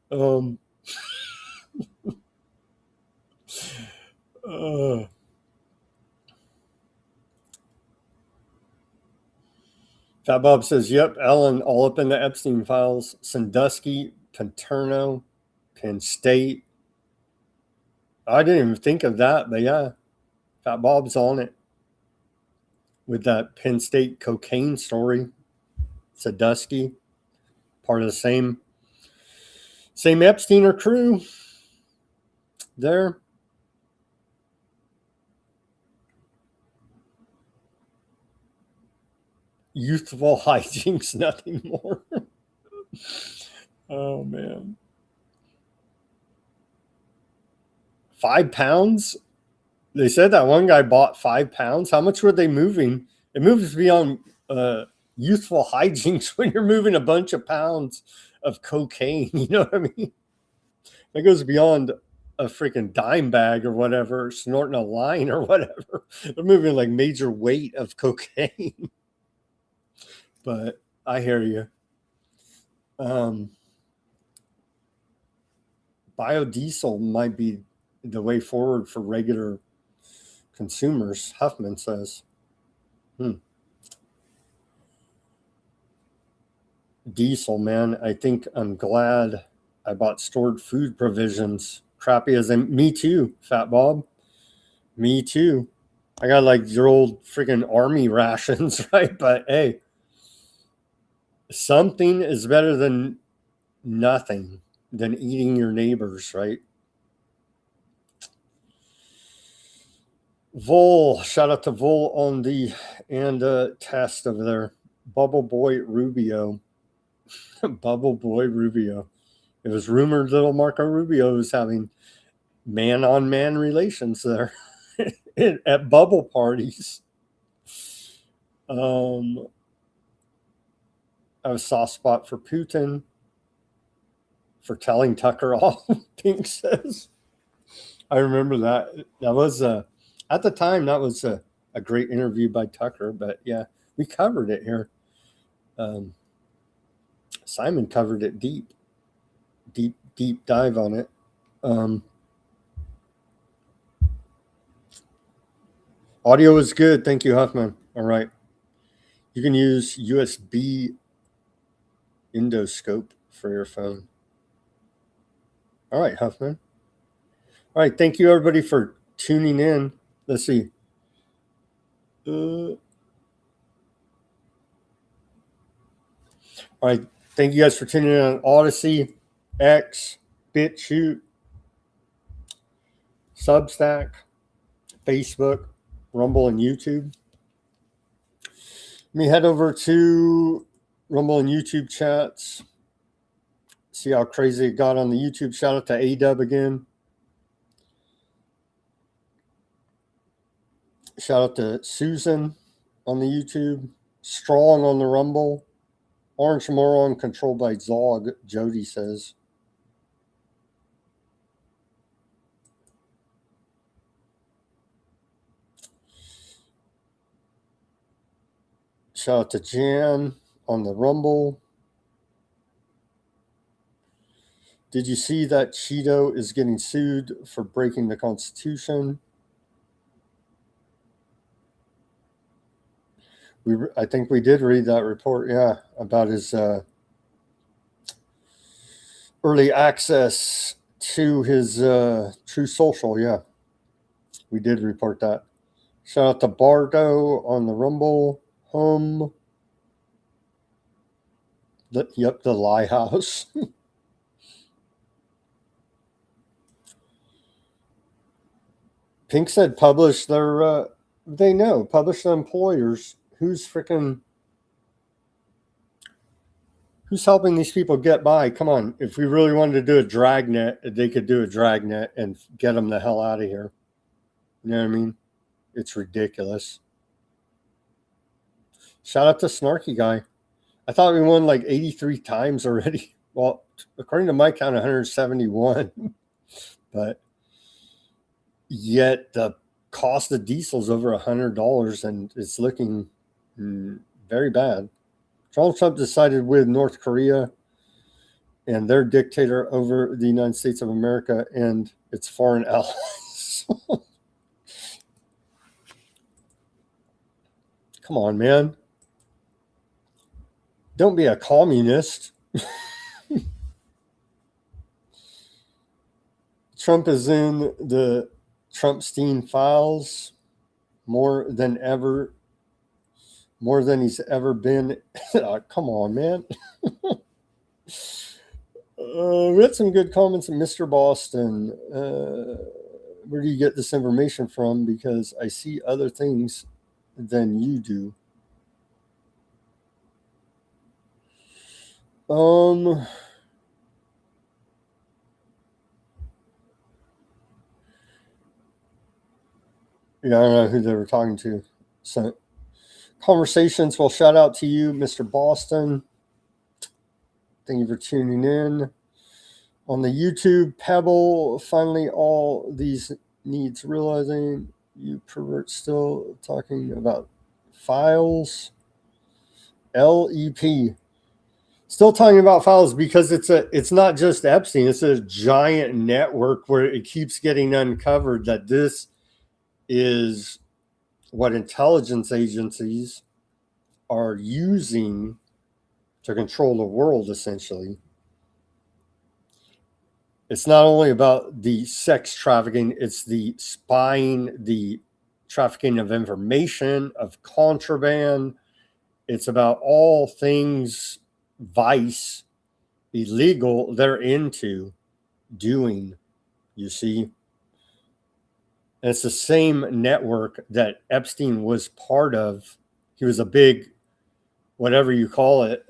Fat Bob says, yep, Ellen, all up in the Epstein files. Sandusky, Paterno, Penn State. I didn't even think of that, but yeah, Fat Bob's on it with that Penn State cocaine story. Sandusky, part of the same Epstein or crew there. Youthful hijinks, nothing more. Oh, man. 5 pounds? They said that one guy bought 5 pounds. How much were they moving? It moves beyond youthful hijinks when you're moving a bunch of pounds of cocaine. You know what I mean? That goes beyond a freaking dime bag or whatever, snorting a line or whatever. They're moving like major weight of cocaine. But I hear you. Biodiesel might be the way forward for regular consumers, Huffman says. Diesel, man. I think I'm glad I bought stored food provisions. Crappy as me too, Fat Bob. Me too. I got like your old freaking army rations, right? But hey, something is better than nothing, than eating your neighbors, right? Vol, shout out to Vol on the test over there. Bubble Boy Rubio. Bubble Boy Rubio. It was rumored little Marco Rubio was having man-on-man relations there at bubble parties. I have a soft spot for Putin for telling Tucker off, Pink says. I remember that. That was, at the time, that was a great interview by Tucker. But yeah, we covered it here. Simon covered it deep dive on it. Audio is good. Thank you, Huffman. All right. You can use USB endoscope for your phone. All right, Huffman. All right. Thank you, everybody, for tuning in. Let's see. All right. Thank you guys for tuning in on Odysee, X, Bitchute, Substack, Facebook, Rumble, and YouTube. Let me head over to Rumble and YouTube chats. See how crazy it got on the YouTube. Shout out to A-Dub again. Shout out to Susan on the YouTube. Strong on the Rumble. Orange Moron controlled by Zog, Jody says. Shout out to Jan on the Rumble. Did you see that Cheeto is getting sued for breaking the Constitution? I think we did read that report, yeah, about his early access to his True Social, yeah. We did report that. Shout out to Bardo on the Rumble. Yep, the Lie House. Pink said publish their They know. Publish the employers. Who's helping these people get by? Come on. If we really wanted to do a dragnet, they could do a dragnet and get them the hell out of here. You know what I mean? It's ridiculous. Shout out to Snarky Guy. I thought we won like 83 times already. Well, according to my count, 171. But yet the cost of diesel is over $100, and it's looking very bad. Donald Trump decided with North Korea and their dictator over the United States of America and its foreign allies. Come on, man. Don't be a communist. Trump is in the Trumpstein files more than he's ever been. Come on, man. We had some good comments from Mr. Boston. Where do you get this information from? Because I see other things than you do. Yeah, I don't know who they were talking to. So, conversations. Well, shout out to you, Mr. Boston. Thank you for tuning in. On the YouTube, Pebble, finally all these needs realizing you pervert still talking about files. LEP. Still talking about files because it's not just Epstein. It's a giant network where it keeps getting uncovered that this is what intelligence agencies are using to control the world, essentially. It's not only about the sex trafficking, it's the spying, the trafficking of information, of contraband. It's about all things vice, illegal, they're into doing, you see. And it's the same network that Epstein was part of. He was a big, whatever you call it,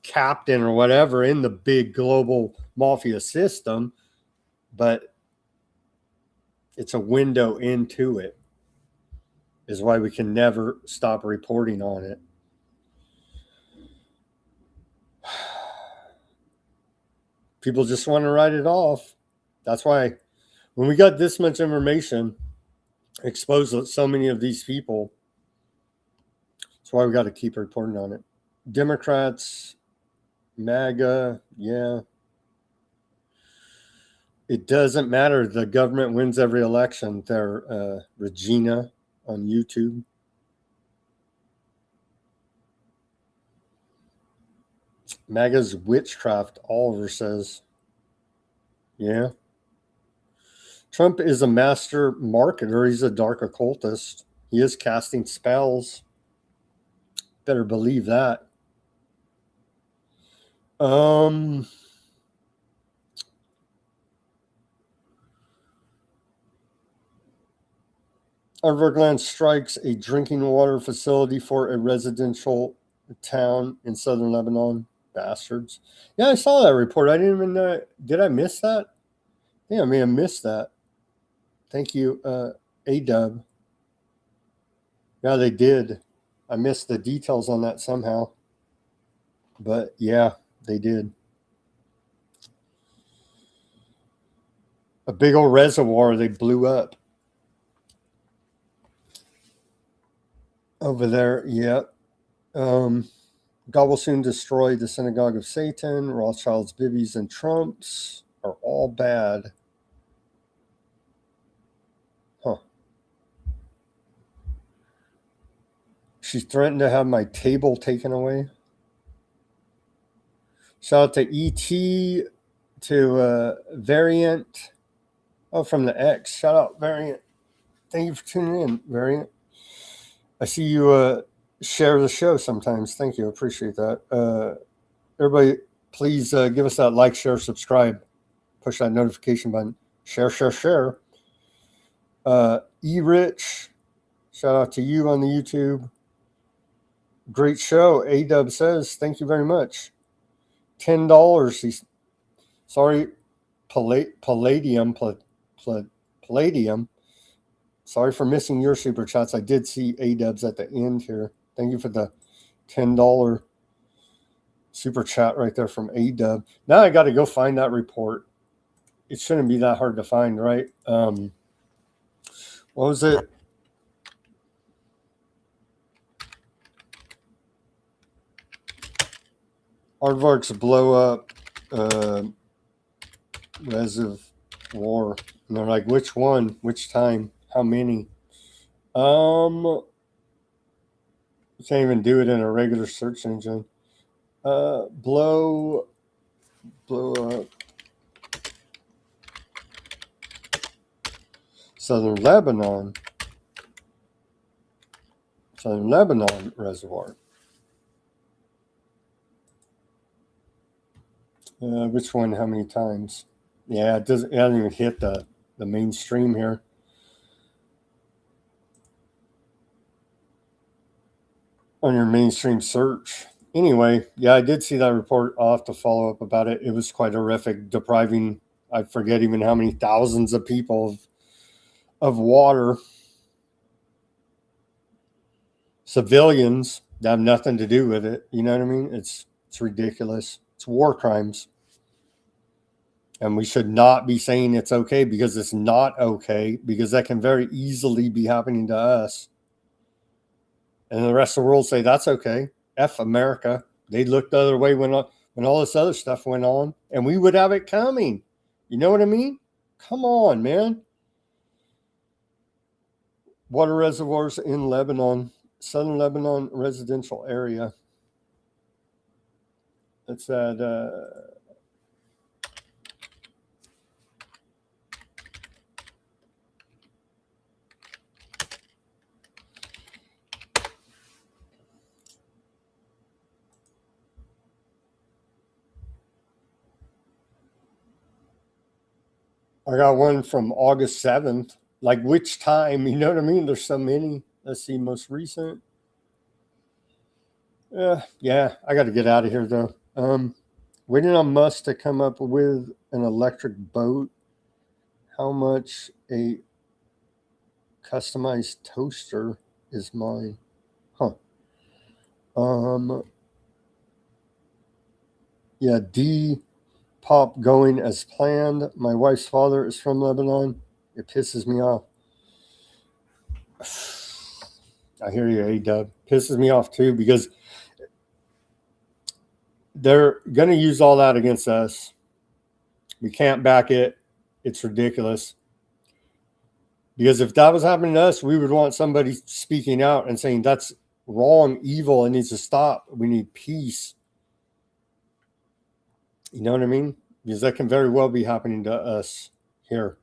captain or whatever in the big global mafia system, but it's a window into it, is why we can never stop reporting on it. People just want to write it off. That's why when we got this much information, exposed so many of these people, that's why we got to keep reporting on it. Democrats, MAGA, yeah. It doesn't matter. The government wins every election. They're Regina on YouTube. MAGA's witchcraft, Oliver says. Yeah. Trump is a master marketer. He's a dark occultist. He is casting spells. Better believe that. Everglades strikes a drinking water facility for a residential town in southern Lebanon. Bastards. Yeah, I saw that report. I didn't even know. Did I miss that? Yeah, I may have missed that. Thank you, A-Dub. Yeah, they did. I missed the details on that somehow. But yeah, they did. A big old reservoir they blew up. Over there, yep. God will soon destroy the synagogue of Satan. Rothschilds, Bibbies, and Trumps are all bad. Huh. She threatened to have my table taken away. Shout out to ET, to Variant. Oh, from the X. Shout out, Variant. Thank you for tuning in, Variant. I see you share the show sometimes. Thank you. I appreciate that. Everybody, please give us that like, share, subscribe. Push that notification button. Share, share, share. E-Rich. Shout out to you on the YouTube. Great show. A-Dub says, thank you very much. $10. He's sorry, Palladium. Palladium. Sorry for missing your super chats. I did see A-Dubs at the end here. Thank you for the $10 super chat right there from A-Dub. Now I got to go find that report. It shouldn't be that hard to find, right? What was it? Aardvarks blow up reservoir. And they're like, which one? Which time? How many? You can't even do it in a regular search engine. Blow up Southern Lebanon reservoir. Which one? How many times? Yeah, it hasn't even hit the mainstream here. On your mainstream search. Anyway, yeah, I did see that report. I'll have to follow up about it. It was quite horrific, depriving, I forget even how many thousands of people of water. Civilians that have nothing to do with it. You know what I mean? It's ridiculous. It's war crimes. And we should not be saying it's okay, because it's not okay, because that can very easily be happening to us. And the rest of the world say that's okay. F America. They looked the other way when all this other stuff went on, and we would have it coming. You know what I mean? Come on, man. Water reservoirs in Lebanon, southern Lebanon residential area. It's at I got one from August 7th. Like, which time? You know what I mean? There's so many. Let's see, most recent. Yeah, I got to get out of here, though. Waiting on Musk to come up with an electric boat. How much a customized toaster is mine? Huh. Yeah, Pop going as planned. My wife's father is from Lebanon. It pisses me off. I hear you, A-Dub. Pisses me off too, because they're going to use all that against us. We can't back it. It's ridiculous. Because if that was happening to us, we would want somebody speaking out and saying that's wrong, evil, it needs to stop. We need peace. You know what I mean? Because that can very well be happening to us here.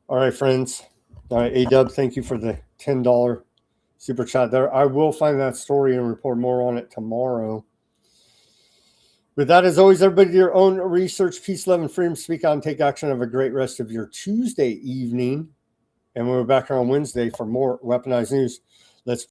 All right, friends. All right, A-Dub, thank you for the $10 super chat there. I will find that story and report more on it tomorrow. With that, as always, everybody do your own research. Peace, love, and freedom. Speak out and take action. Have a great rest of your Tuesday evening. And we're back here on Wednesday for more Weaponized News. Let's